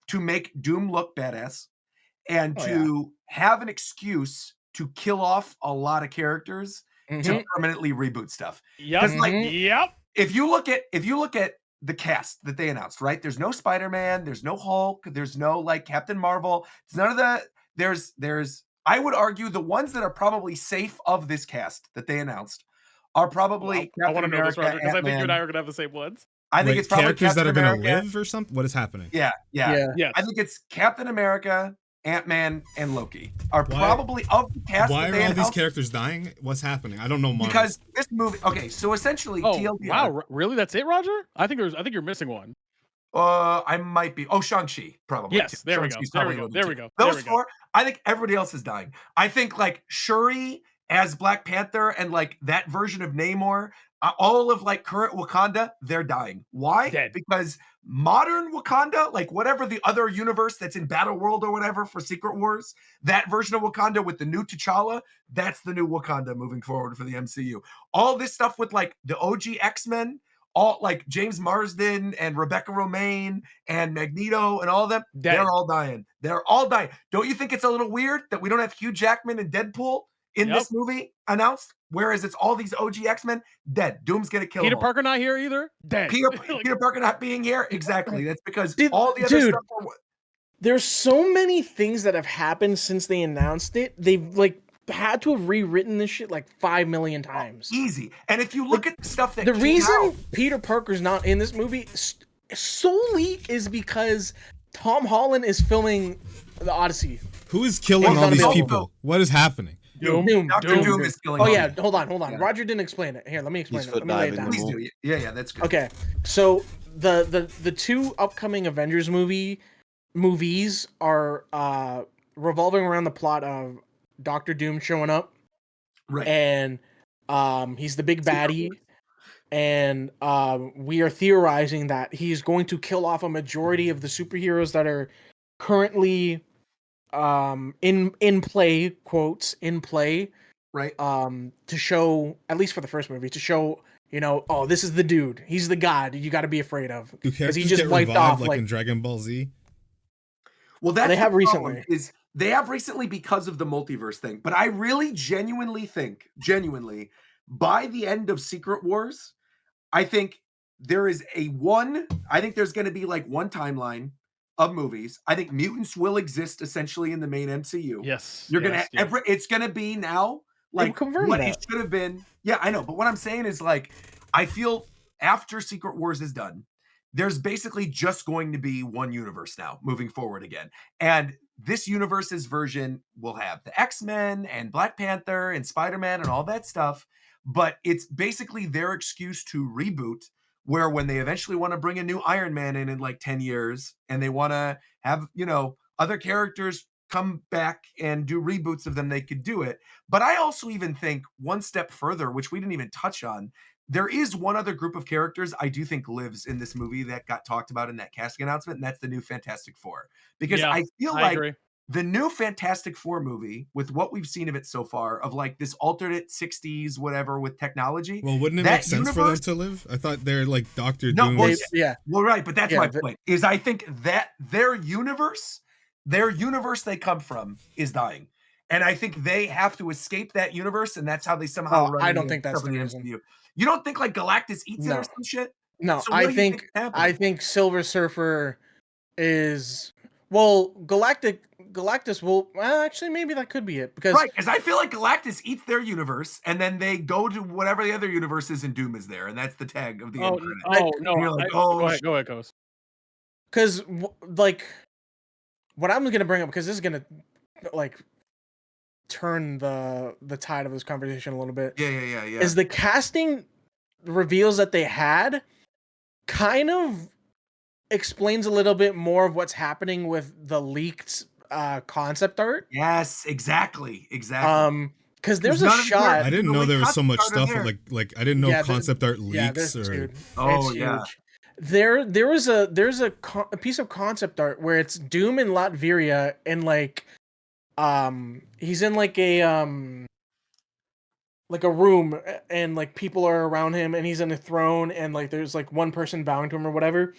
to make Doom look badass and to have an excuse to kill off a lot of characters to permanently reboot stuff. Yep. Yep. If you look at the cast that they announced, right? There's no Spider-Man, there's no Hulk, there's no like Captain Marvel. It's none of the there's I would argue the ones that are probably safe of this cast that they announced are probably I want Captain to know this, America, Roger, because I think you and I Ant-Man. are gonna have the same ones. I think Wait, it's probably characters that Captain are gonna America. live or something? What is happening? Yeah. Yeah. Yes. I think it's Captain America, Ant-Man, and Loki are Why- probably of the cast Why that are they all these announced. characters dying? What's happening? I don't know Marvel. Because this movie, okay, so essentially, Oh TLDR. wow, really? That's it, Roger? I think you're missing one. I might be. Oh, Shang-Chi, probably. Yes, there we go. Shang-Chi's There we probably go. living There too. we go. Those There we go. four, I think everybody else is dying. I think like Shuri as Black Panther and like that version of Namor, all of like current Wakanda, they're dying. Why? Dead. Because modern Wakanda, like whatever the other universe that's in Battle World or whatever for Secret Wars, that version of Wakanda with the new T'Challa, that's the new Wakanda moving forward for the MCU. All this stuff with like the OG X-Men, all like James Marsden and Rebecca Romaine and Magneto and all of them, Dead. they're all dying. They're all dying. Don't you think it's a little weird that we don't have Hugh Jackman and Deadpool in this movie announced? Whereas it's all these OG X-Men dead. Doom's gonna kill Peter them all. Parker not here either. Dead. Peter Parker not being here? Exactly. That's because Dude, all the other stuff are There's so many things that have happened since they announced it. They've like had to have rewritten this shit like 5 million times. easy. And if you look at the stuff that The came reason out, Peter Parker's not in this movie solely is because Tom Holland is filming the Odyssey. Who is killing He's all these unavailable. people? What is happening? Doom. Dr. Doom is killing Oh all yeah, of them. hold on. Yeah. Roger didn't explain it. Here, let me explain He's it. Let me lay it foot down. diving. Please do. Yeah, that's good. Okay, so the two upcoming Avengers movies are revolving around the plot of Doctor Doom showing up, Right. and he's the big baddie, and we are theorizing that he's going to kill off a majority of the superheroes that are currently in play, quotes in play, Right. to show, at least for the first movie, to show, you know, oh, this is the dude, he's the god you got to be afraid of, Do because characters he just get wiped revived off like in Dragon Ball Z? Well, that's They have the problem, recently. is they have recently because of the multiverse thing. But I really genuinely think, by the end of Secret Wars, I think there is I think there's going to be like one timeline of movies. I think mutants will exist essentially in the main MCU. Yes. You're yes, gonna yes. it's gonna be now like confirmed what that. it should have been. Yeah, I know, but what I'm saying is like I feel after Secret Wars is done, there's basically just going to be one universe now moving forward again. And this universe's version will have the X-Men and Black Panther and Spider-Man and all that stuff, but it's basically their excuse to reboot, where when they eventually want to bring a new Iron Man in like 10 years and they want to have, you know, other characters come back and do reboots of them, they could do it. But I also even think one step further, which we didn't even touch on, there is one other group of characters I do think lives in this movie that got talked about in that casting announcement, and that's the new Fantastic Four. Because Yeah, I feel I like agree. the new Fantastic Four movie, with what we've seen of it so far, of like this alternate 60s whatever with technology. Well, wouldn't it that make sense for them universe- to live? I thought they're like Doctor No, Doom. well, Yeah. Well, right, but that's Yeah, my point. Is I think that their universe they come from is dying. And I think they have to escape that universe, and that's how they somehow run I don't into think that's stuff in the reason. MCU. You don't think like Galactus eats it No. or some shit? No, So what I do you think is happening? Silver Surfer is Galactus will actually, maybe that could be it, because Right, because I feel like Galactus eats their universe, and then they go to whatever the other universe is, and Doom is there, and that's the tag of the end credit. No. And you're like, Go oh, ahead, Coast. because like what I'm gonna bring up, because this is gonna like turn the tide of this conversation a little bit, yeah. is the casting reveals that they had kind of explains a little bit more of what's happening with the leaked concept art. Yes, exactly. Because there's a none of shot. I didn't know there was so much stuff there. like I didn't know Yeah, concept art Yeah, leaks there's, or dude, Oh, it's yeah. huge. There's a piece of concept art where it's Doom in Latveria, and like he's in like a room, and like people are around him, and he's in a throne, and like there's like one person bowing to him or whatever,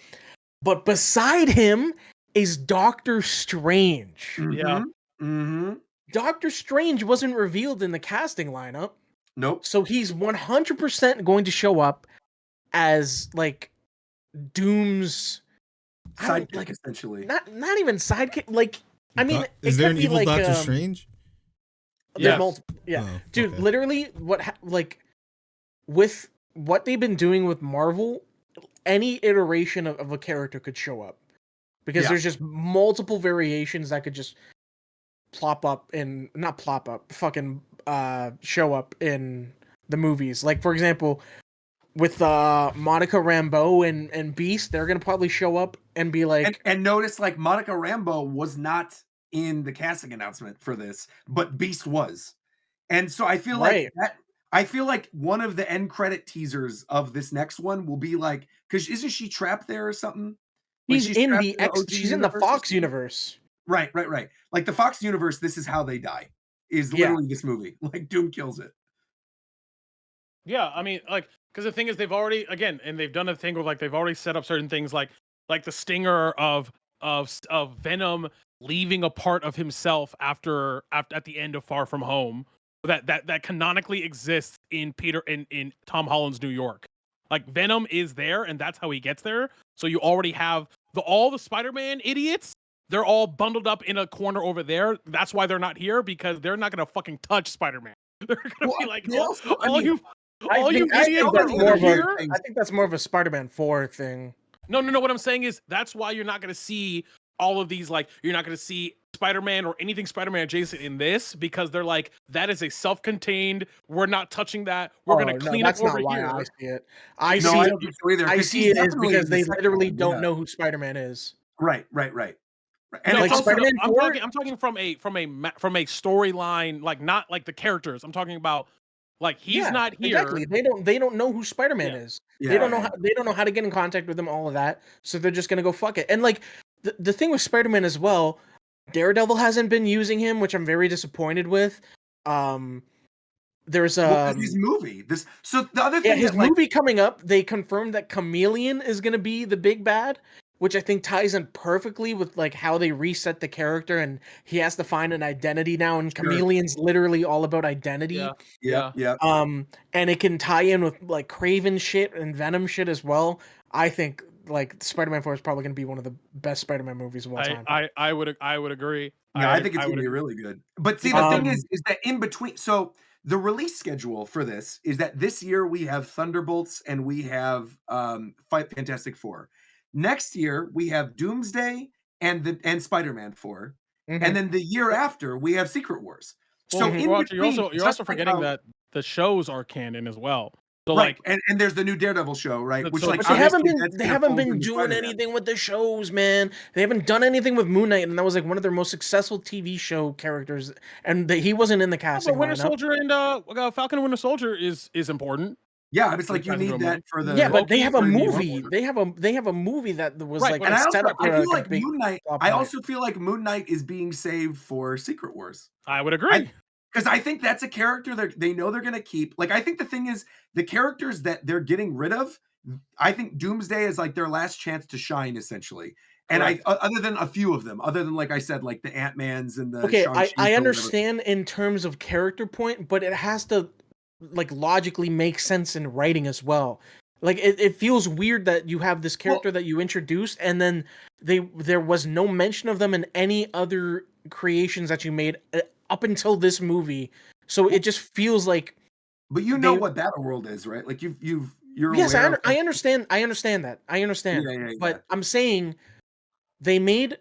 but beside him is Doctor Strange. Yeah. Mm-hmm. Doctor Strange wasn't revealed in the casting lineup, Nope. so he's 100% going to show up as like Doom's Sidekick, essentially. not even sidekick. Like, I mean, Is it there could an be evil like, Doctor Strange? There's Yes. multiple. Yeah, Oh, dude. okay. Literally, with what they've been doing with Marvel, any iteration of a character could show up because Yeah. there's just multiple variations that could just not plop up, fucking show up in the movies. Like for example, with Monica Rambeau and Beast, they're gonna probably show up and be like, And notice like Monica Rambeau was not in the casting announcement for this, but Beast was. And so I feel like right. one of the end credit teasers of this next one will be like, because isn't she trapped there or something? Like She's in trapped the in the OG she's in the universe or Fox something? universe. Right, right, right. Like the Fox universe, this is how they die. Is Yeah. literally this movie. Like Doom kills it. Yeah, I mean, like, because the thing is, they've already and they've done a thing where like they've already set up certain things like the stinger of Venom leaving a part of himself after at the end of Far From Home that canonically exists in in Tom Holland's New York. Like Venom is there, and that's how he gets there. So you already have all the Spider-Man idiots. They're all bundled up in a corner over there. That's why they're not here, because they're not gonna fucking touch Spider-Man. They're gonna be like, they also, I all mean, you I all you think that's idiots many more other of a weird things. I think that's more of a Spider-Man 4 thing. No. What I'm saying is that's why you're not going to see all of these, like, you're not going to see Spider-Man or anything Spider-Man adjacent in this, because they're like, that is a self-contained, we're not touching that. We're going to clean up that's over not why here. I see it. I No, see I it. don't think so either. I Because see he's it is definitely because in the they second literally one, don't yeah. know who Spider-Man is. Right. And No, like it's also Spider-Man I'm 4 talking from a storyline, like not like the characters. I'm talking about like he's not here. Exactly. They don't know who Spider-Man Yeah. is. yeah, They don't know how to get in contact with him, all of that. So they're just gonna go fuck it. And like the thing with Spider-Man as well, Daredevil hasn't been using him, which I'm very disappointed with. There's well, 'cause his movie. So the other thing his that like movie coming up, they confirmed that Chameleon is gonna be the big bad, which I think ties in perfectly with like how they reset the character, and he has to find an identity now, and Sure. Chameleon's literally all about identity. yeah. And it can tie in with like Craven shit and Venom shit as well. I think like Spider-Man 4 is probably going to be one of the best Spider-Man movies of all time. I would agree. Yeah, I think it's I gonna would be agree. really good. But see, the thing is that in between, so the release schedule for this is that this year we have Thunderbolts and we have Fight Fantastic Four. Next year we have Doomsday and Spider-Man 4. Mhm. And then the year after we have Secret Wars. Well, So in well, between, you're just also like forgetting how- that the shows are canon as well. So right, like and there's the new Daredevil show, right? But Which so- like But they haven't obviously been that's they gonna haven't fold been into doing Spider-Man. anything with the shows, man. They haven't done anything with Moon Knight, and that was like one of their most successful TV show characters, and he wasn't in the yeah, casting but Winter lineup. Soldier and Falcon and Winter Soldier is important. Yeah, it's like you Ties into need a that movie. for the Yeah, but they have a for the movie. Marvel. They have a movie that was Right, like but And a I also setup for I feel like a like big Moon Knight. plot I point. also feel like Moon Knight is being saved for Secret Wars. I would agree. Because I think that's a character that they know they're going to keep. Like, I think the thing is, the characters that they're getting rid of, I think Doomsday is like their last chance to shine, essentially. And Correct. other than a few of them, other than like I said, like the Ant-Mans and the Okay, Shang-Chi's I or whatever. understand in terms of character point, but it has to like logically make sense in writing as well. Like it feels weird that you have this character that you introduced and then there was no mention of them in any other creations that you made up until this movie. So it just feels like But you know what Battleworld is, right? Like you're yes, aware of I understand that. I understand. Yeah. But I'm saying they made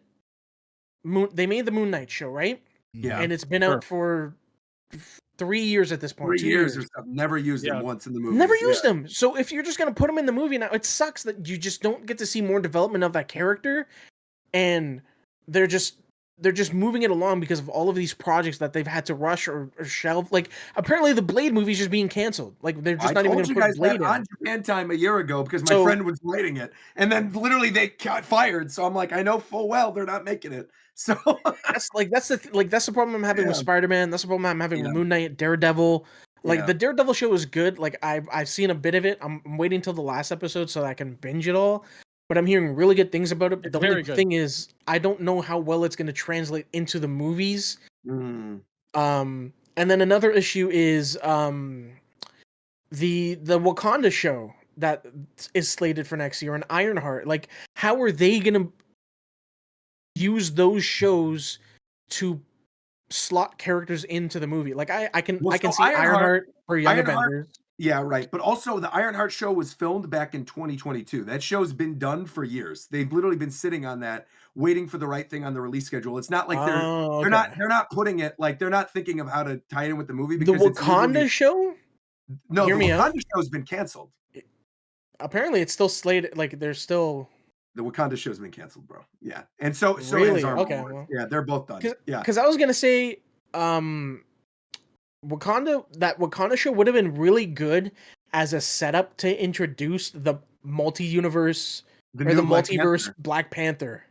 the Moon Knight show, right? Yeah. And it's been Sure. out for 3 years at this point. 3 2 years years. or something. Never used Yeah. them once in the movie. Never used them. So if you're just gonna put him in the movie now, it sucks that you just don't get to see more development of that character, and they're just moving it along because of all of these projects that they've had to rush or shelve. Like apparently the Blade movie is just being canceled. Like they're just I not even told gonna you put guys Blade that in. on Japan Time a year ago because my So- friend was writing it, and then literally they got fired. So I'm like, I know full well they're not making it. So That's the problem I'm having with Yeah. Spider-Man. That's the problem I'm having with Yeah. Moon Knight, Daredevil. Like Yeah. the Daredevil show is good. Like I've seen a bit of it. I'm waiting till the last episode so that I can binge it all. But I'm hearing really good things about it. But It's the only very good. thing is, I don't know how well it's going to translate into the movies. Mm. And then another issue is the Wakanda show that is slated for next year and Ironheart. Like, how are they going to use those shows to slot characters into the movie. Like I can Well, I can so see Ironheart for Young Ironheart Avengers. yeah, right. But also the Ironheart show was filmed back in 2022. That show's been done for years. They've literally been sitting on that, waiting for the right thing on the release schedule. It's not like Oh, okay. they're not putting it like they're not thinking of how to tie it in with the movie The because it's literally Wakanda show? no, Hear the me out. Wakanda show's been canceled. Apparently, it's still slated. Like there's still The Wakanda show's been canceled, bro. Yeah. And so has really Armor okay. Wars. Well, Yeah, they're both done. Yeah. because I was gonna say, Wakanda show would have been really good as a setup to introduce the multi-universe The or the new Black multiverse Panther. Black Panther.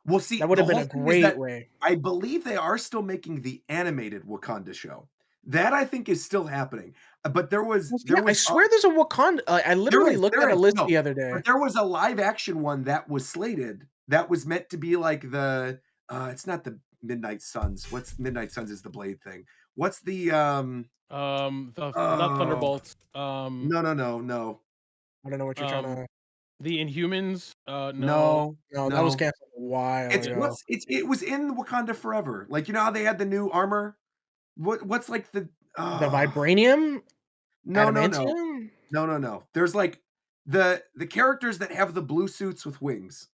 Well, see, That would the have been whole a thing is great that way. I believe they are still making the animated Wakanda show. That I think is still happening. But Yeah, I swear there's a Wakanda. I literally looked at a list no, the other day. but there was a live action one that was slated that was meant to be like the it's not the Midnight Suns. What's Midnight Suns is the Blade thing. What's the Not oh Thunderbolts. no. I don't know what you're trying Um, to. the Inhumans. No. No, that was No. canceled a while ago. It was in Wakanda Forever. Like you know how they had the new armor? What's like the The vibranium, no no no adamantium. no. There's like the characters that have the blue suits with wings.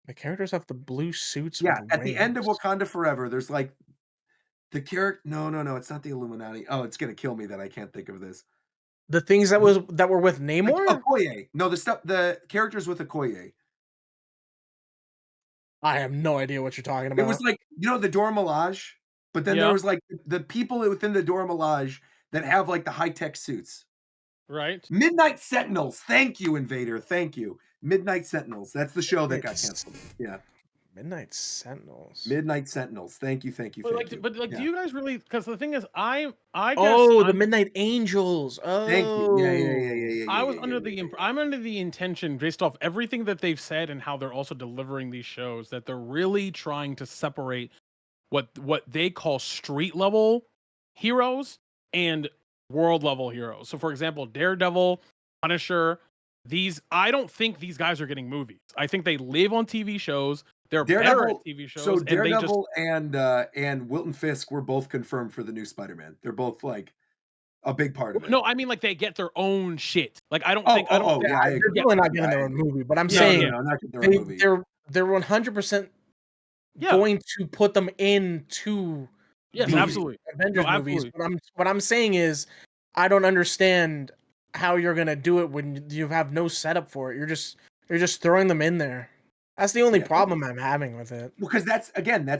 The characters have the blue suits Yeah, with at the end of wings. Wakanda Forever, there's like the character. No, it's not the Illuminati. Oh, it's gonna kill me that I can't think of this. The things that were with Like Namor. Okoye. No, the characters with Okoye. I have no idea what you're talking It was about. like you know the Dora Milaje, but then there Yeah. was like the people within the Dora Milaje that have like the high tech suits. Right. Midnight Sentinels. Thank you, Invader. Thank you. Midnight Sentinels. That's the show that got canceled. Yeah. Midnight Sentinels. Midnight Sentinels. Thank you. But Thank you. do Yeah. you guys really? Because the thing is, I guess Oh, the I'm Midnight Angels. Thank you. I was under I'm under the intention based off everything that they've said and how they're also delivering these shows that they're really trying to separate what they call street level heroes and world level heroes. So for example, Daredevil, Punisher, these I don't think these guys are getting movies. I think they live on TV shows. They're better at Daredevil. TV shows So and they just Daredevil and Wilton Fisk were both confirmed for the new Spider-Man. They're both like a big part of it. no, I mean like they get their own shit. Like I don't Oh, think I don't oh, think yeah, I They're agree. definitely not Yeah, getting I their own agree. movie, but I'm Yeah, saying yeah. No, not their own movie. they're 100% yeah. going to put them into Yes, these absolutely. Avengers No, movies. absolutely. What I'm saying is, I don't understand how you're gonna do it when you have no setup for it. You're just throwing them in there. That's the only Yeah. problem I'm having with it. Because that's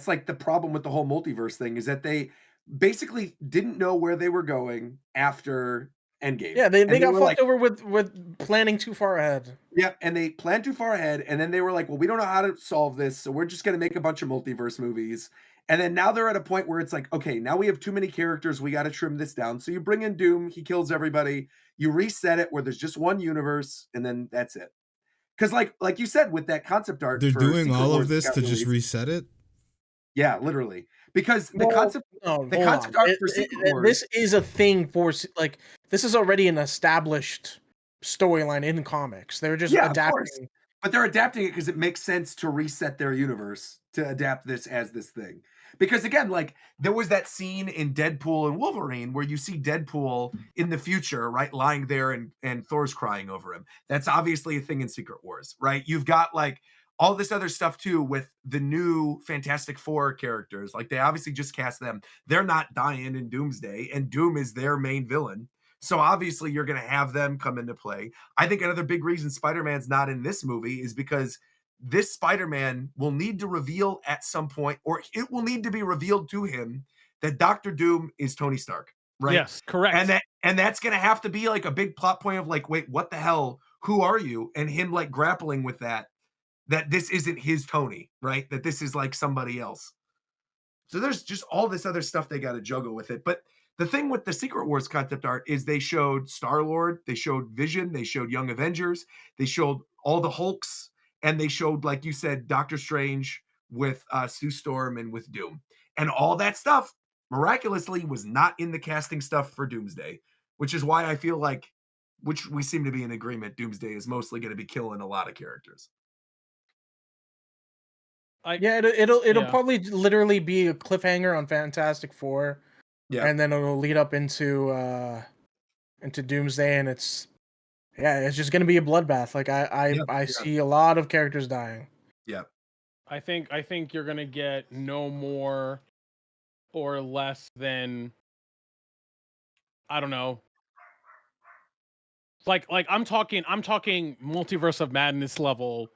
like the problem with the whole multiverse thing is that they basically didn't know where they were going after Endgame. Yeah, they And got were fucked like, over with planning too far ahead. yeah, and they planned too far ahead, and then they were like, "Well, we don't know how to solve this, so we're just gonna make a bunch of multiverse movies." And then now they're at a point where it's like, okay, now we have too many characters, we got to trim this down. So you bring in Doom, he kills everybody. You reset it where there's just one universe, and then that's it. Because like you said, with that concept art, They're for doing Secret all Wars of that this got to just released, reset it. yeah, literally. Because No, hold concept on. art for Secret Wars, This is a thing for like this is already an established storyline in comics. They're just yeah, of course. adapting. But they're adapting it because it makes sense to reset their universe to adapt this as this thing. Because again, like there was that scene in Deadpool and Wolverine where you see Deadpool in the future, right, lying there and Thor's crying over him. That's obviously a thing in Secret Wars, right? You've got like all this other stuff too with the new Fantastic Four characters. Like they obviously just cast them. They're not dying in Doomsday, and Doom is their main villain. So obviously you're going to have them come into play. I think another big reason Spider-Man's not in this movie is because this Spider-Man will need to reveal at some point, or it will need to be revealed to him that Doctor Doom is Tony Stark, right? Yes, correct. And that's going to have to be like a big plot point of like, wait, what the hell? Who are you? And him like grappling with that this isn't his Tony, right? That this is like somebody else. So there's just all this other stuff they got to juggle with it. But the thing with the Secret Wars concept art is they showed Star-Lord, they showed Vision, they showed Young Avengers, they showed all the Hulks, and they showed, like you said, Doctor Strange with Sue Storm and with Doom. And all that stuff miraculously was not in the casting stuff for Doomsday, which is why I feel like, which we seem to be in agreement, Doomsday is mostly going to be killing a lot of characters. Yeah, it'll Yeah. probably literally be a cliffhanger on Fantastic Four, Yeah. and then it'll lead up into Doomsday, and it's just gonna be a bloodbath. Like Yeah, I yeah. see a lot of characters dying. Yeah. I think you're gonna get no more or less than, I don't know. Like I'm talking multiverse of madness level.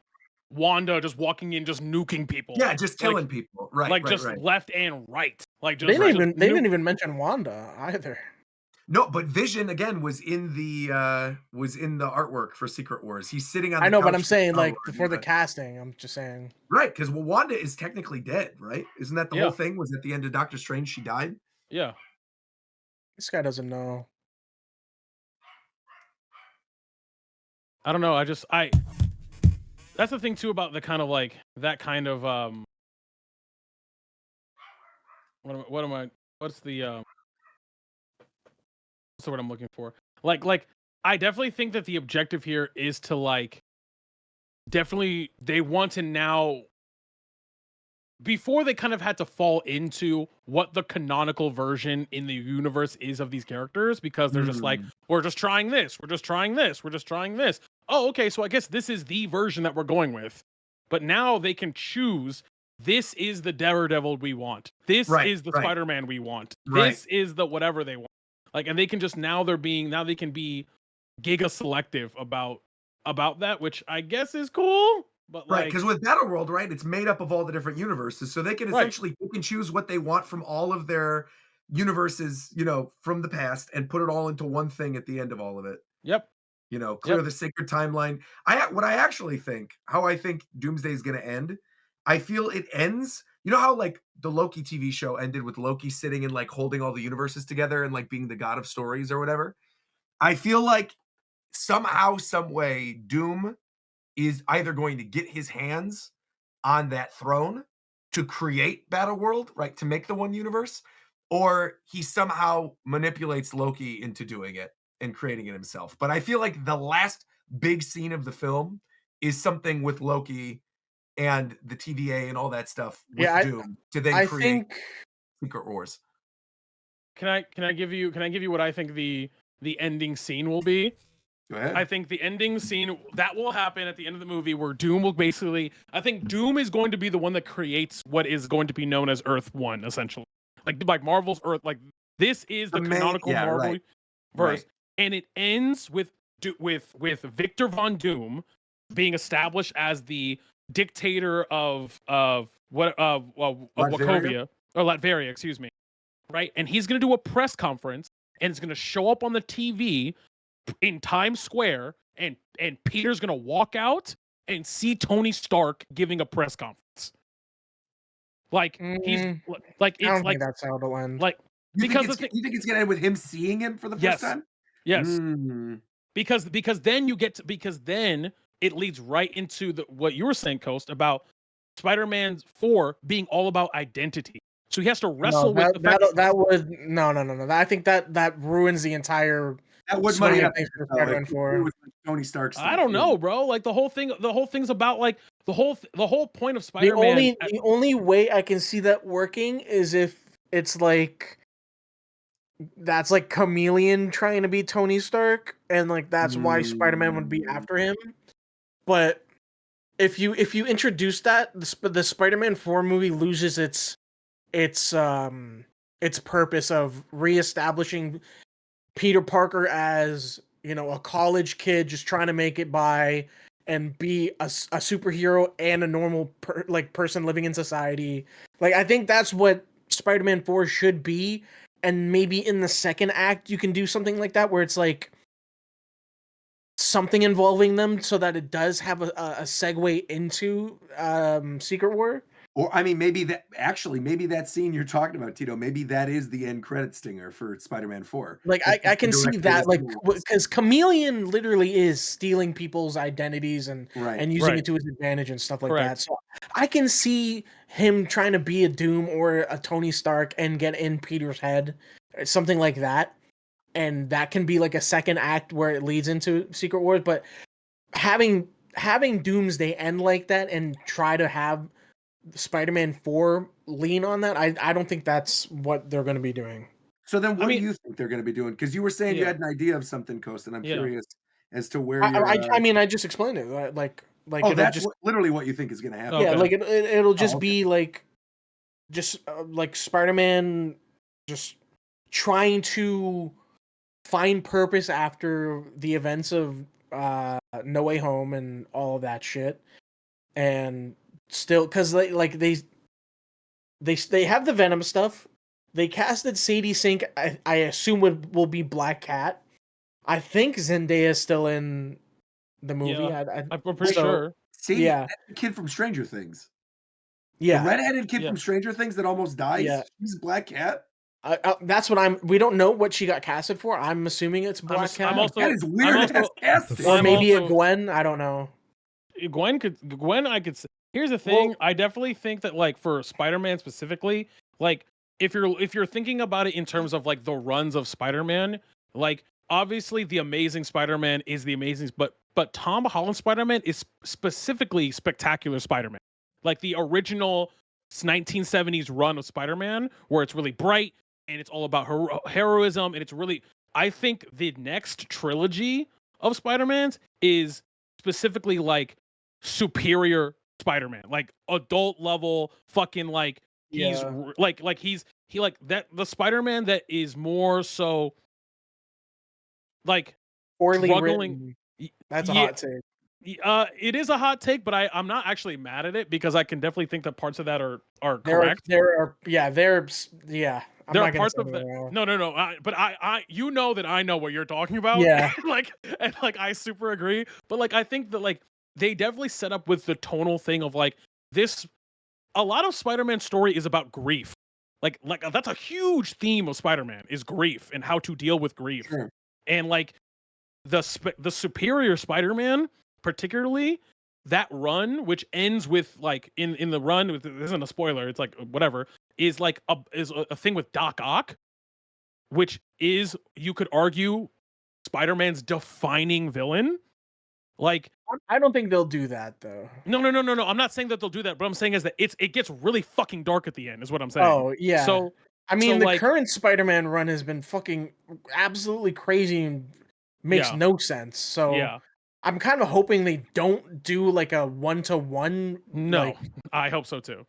Wanda just walking in, just nuking people. Yeah, just killing people. Right, Like right, just right. left and right. Like They just didn't even mention Wanda either. No, but Vision again was in the artwork for Secret Wars. He's sitting on the I know, couch but I'm with saying like Star-Lord, for the yeah. casting, I'm just saying. Right, because Wanda is technically dead, right? Isn't that the Yeah. whole thing? Was at the end of Doctor Strange she died? Yeah. This guy doesn't know. I don't know. That's the thing too about the kind of like that kind of what's the word I'm looking for? Like I definitely think that the objective here is to like definitely they want to now, before they kind of had to fall into what the canonical version in the universe is of these characters, because they're just like, we're just trying this, we're just trying this, we're just trying this. Oh, okay, so I guess this is the version that we're going with. But now they can choose, this is the Daredevil we want. This Right, is the right. Spider-Man we want. Right. This is the whatever they want. Like, and they can just now they can be giga selective about that, which I guess is cool. But Right, like, because with Battleworld, right, it's made up of all the different universes, so they can Right. essentially pick and choose what they want from all of their universes, from the past, and put it all into one thing at the end of all of it. yep. Clear Yep. the sacred timeline. What I actually think, how I think Doomsday is going to end, I feel it ends. You know how like the Loki TV show ended with Loki sitting and like holding all the universes together and like being the god of stories or whatever. I feel like somehow, some way, Doom is either going to get his hands on that throne to create Battleworld, right, to make the one universe, or he somehow manipulates Loki into doing it and creating it himself. But I feel like the last big scene of the film is something with Loki and the TVA and all that stuff with Yeah, Doom to then I create think Secret Wars. Can I give you what I think the ending scene will be? Go ahead. I think the ending scene that will happen at the end of the movie, where Doom will basically, I think Doom is going to be the one that creates what is going to be known as Earth 1, essentially. Like Marvel's Earth, like this is the canonical Marvel verse, and it ends with Victor Von Doom being established as the dictator of Wachovia, or Latveria, excuse me. Right? And he's going to do a press conference, and it's going to show up on the TV in Times Square, and Peter's going to walk out and see Tony Stark giving a press conference. Like he's like, I it's don't like think that's how it'll end. like You because think it's going to end with him seeing him for the first Yes. time? yes, Mm. because then then it leads right into what you were saying, Coast, about Spider-Man 4 being all about identity. So he has to wrestle with the fact that would no. I think that ruins the entire That would swing money of up things for like, Spider-Man 4. with Tony Stark stuff. I don't know, bro. Like the whole thing's about like the whole point of The Spider-Man. only way I can see that working is if it's like that's like Chameleon trying to be Tony Stark, and like that's why Spider-Man would be after him. But if you introduce that, the Spider-Man 4 movie loses its purpose of reestablishing Peter Parker as, a college kid just trying to make it by and be a superhero and a normal person living in society. Like, I think that's what Spider-Man 4 should be. And maybe in the second act, you can do something like that where it's like something involving them so that it does have a segue into Secret War. Or I mean, maybe that scene you're talking about, Tito, maybe that is the end credit stinger for Spider-Man 4. Like I can see that, like, because Chameleon literally is stealing people's identities and using it to his advantage and stuff like that. So I can see him trying to be a Doom or a Tony Stark and get in Peter's head, something like that, and that can be like a second act where it leads into Secret Wars. But having Doomsday end like that and try to have Spider-Man 4 lean on that. I don't think that's what they're going to be doing. So then, what mean- do you think they're going to be doing? Because you were saying you Yeah. had an idea of something, Coast, and I'm Yeah. curious as to where you're. I mean, I just explained it. Like oh, it'll that's just literally what you think is going to happen. Okay. yeah, like it'll just okay. be like just like Spider-Man just trying to find purpose after the events of No Way Home and all of that shit, and still because like they have the Venom stuff. They casted Sadie Sink. I assume will be Black Cat. I think Zendaya's still in the movie. Yeah, I'm pretty so- sure. Sadie, Yeah. that's the kid from Stranger Things. Yeah, The redheaded kid Yeah. from Stranger Things that almost dies. Yeah. She's Black Cat. that's what we don't know what she got casted for. I'm assuming it's Black Cat. I'm also That is weird. also- That's casting. or I'm maybe also- a Gwen. I don't know. Gwen I could say. Here's the thing, I definitely think that like for Spider-Man specifically, like if you're thinking about it in terms of like the runs of Spider-Man, like obviously the Amazing Spider-Man is the amazing, but Tom Holland Spider-Man is specifically Spectacular Spider-Man. Like the original 1970s run of Spider-Man where it's really bright and it's all about heroism, and it's really, I think the next trilogy of Spider-Mans is specifically like superior Spider-Man, like adult level fucking like he's Yeah. like he like that, the Spider-Man that is more so like Poorly struggling. written. That's a Yeah. hot take. It is a hot take, but I'm not actually mad at it because I can definitely think that parts of that are There correct. are I'm There not are gonna parts say of that. anything else. No. But I you know that I know what you're talking about. Yeah. and I super agree. But like I think that like they definitely set up with the tonal thing of like this. A lot of Spider-Man's story is about grief. Like that's a huge theme of Spider-Man is grief and how to deal with grief. Sure. And like the superior Spider-Man, particularly that run, which ends with like in the run, this isn't a spoiler, it's like whatever, is like a thing with Doc Ock, which is, you could argue, Spider-Man's defining villain. Like I don't think they'll do that though. no. I'm not saying that they'll do that, but I'm saying is that it gets really fucking dark at the end, is what I'm saying. Oh yeah. So I mean, so, the like- current Spider-Man run has been fucking absolutely crazy and makes Yeah. no sense. So yeah, I'm kind of hoping they don't do like a 1-to-1. no, I hope so too.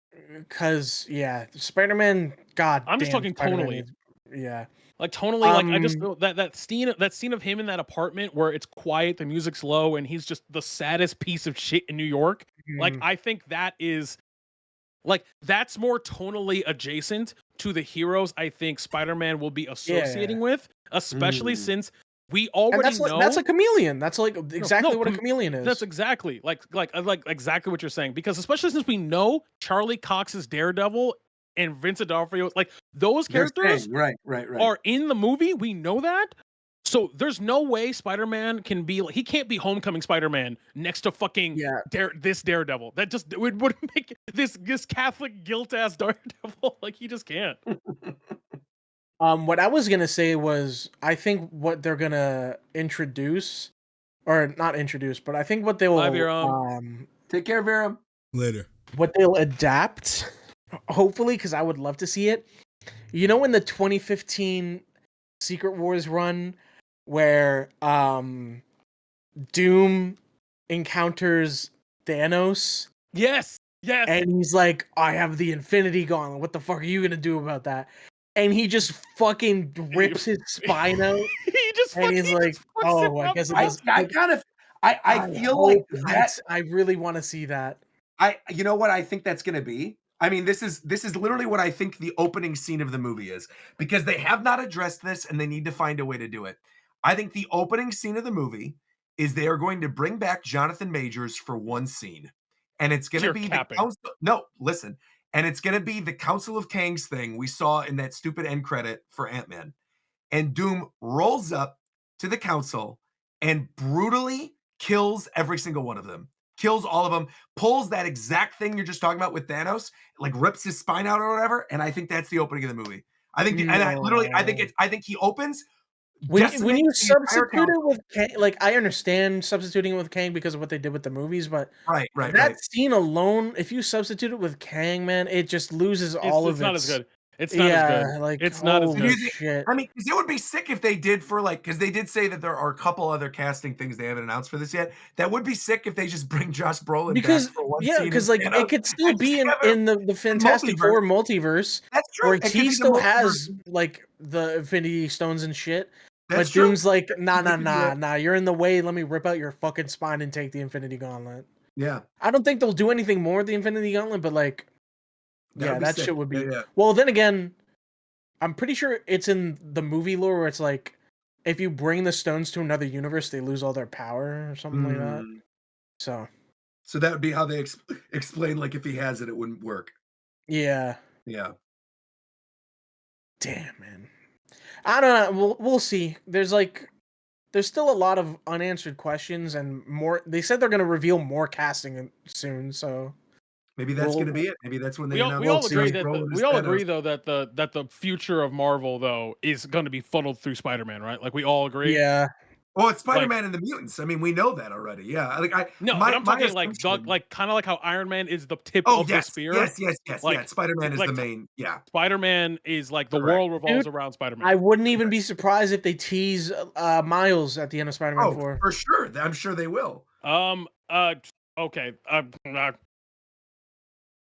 Because Spider-Man. God, I'm just damn, talking Spider-Man tonally. yeah. Like tonally, like I just Um, feel that scene of him in that apartment where it's quiet, the music's low, and he's just the saddest piece of shit in New York. Like mm, I think that is like that's more tonally adjacent to the heroes I think Spider-Man will be associating with, especially Mm. since we and already that's know that's a chameleon. That's like exactly no, what a chameleon is. that's exactly like exactly what you're saying, because especially since we know Charlie Cox's Daredevil and Vincent D'Onofrio, like those They're characters saying, right. are in the movie. We know that. So there's no way Spider-Man can be like, he can't be Homecoming Spider-Man next to fucking this Daredevil. That just would make this Catholic guilt ass Daredevil, like he just can't. What I was gonna say was, I think what they're gonna introduce, or not introduce, but I think what they will Bye, Viram. Take care, Vera. Later. what they'll adapt, hopefully, because I would love to see it. You know, in the 2015 Secret Wars run, where Doom encounters Thanos, Yes. and he's like, "I have the Infinity Gauntlet. What the fuck are you gonna do about that?" And he just fucking rips his spine out, He just and he's fucking like, just fucks him "Oh, I up. guess it I, does." I kind of, I feel like that. I really want to see that. You know what I think that's going to be? I mean, this is literally what I think the opening scene of the movie is, because they have not addressed this and they need to find a way to do it. I think the opening scene of the movie is they are going to bring back Jonathan Majors for one scene, and it's going to You're be capping. the council. No, listen, and it's going to be the Council of Kangs thing we saw in that stupid end credit for Ant-Man, and Doom rolls up to the council and brutally kills every single one of them. Kills all of them, pulls that exact thing you're just talking about with Thanos, like rips his spine out or whatever, and I think that's the opening of the movie. I think, I think he opens. When decimate you the entire substitute it council. with Kang, like I understand substituting it with Kang because of what they did with the movies, but Right. that scene alone, if you substitute it with Kang, man, it just loses all It's of not its. as good. It's not as good. Like It's not as holy good. shit. I mean, because it would be sick if they did for like, because they did say that there are a couple other casting things they haven't announced for this yet. That would be sick if they just bring Josh Brolin Because back for one yeah, scene. because and like Thanos it could still and just be have in it the Fantastic multiverse. Four multiverse That's true. where It could he be the still multiverse. has like the Infinity Stones and shit. That's But true. Doom's like, They could do that. nah, you're in the way. Let me rip out your fucking spine and take the Infinity Gauntlet. Yeah, I don't think they'll do anything more with the Infinity Gauntlet, but like, that would be that sick. shit would be. Yeah. Well, then again, I'm pretty sure it's in the movie lore where it's like, if you bring the stones to another universe, they lose all their power or something like that. Mm. So that would be how they explain, like, if he has it, it wouldn't work. yeah, Yeah. damn man, I don't know. We'll see. There's still a lot of unanswered questions and more. They said they're gonna reveal more casting soon, so Maybe that's we'll going to be it. Maybe that's when they We all, announce we all Josh agree that Brolin as we all Thanos. agree though that the future of Marvel though is going to be funneled through Spider-Man, right? Like we all agree. yeah. Well, it's Spider-Man and the mutants. I mean, we know that already. Yeah. Like No, my but I'm talking like assumption. kind of like how Iron Man is the tip Oh, of the spear. yes. Like Yeah. Spider-Man is like the main. Yeah. Spider-Man is like the Correct. world revolves Dude, around Spider-Man. I wouldn't even be surprised if they tease Miles at the end of Spider-Man Oh, 4. for sure. I'm sure they will. Okay.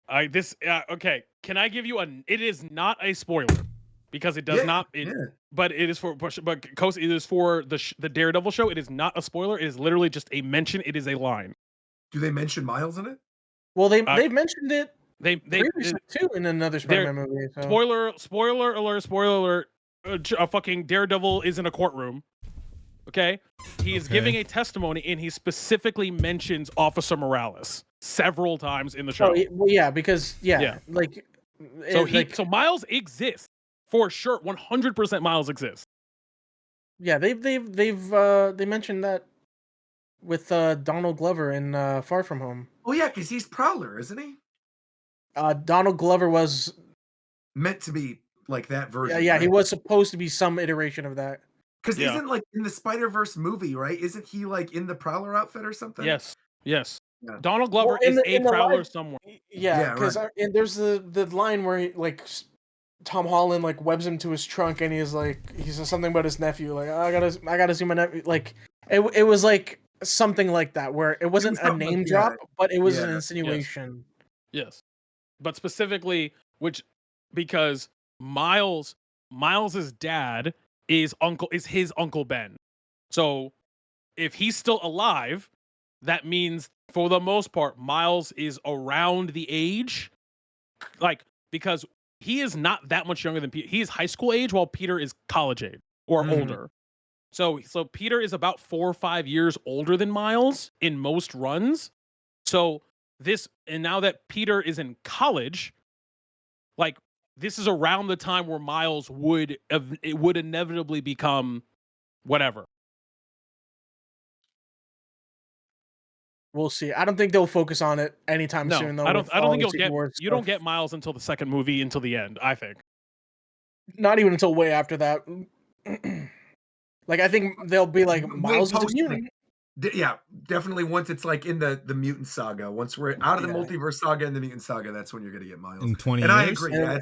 Okay. Can I give you it is not a spoiler because it does not. But it is but Coast, it is for the Daredevil show. It is not a spoiler. It is literally just a mention. It is a line. Do they mention Miles in it? Well, they've mentioned it They previously too in another Spider-Man movie. So. Spoiler alert. A fucking Daredevil is in a courtroom. Okay, he is giving a testimony, and he specifically mentions Officer Morales several times in the show. Well, yeah, because like so Miles exists for sure. 100% Miles exists. Yeah, they mentioned that with Donald Glover in Far From Home. Oh yeah, because he's Prowler, isn't he? Donald Glover was meant to be like that version. Yeah, right? he was supposed to be some iteration of that. Because isn't like in the Spider-Verse movie, right? Isn't he like in the Prowler outfit or something? Yes. Yeah. Donald Glover is a Prowler somewhere. Yeah, because and there's the line where he, like Tom Holland like webs him to his trunk and he says something about his nephew, like I gotta see my nephew. Like it was like something like that where it wasn't a name drop, but it was an insinuation. Yes. But specifically, because Miles's dad is his Uncle Ben. So if he's still alive, that means for the most part, Miles is around the age, like, because he is not that much younger than Peter. He is high school age while Peter is college age or older. So Peter is about 4 or 5 years older than Miles in most runs. So now that Peter is in college, like, this is around the time where Miles would inevitably become whatever. We'll see. I don't think they'll focus on it anytime soon, though. I don't think you don't get Miles until the second movie, until the end, I think. Not even until way after that. Like, I think they'll be like, Miles is a mutant. Yeah, definitely once it's like in the mutant saga. Once we're out of the multiverse saga and the mutant saga, that's when you're going to get Miles. In 20 years? And I agree.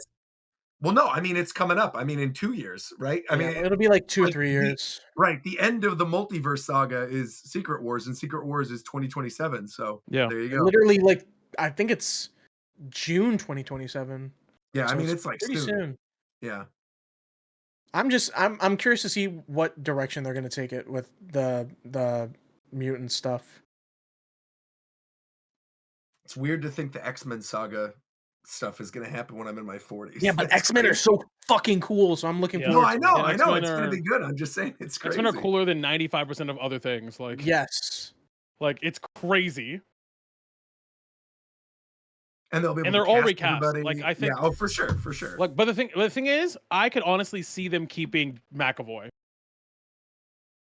Well, no, I mean, it's coming up. I mean, in 2 years, right? I mean, it'll be like 2 or 3 years. Right. The end of the multiverse saga is Secret Wars, and Secret Wars is 2027. So there you go. Literally, like, I think it's June 2027. Yeah, so I mean, it's like pretty soon. Yeah. I'm curious to see what direction they're going to take it with the mutant stuff. It's weird to think the X-Men saga stuff is going to happen when I'm in my 40s. Yeah, but X-Men are so fucking cool, so I'm looking forward to it. I know. It's going to be good. I'm just saying it's crazy. X-Men are cooler than 95% of other things. Like, yes. Like, it's crazy. And they're all recast. Like, I think, for sure. Like, but the thing is, I could honestly see them keeping McAvoy.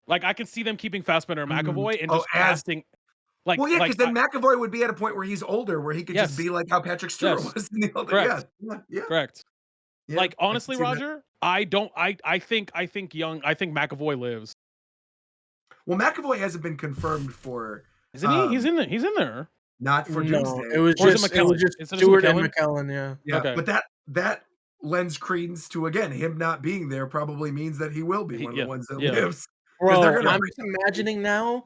Like, I could see them keeping Fassbender and McAvoy and just casting. Like, well, yeah, because then McAvoy would be at a point where he's older, where he could just be like how Patrick Stewart was in the older. Correct. Yeah. Correct. Yeah, Like I can honestly, see that. Roger, I don't. I think McAvoy lives. Well, McAvoy hasn't been confirmed for Isn't he? He's in there. He's in there. not for No, Doomsday. it was Or is it just McKellen? Is it just Stewart and McKellen? McKellen. Yeah. Yeah, Okay. but that lends credence to, again, him not being there probably means that he will be one of the ones that lives. 'Cause they're Bro, gonna I'm just imagining now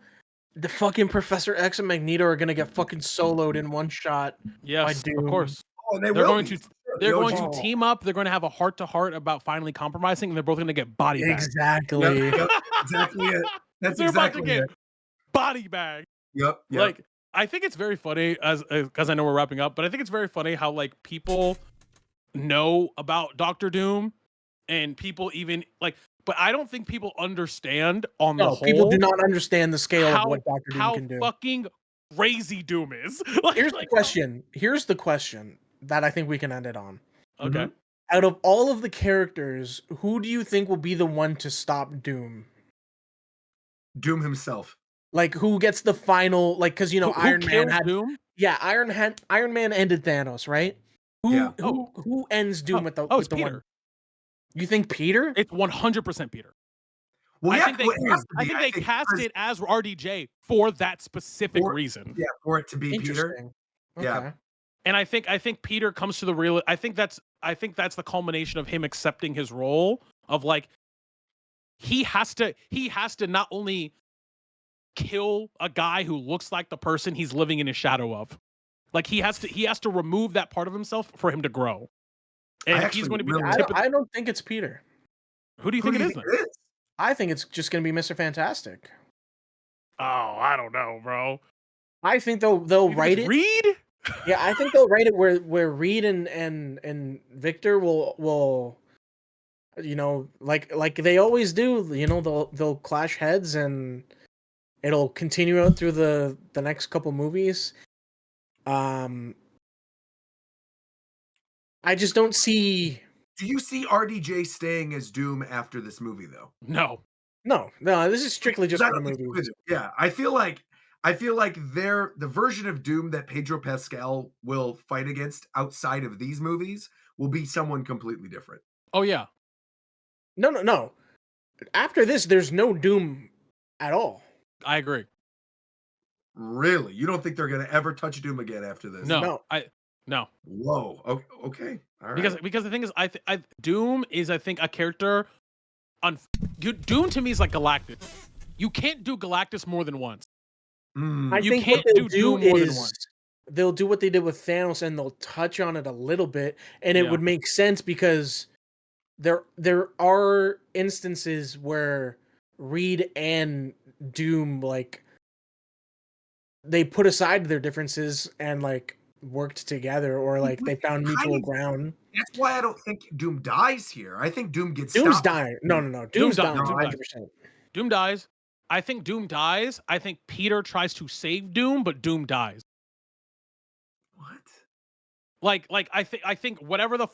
the fucking Professor X and Magneto are gonna get fucking soloed in one shot by Yes, Doom. of course. Oh, and they They're will going be. to. for sure. They're The going OG to team up. They're going to have a heart-to-heart about finally compromising, and they're both going to get body bags. Exactly. Yep, exactly it. That's They're about to exactly get it. body bags. Yep. Like, I think it's very funny as because I know we're wrapping up, but I think it's very funny how like people know about Doctor Doom, and people even like, but I don't think people understand on the No, whole. people do not understand the scale of how what Doctor Doom how can do. fucking crazy Doom is. Like, Here's the question. Here's the question that I think we can end it on. Okay. Mhm. Out of all of the characters, who do you think will be the one to stop Doom? Doom himself. Like, who gets the final? Like, because you know, Who Iron Man kills had. Doom? Yeah, Iron Man ended Thanos, right? Who Yeah. who ends Doom with the Oh, with it's the Peter. one? You think Peter? It's 100% Peter. Well, I yeah, think they, well, it has to I be, think they cast because it as RDJ for that specific For- reason. yeah, for it to be Peter. Interesting. Yeah. Okay. And I think Peter comes to the real. I think that's the culmination of him accepting his role of like he has to not only kill a guy who looks like the person he's living in his shadow of. Like he has to remove that part of himself for him to grow. And actually he's going to be really- the tip of, I don't think it's Peter. who do you Who think do it you is then? think it is? I think it's just gonna be Mr. Fantastic. Oh, I don't know, bro. I think they'll You think write it's it. Reed? Yeah, I think they'll write it where Reed and Victor will you know like they always do, you know, they'll clash heads and it'll continue out through the next couple movies. I just don't see. Do you see RDJ staying as Doom after this movie, though? No. No, this is strictly just I for the don't think so movies. either. Yeah, I feel like the version of Doom that Pedro Pascal will fight against outside of these movies will be someone completely different. Oh yeah. No. After this, there's no Doom at all. I agree. Really? You don't think they're going to ever touch Doom again after this? No. No. No. Whoa. Okay. All right. Because the thing is, Doom is I think a character. Doom to me is like Galactus. You can't do Galactus more than once. I You think can't what they'll do do Doom more than is once. they'll do what they did with Thanos and they'll touch on it a little bit, and it Yeah. would make sense because there are instances where Reed and Doom like they put aside their differences and like worked together, or like they found mutual ground. That's why I don't think Doom dies here. I think Doom gets Doom's stopped. dying. No. Doom's dies. dying. No, I- 100%. Doom dies. I think Doom dies. I think Peter tries to save Doom, but Doom dies. What? Like I think whatever the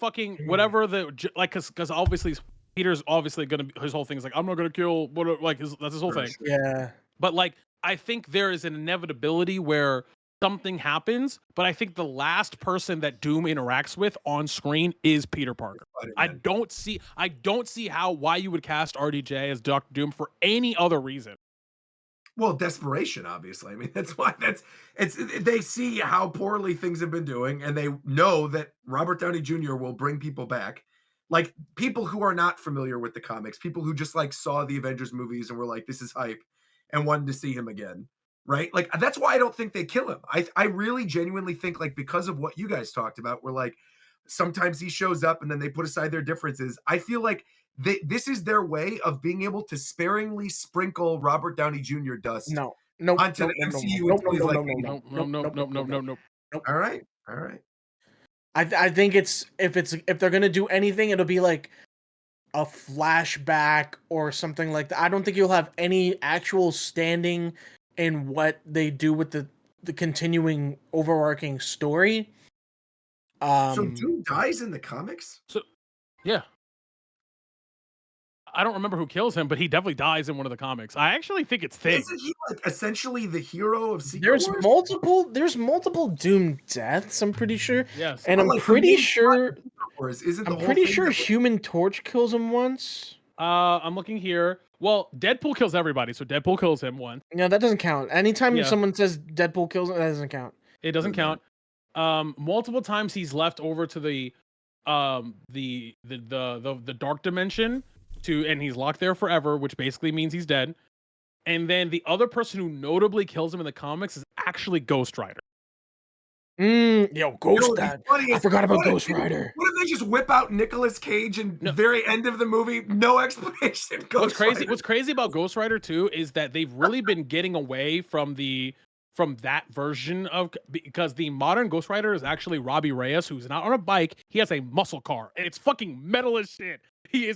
like because obviously Peter's obviously gonna be, his whole thing is like I'm not gonna kill what like that's his whole Sure, thing. sure. Yeah. But like I think there is an inevitability where something happens, but I think the last person that Doom interacts with on screen is Peter Parker. I Spider-Man. don't see why you would cast RDJ as Doctor Doom for any other reason. Well, desperation, obviously. I mean, that's why they see how poorly things have been doing, and they know that Robert Downey Jr. will bring people back. Like people who are not familiar with the comics, people who just like saw the Avengers movies and were like, this is hype, and wanted to see him again. Right? Like that's why I don't think they kill him. I really genuinely think, like, because of what you guys talked about, where like sometimes he shows up and then they put aside their differences. I feel like this is their way of being able to sparingly sprinkle Robert Downey Jr. dust No. onto the MCU until he's like, No. all right. I think it's if they're gonna do anything, it'll be like a flashback or something like that. I don't think you'll have any actual standing in what they do with the continuing overarching story. So Doom dies in the comics? So yeah. I don't remember who kills him, but he definitely dies in one of the comics. I actually think it's Thing. Isn't he like essentially the hero of Secret Wars? There's multiple Doom deaths, I'm pretty sure. Yes. And But, I'm like, the pretty main sure plot of Secret Wars? Isn't the I'm whole pretty thing sure that- Human Torch kills him once. I'm looking here. Well, Deadpool kills everybody, so Deadpool kills him once. No, that doesn't count. Anytime Yeah. someone says Deadpool kills him, that doesn't count. It doesn't Doesn't count. Multiple times he's left over to the dark dimension and he's locked there forever, which basically means he's dead. And then the other person who notably kills him in the comics is actually Ghost Rider. Yo, Ghost what'd be Rider. funny I is- forgot about what if- Ghost Rider. What if they just whip out Nicolas Cage and No. very end of the movie, no explanation? What's Ghost crazy? Rider. What's crazy about Ghost Rider 2 is that they've really been getting away from that version of, because the modern Ghost Rider is actually Robbie Reyes, who's not on a bike. He has a muscle car, and it's fucking metal as shit. He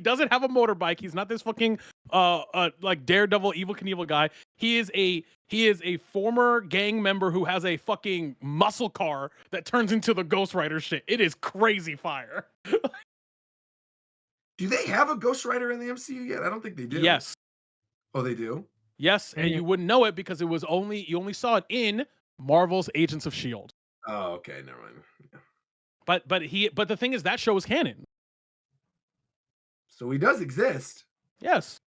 doesn't have a motorbike. He's not this fucking like Daredevil, Evil Knievel guy. He is a former gang member who has a fucking muscle car that turns into the Ghost Rider shit. It is crazy fire. Do they have a Ghost Rider in the MCU yet? I don't think they do. Yes. Oh, they do? Yes, and you wouldn't know it because you only saw it in Marvel's Agents of Shield. Oh, okay, never mind. Yeah. But the thing is that show is canon. So he does exist. Yes.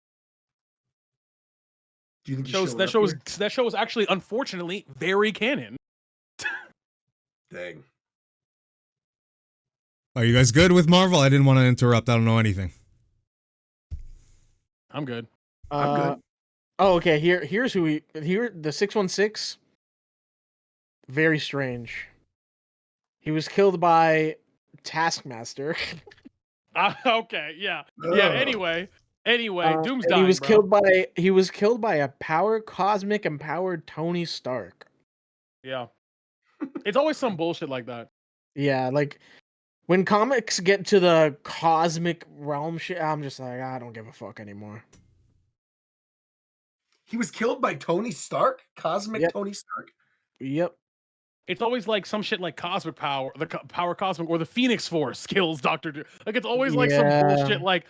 Do you think That show is actually, unfortunately, very canon. Dang. Are you guys good with Marvel? I didn't want to interrupt. I don't know anything. I'm good. I'm good. Oh, okay. Here's the 616. Very strange. He was killed by Taskmaster. Okay, yeah. Yeah, Ugh. anyway, Doom's and dying, he was killed by a cosmic empowered Tony Stark. Yeah. It's always some bullshit like that. Yeah, like when comics get to the cosmic realm shit, I'm just like, I don't give a fuck anymore. He was killed by Tony Stark? Cosmic Yep. Tony Stark? Yep. It's always like some shit like cosmic power, power cosmic, or the Phoenix Force kills Doctor Doom. Like it's always like some Yeah. bullshit like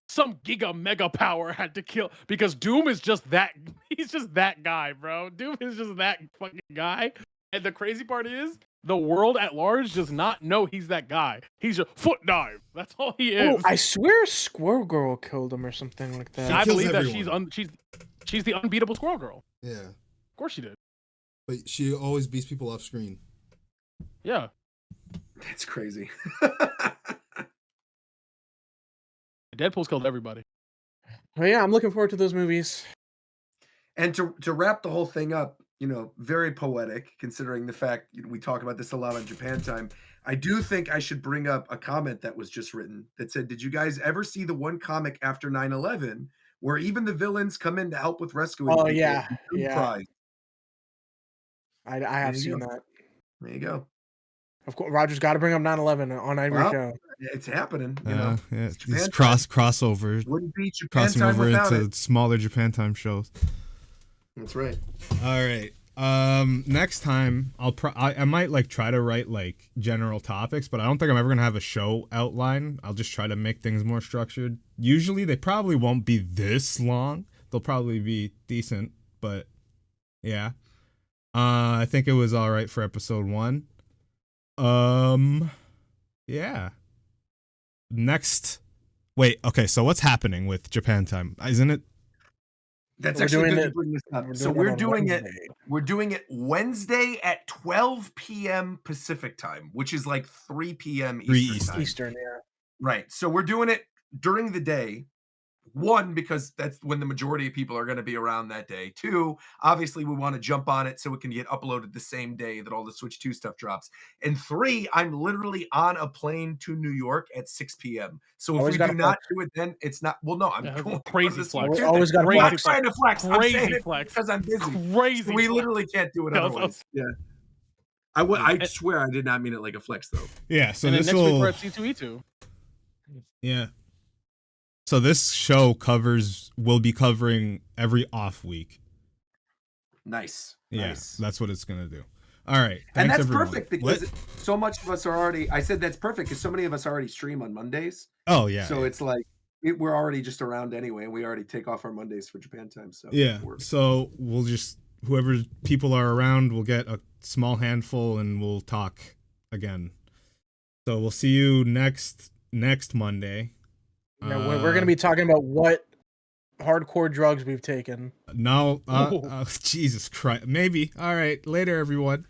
some giga mega power had to kill, because Doom is just that. He's just that guy, bro. Doom is just that fucking guy. And the crazy part is, the world at large does not know he's that guy. He's a foot dive. That's all he is. Oh, I swear Squirrel Girl killed him or something like that. I kills believe that everyone. she's the unbeatable Squirrel Girl. Yeah, Of course she did. but she always beats people off screen. Yeah. That's crazy. Deadpool's killed everybody. But yeah, I'm looking forward to those movies. And to wrap the whole thing up, very poetic, considering the fact we talk about this a lot on Japan Time. I do think I should bring up a comment that was just written that said, did you guys ever see the one comic after 9/11 where even the villains come in to help with rescuing Oh, people? yeah, And Doom yeah. cries. I have There you seen go. that. There you go. Of course, Roger's got to bring up 9/11 on every Well, show. It's happening. Yeah, It's these Japan crossovers, Wouldn't be Japan crossing Time over without into it. smaller Japan Time shows. That's right. All right. Next time I might like try to write like general topics, but I don't think I'm ever gonna have a show outline. I'll just try to make things more structured. Usually they probably won't be this long. They'll probably be decent, but yeah. I think it was all right for episode 1. Yeah. Next. Wait. Okay. So what's happening with Japan Time? Isn't it? That's We're actually doing good to it- bring this up. We're So doing it we're on doing it. Wednesday. We're doing it Wednesday at 12 p.m. Pacific time, which is like 3 p.m. 3 Eastern Eastern. time. Eastern, yeah. Right. So we're doing it during the day. One, because that's when the majority of people are going to be around that day. Two, obviously we want to jump on it so it can get uploaded the same day that all the Switch 2 stuff drops. And three, I'm literally on a plane to New York at 6 p.m. So if Always we gotta do not do it, then it's not. Well, no, I'm Yeah, going crazy on this flex. weekend. Always gotta I'm not flex. trying to flex. I'm saying Crazy it flex. because I'm busy. Crazy. We flex. literally can't do it Yeah, otherwise. Yeah. I swear I did not mean it like a flex though. Yeah. So And then this next week we're will. at C2E2. Yeah. So this show will be covering every off week. Nice. Yeah, Nice. that's what it's gonna do. All right, And thanks, that's everyone. perfect What? because so much of us are already. I said that's perfect because so many of us already stream on Mondays. Oh yeah. So yeah. it's like we're already just around anyway, and we already take off our Mondays for Japan time. So Yeah. it works. So we'll just whoever people are around, we'll get a small handful and we'll talk again. So we'll see you next Monday. We're gonna be talking about what hardcore drugs we've taken. No, Ooh. Jesus Christ. Maybe. All right. Later, everyone.